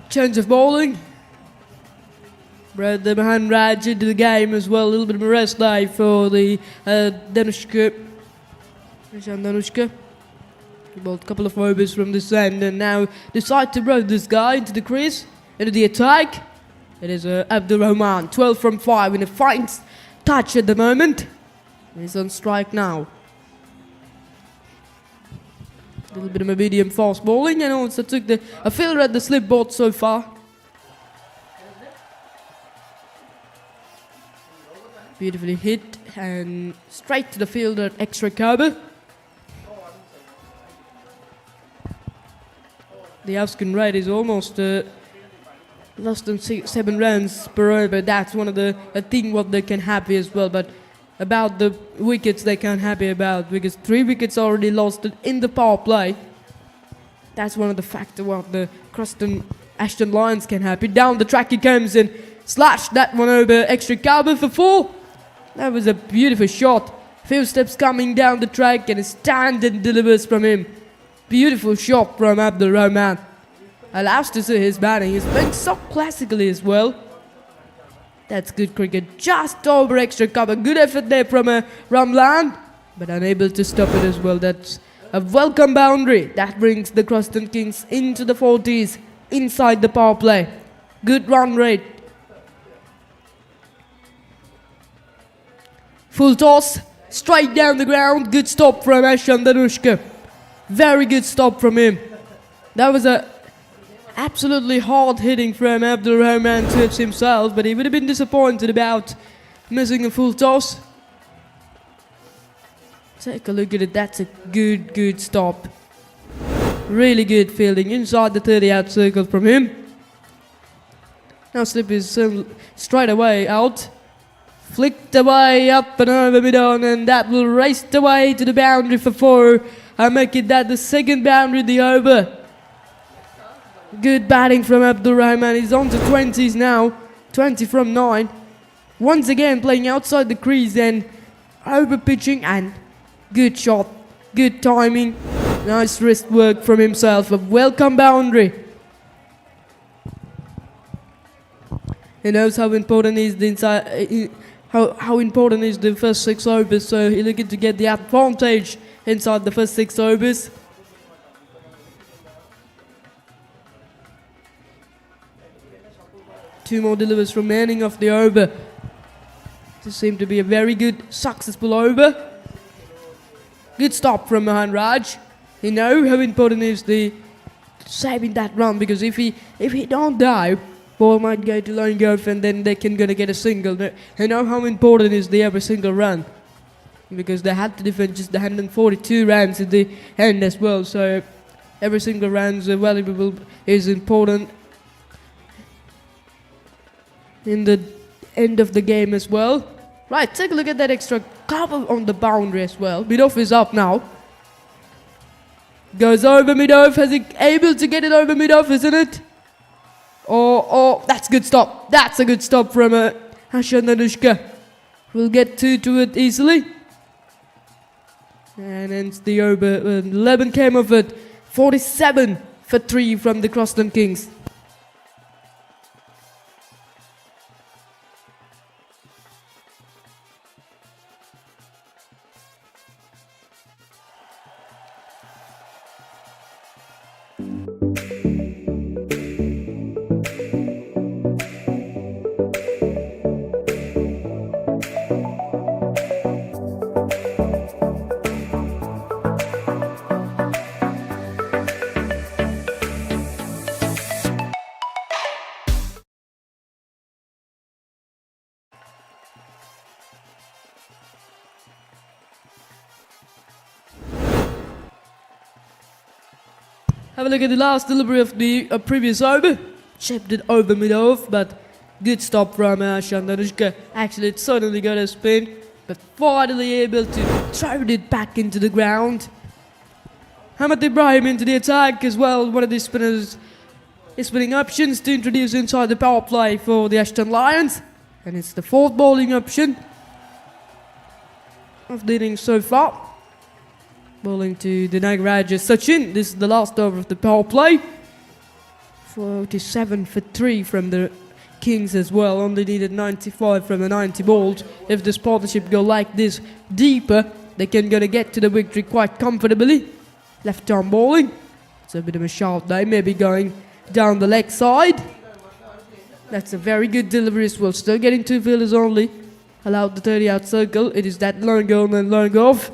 [SPEAKER 3] Change of bowling. Brought the behind Raj into the game as well. A little bit of a rest day for the Danushka. Danushka. Well, a couple of overs from this end and now decide to roll this guy into the crease, into the attack. It is Abdul Rahman, 12 from 5 in a fine touch at the moment. He's on strike now. A little bit of a medium fast bowling and also took a fielder at the slip board so far. Beautifully hit and straight to the fielder, extra cover. The ASHTON rate is almost less than 7 runs per over. That's one of the thing what they can happy as well. But about the wickets they can't happy about because 3 wickets already lost in the power play. That's one of the factors what the CROSTON ASHTON Lions can happy. Down the track he comes and slash that one over, extra cover for 4. That was a beautiful shot. Few steps coming down the track and a stand and delivers from him. Beautiful shot from Abdul Rahman. Allows to see his batting. He's playing so classically as well. That's good cricket. Just over extra cover. Good effort there from Ramlan. But unable to stop it as well. That's a welcome boundary. That brings the CROSTON Kings into the 40s. Inside the power play. Good run rate. Full toss. Straight down the ground. Good stop from ASHTON Danushka. Very good stop from him. That was a absolutely hard hitting from Abdul Rahman to himself, but he would have been disappointed about missing a full toss. Take a look at it. That's a good stop. Really good fielding inside the 30-out circle from him. Now slip is straight away out. Flicked away up and over mid-on, and that will race away to the boundary for 4. I make it that the second boundary of the over. Good batting from Abdul Rahman. He's on to 20s now. 20 from 9. Once again playing outside the crease and over pitching and good shot. Good timing. Nice wrist work from himself. A welcome boundary. He knows how important is the inside. How important is the first 6 overs, so he's looking to get the advantage inside the first 6 overs. Two more delivers remaining of the over. This seemed to be a very good, successful over. Good stop from behind Raj. He knows how important is the saving that run because if he don't dive, ball might go to lone golf and then they can gonna get a single. They know how important is the every single run because they had to defend just the 142 runs at the end as well. So every single run is valuable, is important in the end of the game as well. Right, take a look at that extra cover on the boundary as well. Mid-off is up now. Goes over mid-off. Has he able to get it over mid-off, isn't it? Oh, that's a good stop. That's a good stop from ASHTON Danushka. We'll get 2 to it easily. And hence the over. 11 came of it. 47 for 3 from the CROSTON Kings. Have a look at the last delivery of the previous over. Chipped it over mid-off, but good stop from ASHTON Danushka. Actually, it certainly got a spin, but finally able to throw it back into the ground. Hamad Ibrahim into the attack as well. One of the spinning options to introduce inside the power play for the ASHTON Lions. And it's the 4th bowling option of the innings so far. Bowling to the Nagaraj Sachin. This is the last over of the power play. 47 for 3 from the Kings as well. Only needed 95 from the 90 balls. If this partnership go like this deeper, they can gonna get to the victory quite comfortably. Left arm bowling. It's a bit of a shout there, maybe going down the leg side. That's a very good delivery as well. Still getting 2 fielders only. Allowed the 30 out circle. It is that long on and long off.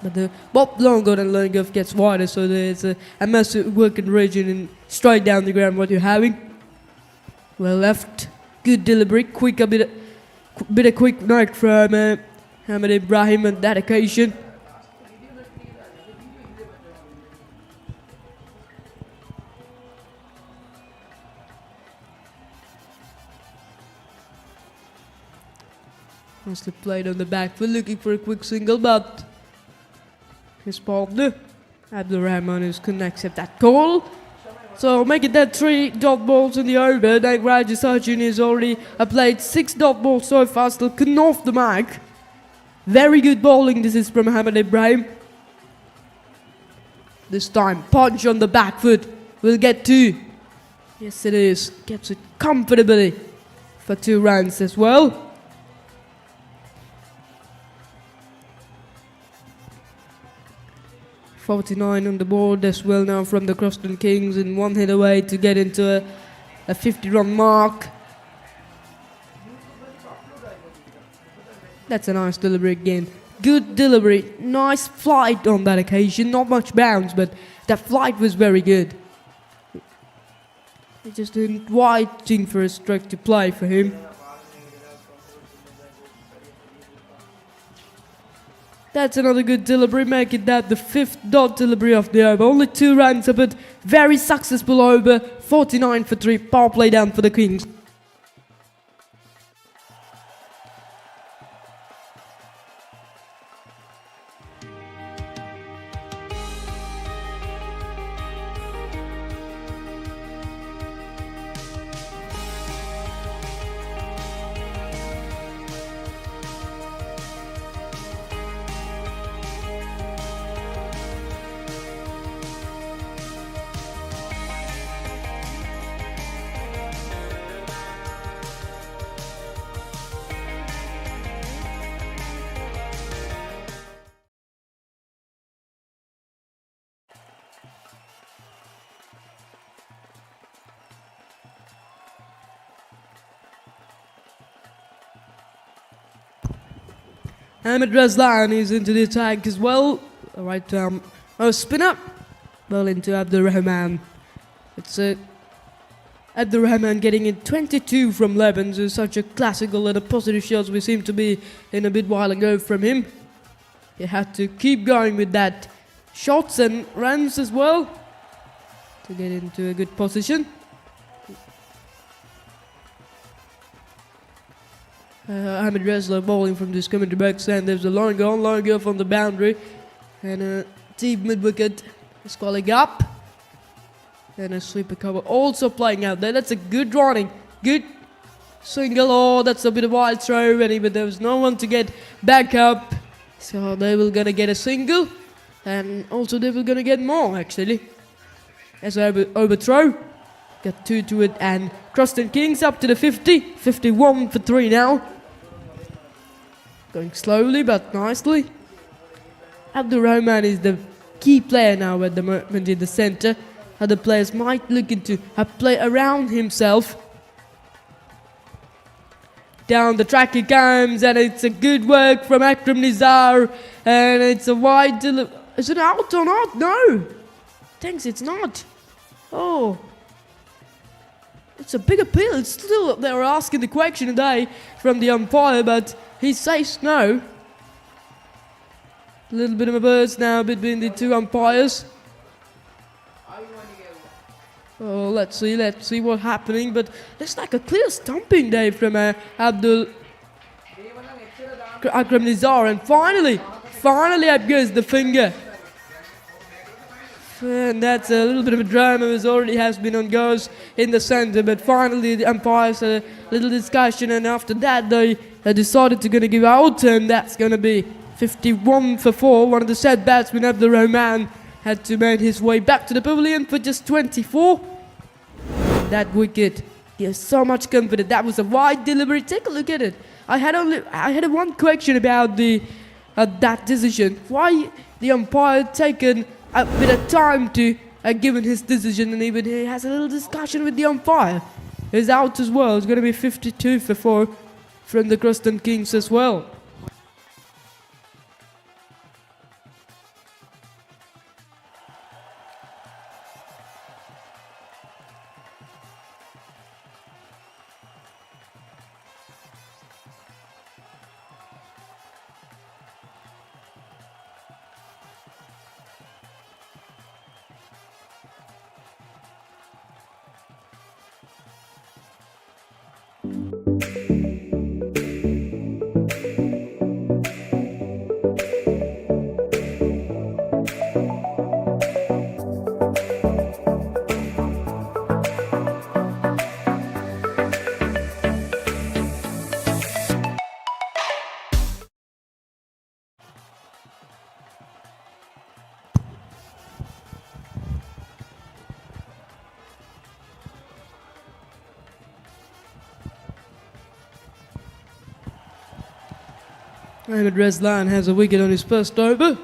[SPEAKER 3] But the Bob long on and long off gets wider, so there's a massive working region and straight down the ground what you're having. Well left. Good delivery. Quick, a bit of quick knock from Ahmed Ibrahim on that occasion. Nicely played on the back foot, looking for a quick single, but his partner, Abdul Rahman, is couldn't accept that call. So making that 3 dot balls in the over. Nagraj Sachin has already played 6 dot balls so far, still couldn't off the mark. Very good bowling this is from Ahmed Ibrahim. This time, punch on the back foot. We'll get 2. Yes it is. Gets it comfortably for 2 runs as well. .49 on the board as well now from the CROSTON Kings, and 1 hit away to get into a 50-run mark. That's a nice delivery again. Good delivery, nice flight on that occasion. Not much bounce, but that flight was very good. It just didn't waiting for a stroke to play for him. That's another good delivery, making that the 5th dot delivery of the over. Only 2 runs, but very successful over. 49 for 3, power play down for the Kings. Ahmed Razlan is into the attack as well. Right arm spinner. Ball into Abdul Rahman. It's Abdul Rahman getting in 22 from Lebanon. So such a classical and a positive shots we seem to be in a bit while ago from him. He had to keep going with that shots and runs as well to get into a good position. Ahmed Resler bowling from this commentary box, and there's a long go from the boundary, and a deep mid wicket is calling up, and a sweeper cover also playing out there. That's a good running, good single. Oh, that's a bit of wild throw, but there was no one to get back up, so they will gonna get a single, and also they will gonna get more actually. As I overthrow, got 2 to it, and CROSTON Kings up to the 50, 51 for 3 now. Going slowly but nicely. Abdul Rahman is the key player now at the moment in the centre. Other players might look into a play around himself. Down the track he comes, and it's a good work from Akram Nizar, and it's a wide delivery. Is it out or not? No. Thanks, it's not. Oh. It's a big appeal. It's still, they were asking the question today from the umpire, but he says no. A little bit of a burst now between the 2 umpires. Oh, let's see what's happening. But there's like a clear stumping there from Akram Nizar, and finally up goes the finger. And that's a little bit of a drama, as already has been on goes in the centre, but finally the umpires had a little discussion, and after that they decided to gonna give out, and that's gonna be 51 for 4. One of the set batsmen, Abdul Rahman, had to make his way back to the pavilion for just 24. That wicket He was so much confident. That was a wide delivery. Take a look at it. I had one question about that decision. Why the umpire taken a bit of time to given his decision, and even he has a little discussion with the umpire. He's out as well. It's going to be 52 for 4 from the CROSTON Kings as well. Ahmed Rezlan has a wicket on his first over.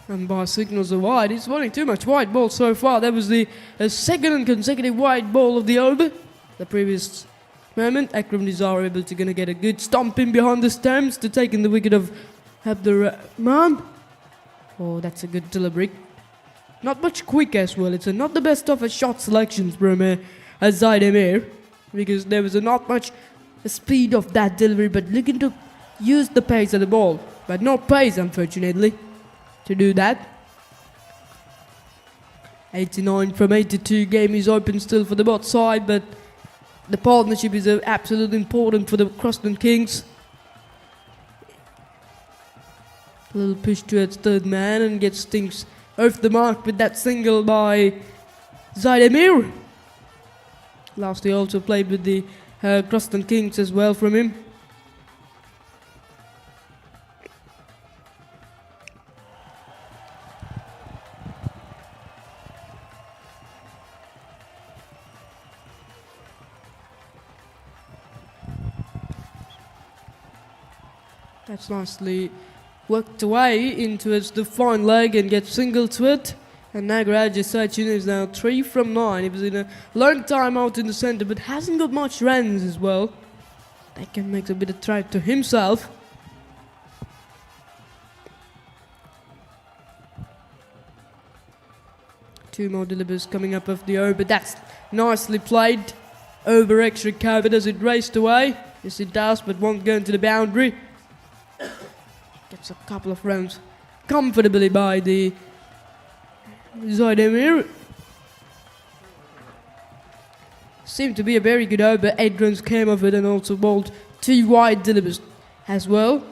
[SPEAKER 3] And by signals of wide, he's wanting too much wide ball so far. That was the second and consecutive wide ball of the over. The previous moment, Akram Nizar able to gonna get a good stomp in behind the stumps to take in the wicket of Abdurrahman. Oh, that's a good delivery. Not much quick as well. It's not the best of shot selections from Zaid Amir, because there was not much speed of that delivery, but looking to use the pace of the ball. But no pace, unfortunately, to do that. 89 from 82. Game is open still for the bot side, but the partnership is absolutely important for the CROSTON Kings. A little push towards third man and gets things off the mark with that single by Zaid Amir. Last he also played with the CROSTON Kings as well from him. That's nicely worked away into the fine leg and gets single to it. And Nagaraj Sachin is now 3 from 9. He was in a long time out in the centre, but hasn't got much runs as well. That can make a bit of threat to himself. Two more delivers coming up of the over, but that's nicely played. Over extra cover. Does it raced away? Yes, it does, but won't go into the boundary. Gets a couple of runs comfortably by the Zaid Amir. Seemed to be a very good over. 8 runs came of it and also bowled 2 wide delivers as well.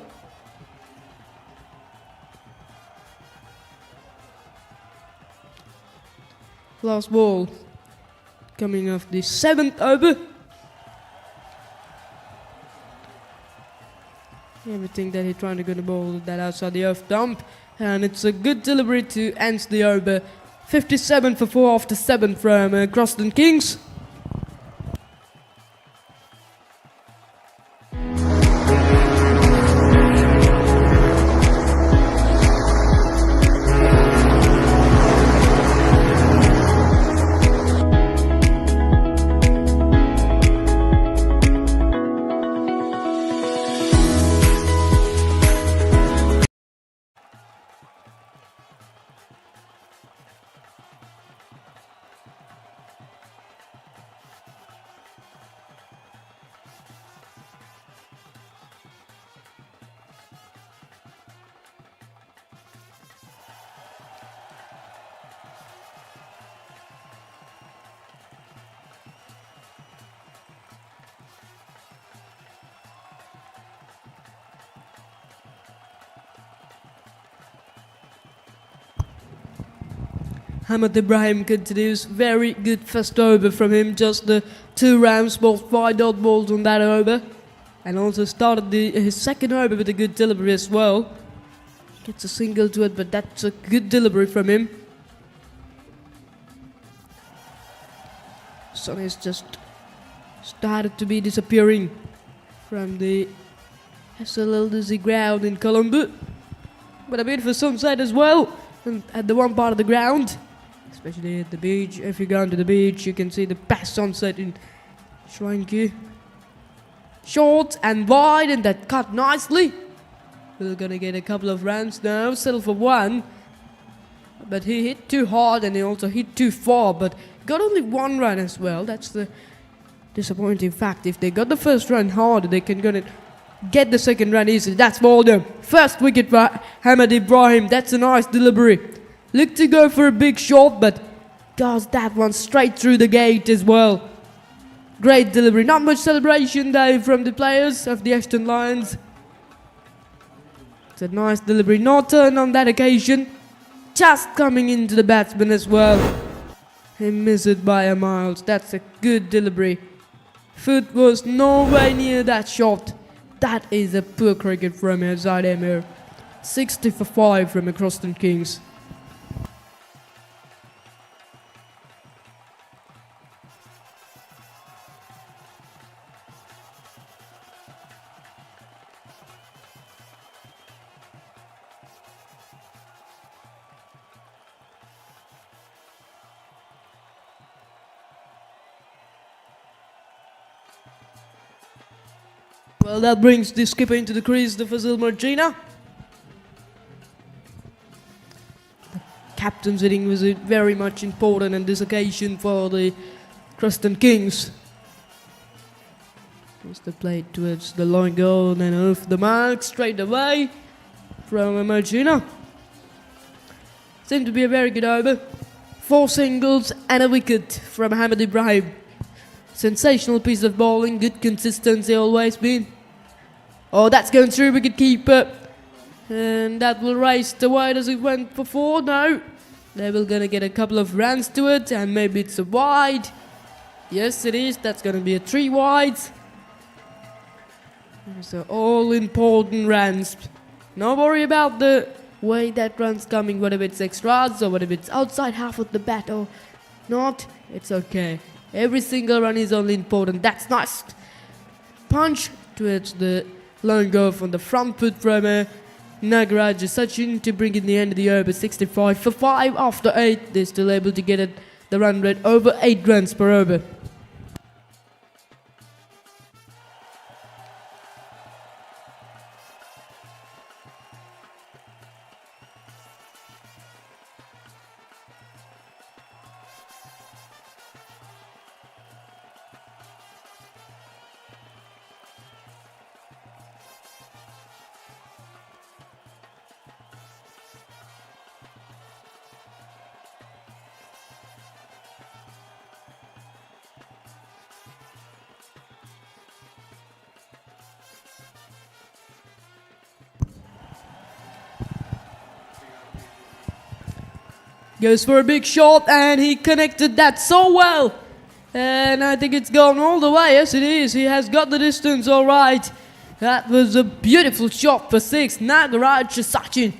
[SPEAKER 3] Last ball coming off the 7th over. Everything that he's trying to go to bowl that outside the off dump, and it's a good delivery to end the over. 57 for 4 after 7 from CROSTON Kings. Hamad Ibrahim continues. Very good first over from him. Just the 2 rounds, both 5 dot balls on that over. And also started his second over with a good delivery as well. Gets a single to it, but that's a good delivery from him. CROSTON is just started to be disappearing from the SLLDC ground in Colombo. But a beautiful sunset as well at the one part of the ground, especially at the beach. If you go onto the beach, you can see the best sunset in Sri. Short and wide, and that cut nicely. We're gonna get a couple of runs now, settle for one. But he hit too hard and he also hit too far, but got only one run as well. That's the disappointing fact. If they got the first run hard, they can gonna get the second run easily. That's Waldo. First wicket for Hamad Ibrahim. That's a nice delivery. Looked to go for a big shot, but does that one straight through the gate as well. Great delivery. Not much celebration though from the players of the ASHTON Lions. It's a nice delivery. No turn on that occasion. Just coming into the batsman as well. He missed it by a mile. That's a good delivery. Foot was nowhere near that shot. That is a poor cricket from Zaid Emir. 60 for 5 from the CROSTON Kings. Well, that brings the skipper into the crease, the Fazil Margina. The captain's hitting was very much important on this occasion for the CROSTON Kings. As they played towards the line goal and then off the mark straight away from Margina. Seemed to be a very good over. 4 singles and a wicket from Hamad Ibrahim. Sensational piece of bowling, good consistency always been. Oh, that's going through wicket keeper. And that will race the wide as it went before. No, they will gonna get a couple of runs to it and maybe it's a wide. Yes, it is. That's gonna be a 3 wides. So all important runs. No worry about the way that run's coming, whether it's extras or whether it's outside half of the bat or not. It's okay. Every single run is only important. That's nice. Punch towards the long go from the front foot from Nagaraj Sachin to bring in the end of the over. 65 for 5 after 8. They're still able to get the run rate over 8 runs per over. Goes for a big shot and he connected that so well. And I think it's gone all the way. Yes, it is. He has got the distance all right. That was a beautiful shot for 6. Nagaraj Sachin,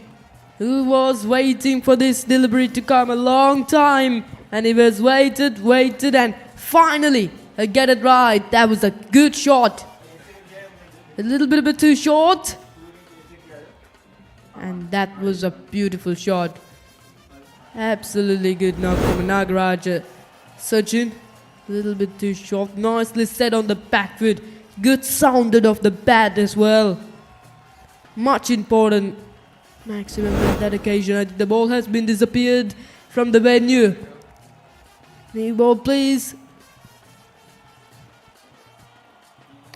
[SPEAKER 3] who was waiting for this delivery to come a long time. And he was waited and finally get it right. That was a good shot. A little bit too short. And that was a beautiful shot. Absolutely good knock from Nagaraj Sachin. A little bit too short. Nicely set on the back foot. Good sounded off the bat as well. Much important maximum at that occasion. I think the ball has been disappeared from the venue. New ball, please.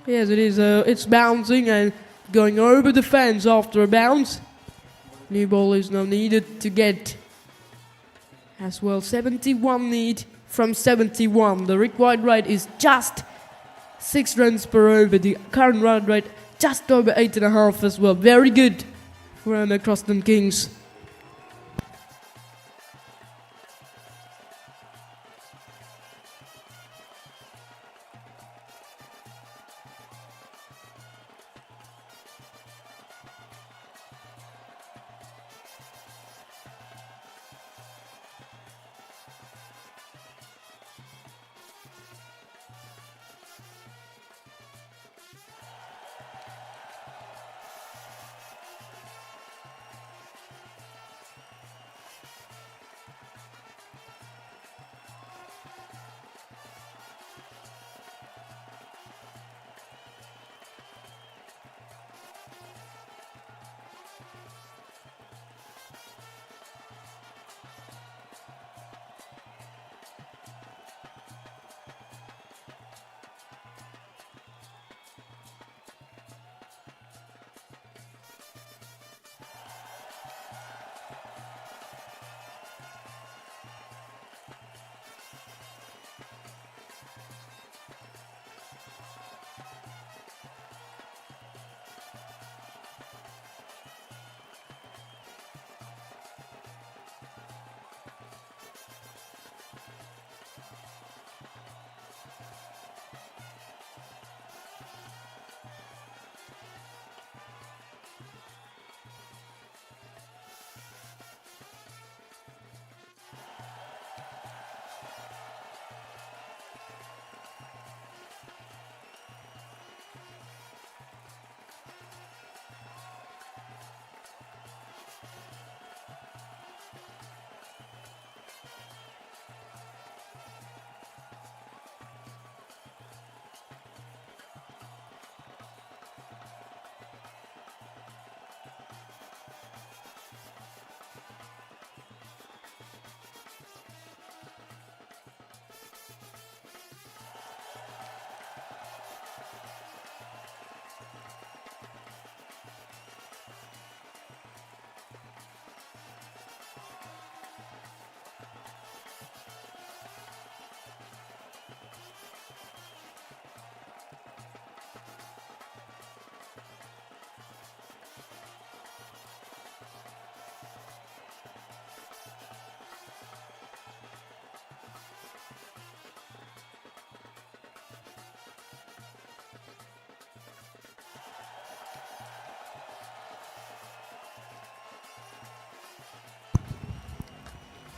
[SPEAKER 3] Yes, it is. It's bouncing and going over the fence after a bounce. New ball is now needed to get as well. 71 need from 71. The required rate is just 6 runs per over. The current run rate just over 8.5 as well. Very good from the CROSTON Kings.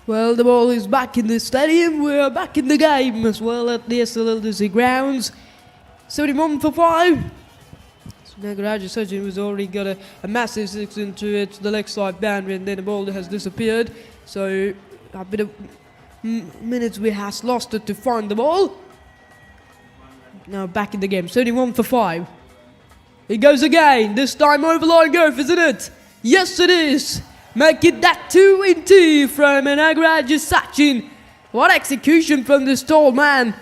[SPEAKER 3] Well, the ball is back in the stadium. We're back in the game as well at the SLLDC grounds. 71 for 5. So Nagaraja Sachin has already got a massive 6 into it, the leg side boundary, and then the ball has disappeared. So a bit of minutes we has lost it to find the ball. Now back in the game. 71 for 5. It goes again. This time over line golf, isn't it? Yes, it is. Make it that 2-2 from Nagaraja Sachin. What execution from this tall man.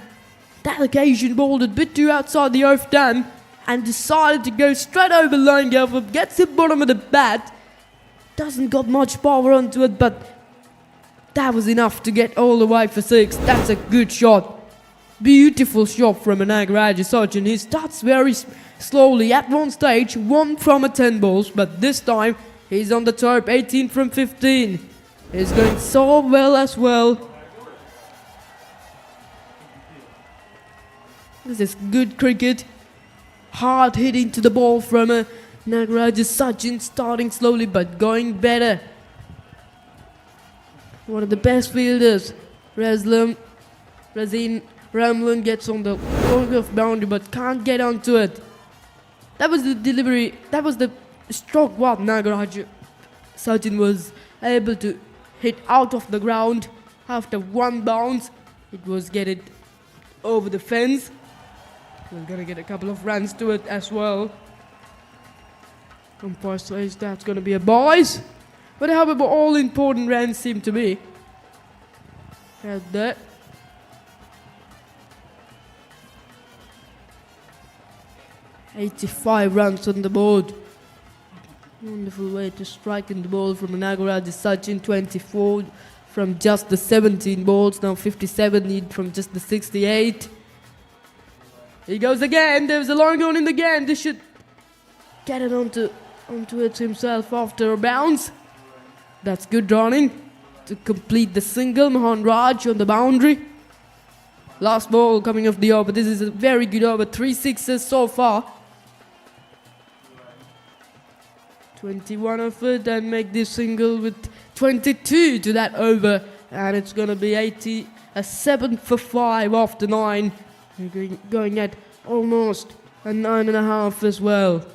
[SPEAKER 3] That occasion balled a bit too outside the off dam and decided to go straight over line golf. Gets the bottom of the bat. Doesn't got much power onto it, but that was enough to get all the way for 6. That's a good shot. Beautiful shot from Nagaraja Sachin. He starts very slowly at one stage, 1 from a 10 balls, but this time he's on the top, 18 from 15. He's going so well as well. This is good cricket. Hard hitting to the ball from Nagaraja Sachin, starting slowly but going better. One of the best fielders, Razin Ramlin, gets on the long off boundary but can't get onto it. That was the delivery, that was the stroke what Nagaraja Sachin was able to hit out of the ground after one bounce. It was getting over the fence. We're gonna get a couple of runs to it as well. Umpire says that's gonna be a boys. But however, all important runs seem to be. Right there. "85 runs on the board. Wonderful way to strike in the ball from Nagaraja Sachin. 24 from just the 17 balls. Now 57 need from just the 68. He goes again. There's a long on in the game. This should get it onto it himself after a bounce. That's good running to complete the single. Mohan Raj on the boundary. Last ball coming off the over. This is a very good over. 3 sixes so far. 21 of it and make this single with 22 to that over. And it's going to be 7 for 5 after 9. We're going at almost a 9.5 as well.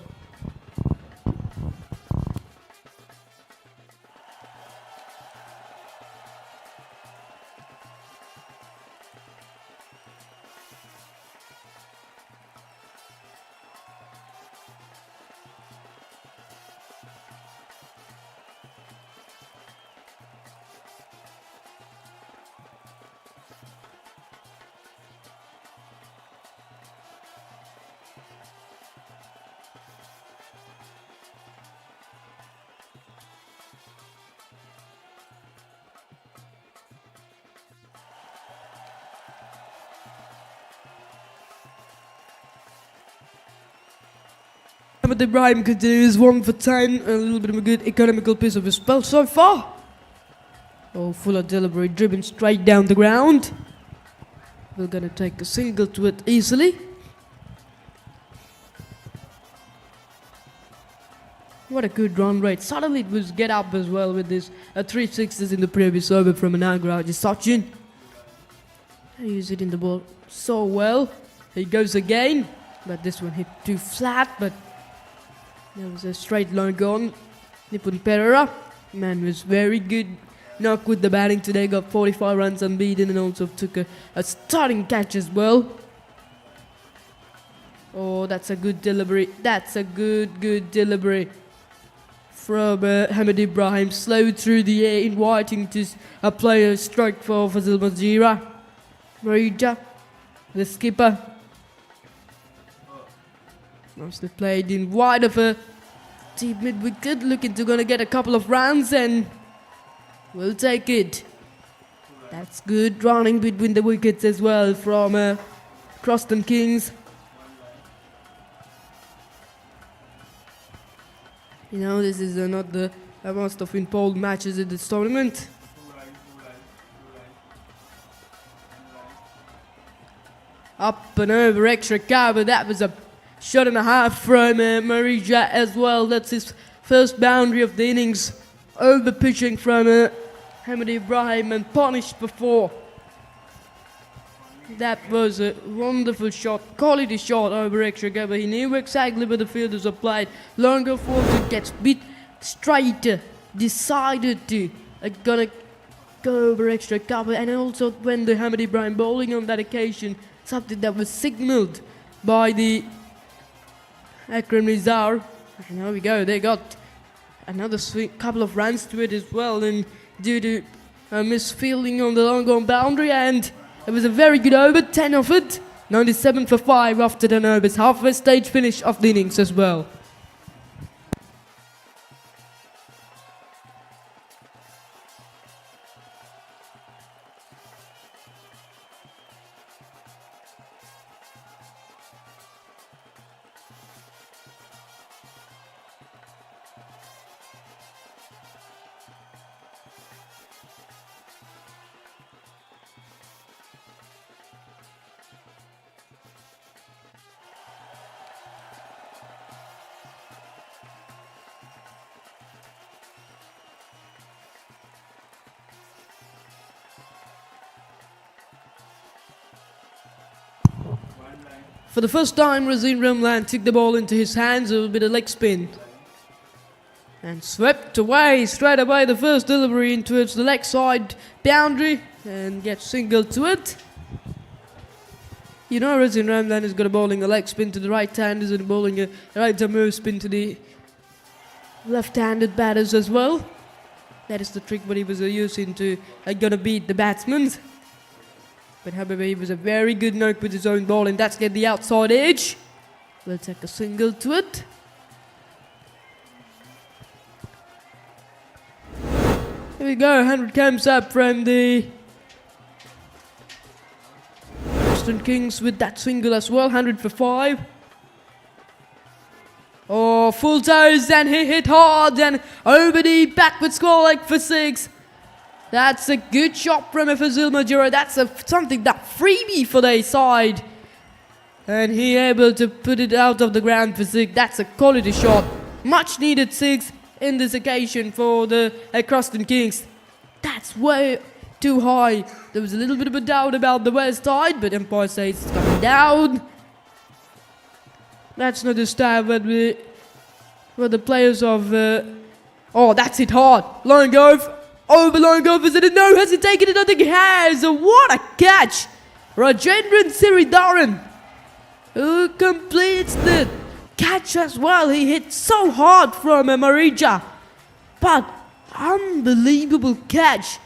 [SPEAKER 3] But Ibrahim continues 1 for 10. A little bit of a good economical piece of his spell so far. Oh, full of delivery, driven straight down the ground. We're gonna take a single to it easily. What a good run rate. Suddenly it was get up as well with this 3 sixes in the previous over from Nagaraja Sachin. He used it in the ball so well. He goes again, but this one hit too flat, but there was a straight line gone. Nipun Perera, man, was very good knock with the batting today. Got 45 runs unbeaten and also took a starting catch as well. Oh, that's a good delivery. That's a good delivery from Hamid Ibrahim. Slow through the air, inviting to a player strike for Fazil Majira. Marija, the skipper. Mostly played in wide of a deep mid wicket, looking to gonna get a couple of runs and we'll take it. That's good running between the wickets as well from CROSTON Kings. You know, this is not the most of important matches in this tournament. Up and over, extra cover. That was a shot and a half from Marija as well. That's his first boundary of the innings. Over pitching from Hamid Ibrahim and punished before. That was a wonderful shot, quality shot over extra cover. He knew exactly where the fielders were played. Longer forward gets bit straighter, decided to gonna go over extra cover, and also when the Hamid Ibrahim bowling on that occasion, something that was signalled by the Akram Nizar. And there we go, they got another couple of runs to it as well, and due to a misfielding on the long on boundary, and it was a very good over, 10 of it, 97 for 5 after 10 overs, halfway stage finish of the innings as well. For the first time, Razin Ramlan took the ball into his hands, a little bit of leg spin. And swept away, straight away, the first delivery in towards the leg side boundary and gets singled to it. You know Razin Ramlan is going to bowling a leg spin to the right handers and bowling a right move spin to the left-handed batters as well. That is the trick what he was using to gonna beat the batsmen. But however, he was a very good note with his own ball, and that's get the outside edge. We'll take a single to it. Here we go, 100 comes up from the CROSTON Kings with that single as well, 100 for 5. Oh, full toes, and he hit hard, and over the backward score leg for 6. That's a good shot from Fazil Majura. That's something that freebie for their side. And he able to put it out of the ground for 6. That's a quality shot. Much needed 6 in this occasion for the CROSTON Kings. That's way too high. There was a little bit of a doubt about the west side, but umpire says it's coming down. That's not the style where the players of... oh, that's hit hard. Line go. Over line go. Is it? No, has he taken it? I think he has. What a catch. Rajendran Siridaran, who completes the catch as well. He hit so hard from Marija. But unbelievable catch.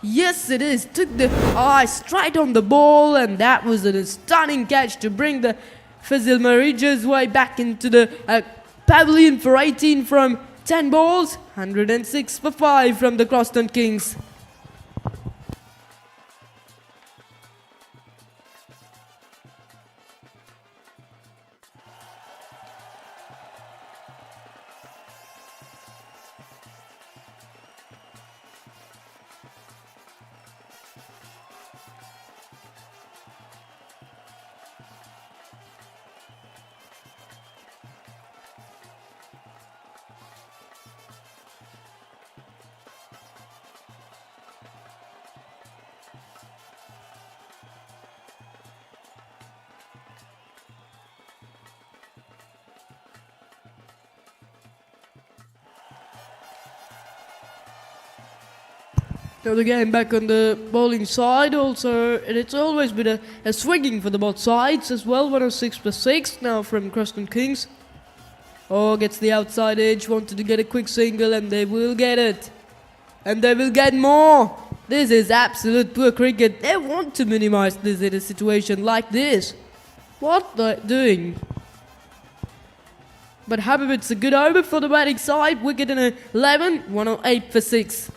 [SPEAKER 3] Yes, it is. Took the eye straight on the ball, and that was a stunning catch to bring the Fazil Marija's way back into the pavilion for 18 from 10 balls. 106 for 5 from the CROSTON Kings. Now the game back on the bowling side also, and it's always been a swinging for the both sides as well. 106 plus 6 now from CROSTON Kings. Oh, gets the outside edge, wanted to get a quick single, and they will get it. And they will get more. This is absolute poor cricket. They want to minimize this in a situation like this. What they're doing. But however, it's a good over for the batting side. Wicket in 11, 108 for 6.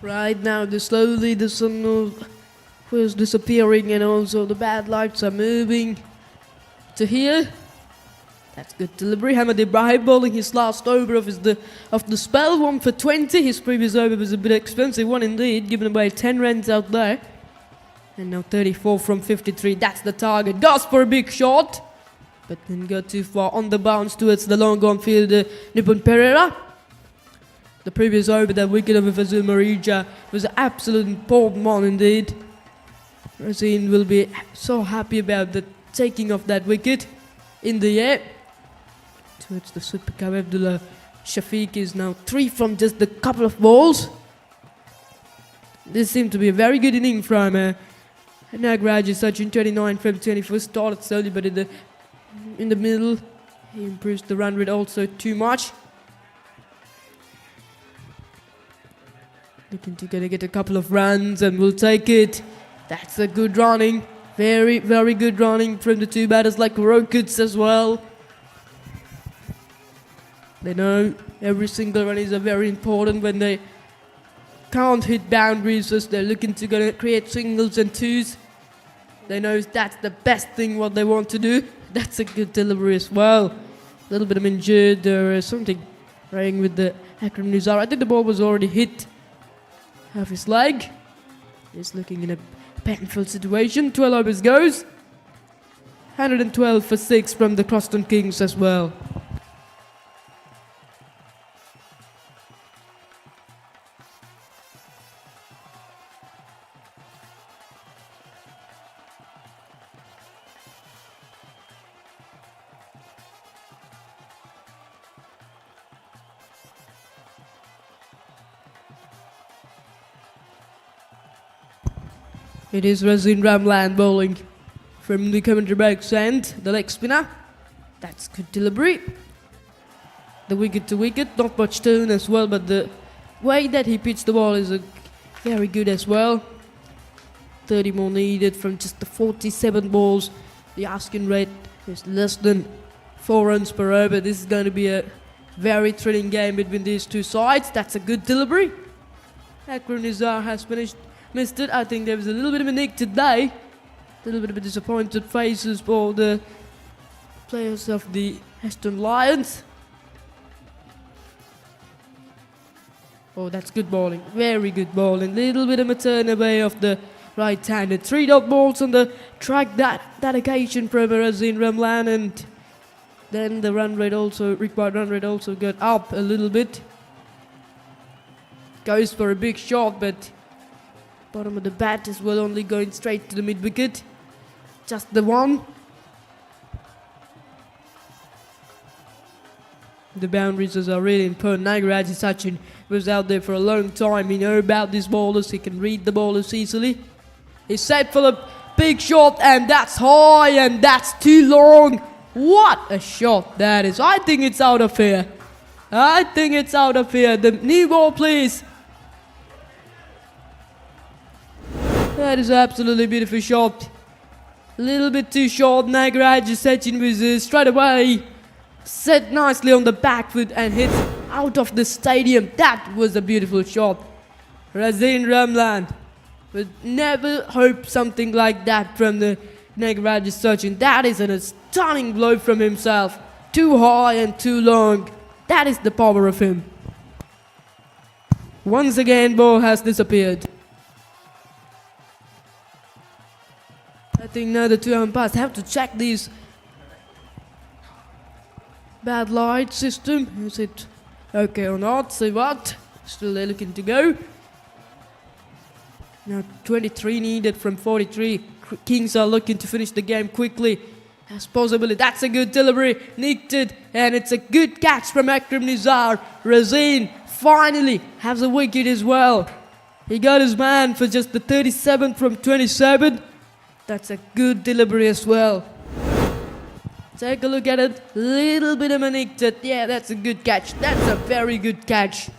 [SPEAKER 3] Right now, slowly the sun was disappearing and also the bad lights are moving to here. That's good delivery. Hamad Ibrahim bowling his last over of the spell, 1 for 20. His previous over was a bit expensive one indeed, giving away 10 runs out there. And now 34 from 53, that's the target. Goes for a big shot, but then got too far on the bounce towards the long on fielder, Nipun Pereira. The previous over, that wicket over Fazil Marija, was an absolute important one indeed. Razin will be so happy about the taking of that wicket in the air. Towards the Super Cup, Abdullah Shafiq is now 3 from just a couple of balls. This seemed to be a very good inning from Nagaraj Sachin, 29 from 24. Started slowly, but in the middle, he improves the run rate also too much. Looking to get a couple of runs and we'll take it. That's a good running. Very, very good running from the two batters like Rockets as well. They know every single run is very important when they can't hit boundaries, as they're looking to create singles and twos. They know that's the best thing what they want to do. That's a good delivery as well. A little bit of injured or something wrong with the Akram Nizar. I think the ball was already hit half his leg. He's looking in a painful situation. 12 overs goes. 112 for 6 from the CROSTON Kings as well. It is Razin Ramlan bowling from the commentary box and the leg spinner. That's good delivery. The wicket to wicket, not much turn as well, but the way that he pitched the ball is very good as well. 30 more needed from just the 47 balls. The asking rate is less than 4 runs per over. This is going to be a very thrilling game between these two sides. That's a good delivery. Akram Nizar has missed it. I think there was a little bit of a nick today. A little bit of a disappointed faces for the players of the ASHTON Lions. Oh, that's good bowling. Very good bowling. Little bit of a turn away of the right-handed. 3 dot balls on the track that occasion from Razin Ramlan, and then the required run rate also got up a little bit. Goes for a big shot, but bottom of the bat as well, only going straight to the mid-wicket. Just the one. The boundaries are really important. Nagaraj Sachin was out there for a long time. He knows about these bowlers. He can read the bowlers easily. He's set for the big shot, and that's high, and that's too long. What a shot that is. I think it's out of here. I think it's out of here. The new ball, please. That is absolutely beautiful shot. A little bit too short. Nagaraj Sachin was straight away set nicely on the back foot and hit out of the stadium. That was a beautiful shot. Razin Ramlan would never hope something like that from the Nagaraj Sachin. That is a stunning blow from himself. Too high and too long. That is the power of him. Once again, ball has disappeared. I think now the two umpires have to check these bad light system. Is it okay or not? See what? Still they're looking to go. Now 23 needed from 43. Kings are looking to finish the game quickly as possibly. That's a good delivery. Nicked it, and it's a good catch from Akram Nizar. Razin finally has a wicket as well. He got his man for just the 37 from 27. That's a good delivery as well. Take a look at it. Little bit of a nicked it. Yeah, that's a good catch. That's a very good catch.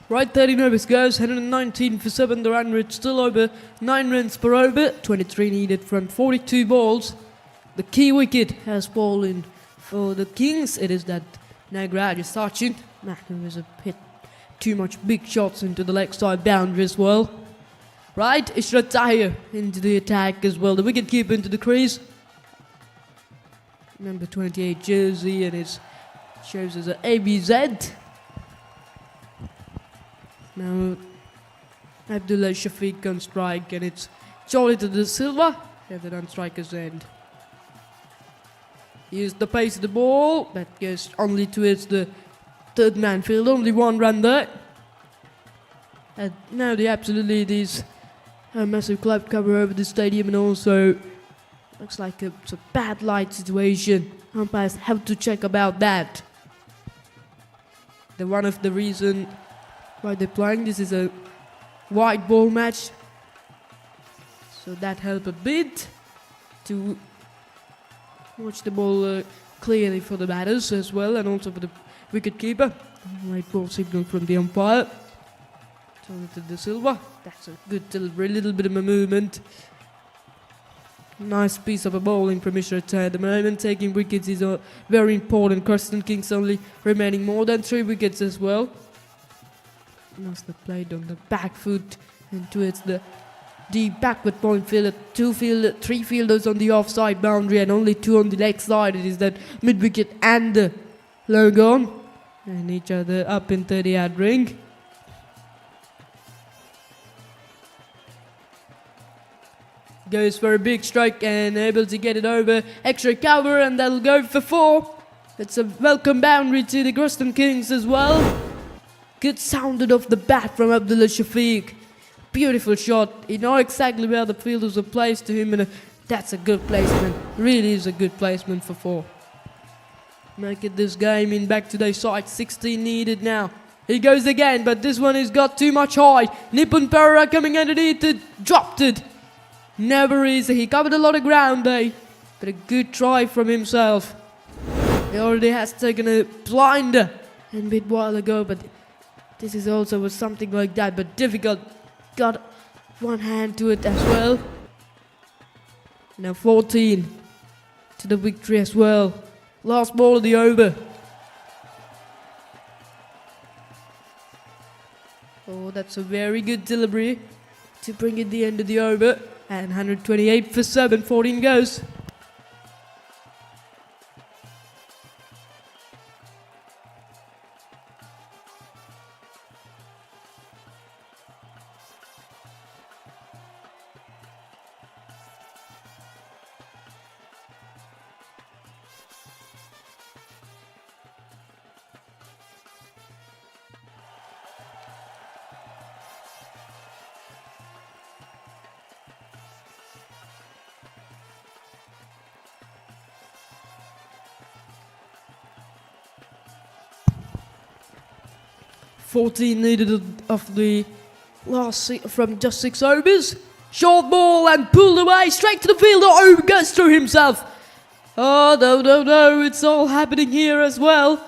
[SPEAKER 3] Right, 13 overs goes, 119 for 7, the run rate still over, 9 runs per over, 23 needed from 42 balls. The key wicket has fallen for the Kings. It is that Nagraj Sachin. There was a bit too much big shots into the leg side boundary as well. Right, Ishrat Tahir into the attack as well. The wicket keeper into the crease. Number 28 jersey, and it shows as an ABZ. Now Abdullah Shafiq on strike, and it's Charlie to the Silva at the non-striker's end. Here's the pace of the ball, that goes only towards the third man field, only 1 run there. And now there's a massive cloud cover over the stadium, and also looks like it's a bad light situation. Umpires have to check about that. One of the reason why they're playing this is a white ball match, so that helped a bit to watch the ball clearly for the batters as well, and also for the wicket keeper. White ball signal from the umpire. To the Silva. That's a good delivery, a little bit of a movement. Nice piece of a bowling from Ishrat at the moment. Taking wickets is very important. CROSTON Kings only remaining more than 3 wickets as well. Nicely played on the back foot and towards the deep backward point fielder. 3 fielders on the offside boundary and only 2 on the leg side. It is that mid wicket and the long on, and each other up in 30-yard ring. Goes for a big strike and able to get it over. Extra cover, and that'll go for 4. It's a welcome boundary to the CROSTON Kings as well. Good sounded off the bat from Abdullah Shafiq. Beautiful shot. You know exactly where the fielders were placed to him, and that's a good placement. Really is a good placement for 4. Make it this game in back to their side. 16 needed now. He goes again, but this one has got too much high. Nipun Perera coming underneath it. Dropped it. Never easy. He covered a lot of ground there, but a good try from himself. He already has taken a blinder a bit while ago, but this is also was something like that, but difficult. Got one hand to it as well. Now 14 to the victory as well. Last ball of the over. Oh, that's a very good delivery to bring in the end of the over. And 128 for 7, 14 goes. $14 needed of the last from just 6 overs. Short ball and pulled away straight to the fielder. Oh, goes through himself. Oh, no, it's all happening here as well.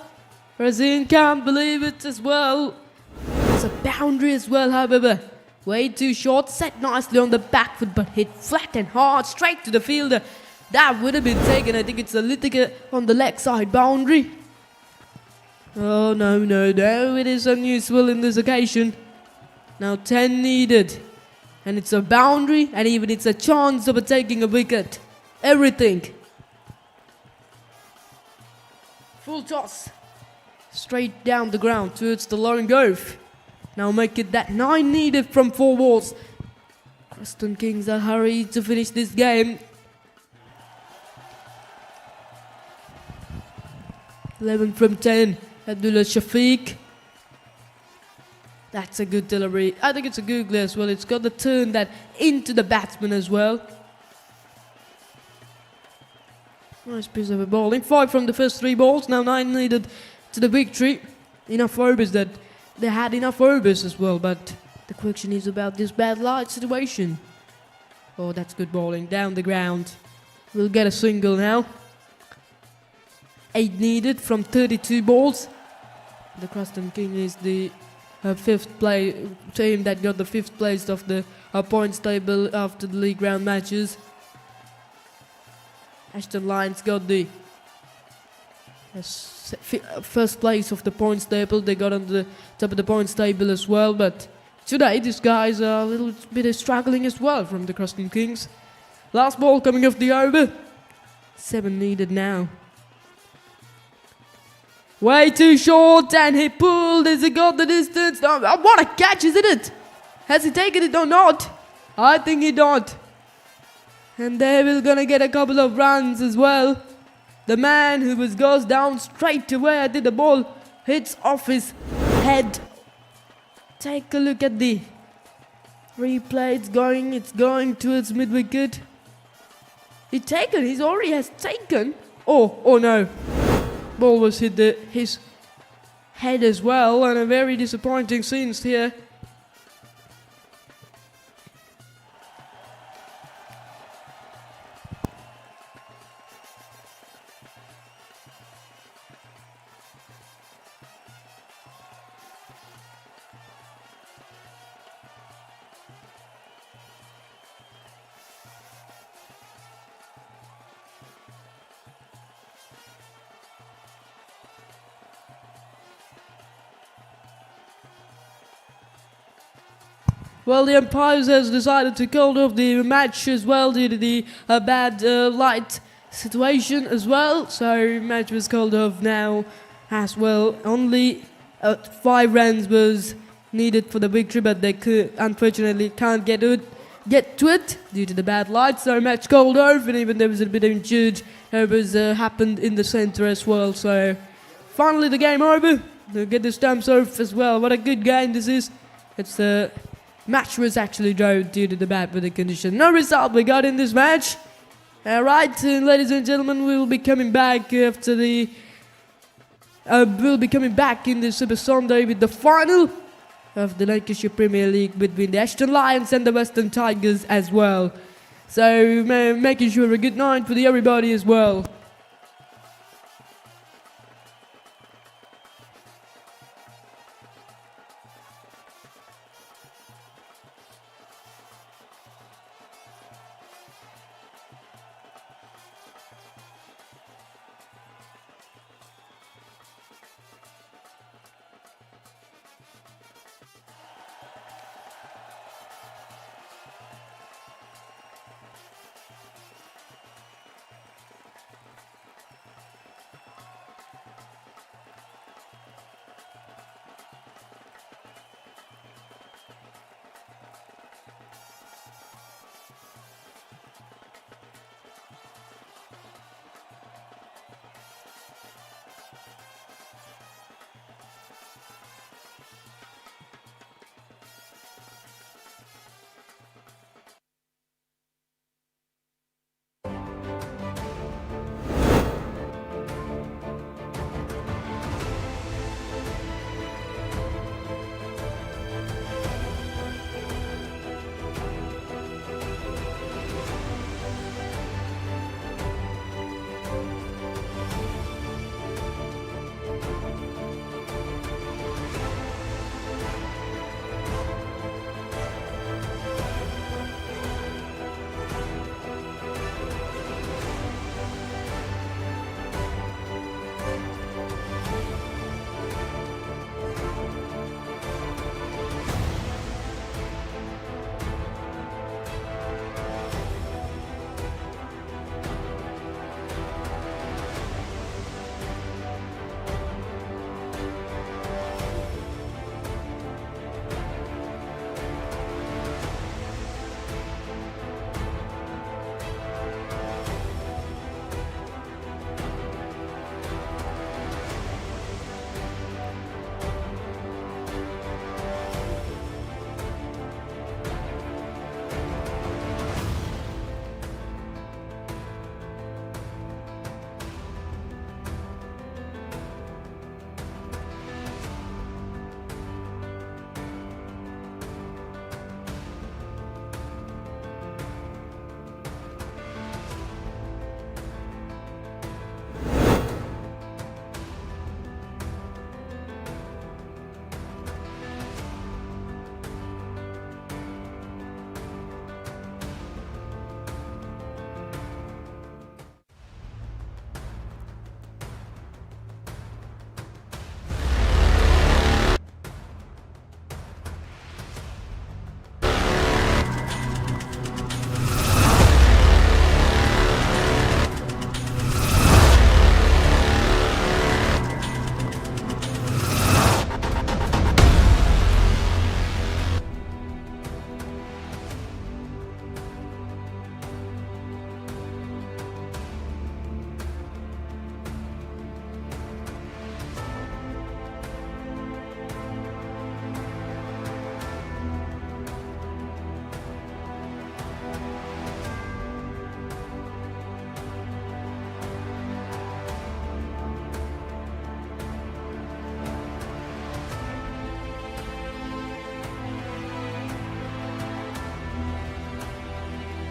[SPEAKER 3] Razin can't believe it as well. It's a boundary as well, however. Way too short, set nicely on the back foot, but hit flat and hard straight to the fielder. That would have been taken. I think it's a little on the leg side boundary. Oh, no, it is unusual in this occasion. Now 10 needed. And it's a boundary, and even it's a chance of taking a wicket. Everything. Full toss. Straight down the ground towards the long golf. Now make it that 9 needed from 4 balls. CROSTON Kings are hurried to finish this game. 11 from 10. Abdullah Shafiq. That's a good delivery. I think it's a googly as well. It's got the turn that into the batsman as well. Nice piece of a bowling. 5 from the first 3 balls. Now 9 needed to the victory. Enough overs that they had enough overs as well. But the question is about this bad light situation. Oh, that's good bowling. Down the ground. We'll get a single now. 8 needed from 32 balls. The CROSTON King is the fifth place team that got the fifth place of the points table after the league round matches. ASHTON Lions got the first place of the points table. They got on the top of the points table as well, but today these guys are a little bit struggling as well from the CROSTON Kings. Last ball coming off the over. 7 needed now. Way too short, and he pulled. Has he got the distance? No, what a catch, isn't it? Has he taken it or not? I think he not. And they will gonna get a couple of runs as well. The man who goes down straight away. I think the ball hits off his head. Take a look at the replay. It's going towards mid wicket. He already has taken. Oh no. Ball was hit his head as well, and a very disappointing scenes here. Well, the umpires has decided to call off the match as well due to the bad light situation as well. So match was called off now as well. Only 5 runs was needed for the victory, but they unfortunately can't get to it due to the bad light. So match called off, and even there was a bit of injured. It was happened in the centre as well. So finally the game over. They'll get the stumps off as well. What a good game this is. It's match was actually drawn due to the bad weather condition. No result we got in this match. Alright, ladies and gentlemen, we'll be coming back after the... we'll be coming back in the Super Sunday with the final of the Lancashire Premier League between the ASHTON Lions and the Western Tigers as well. So making sure a good night for everybody as well.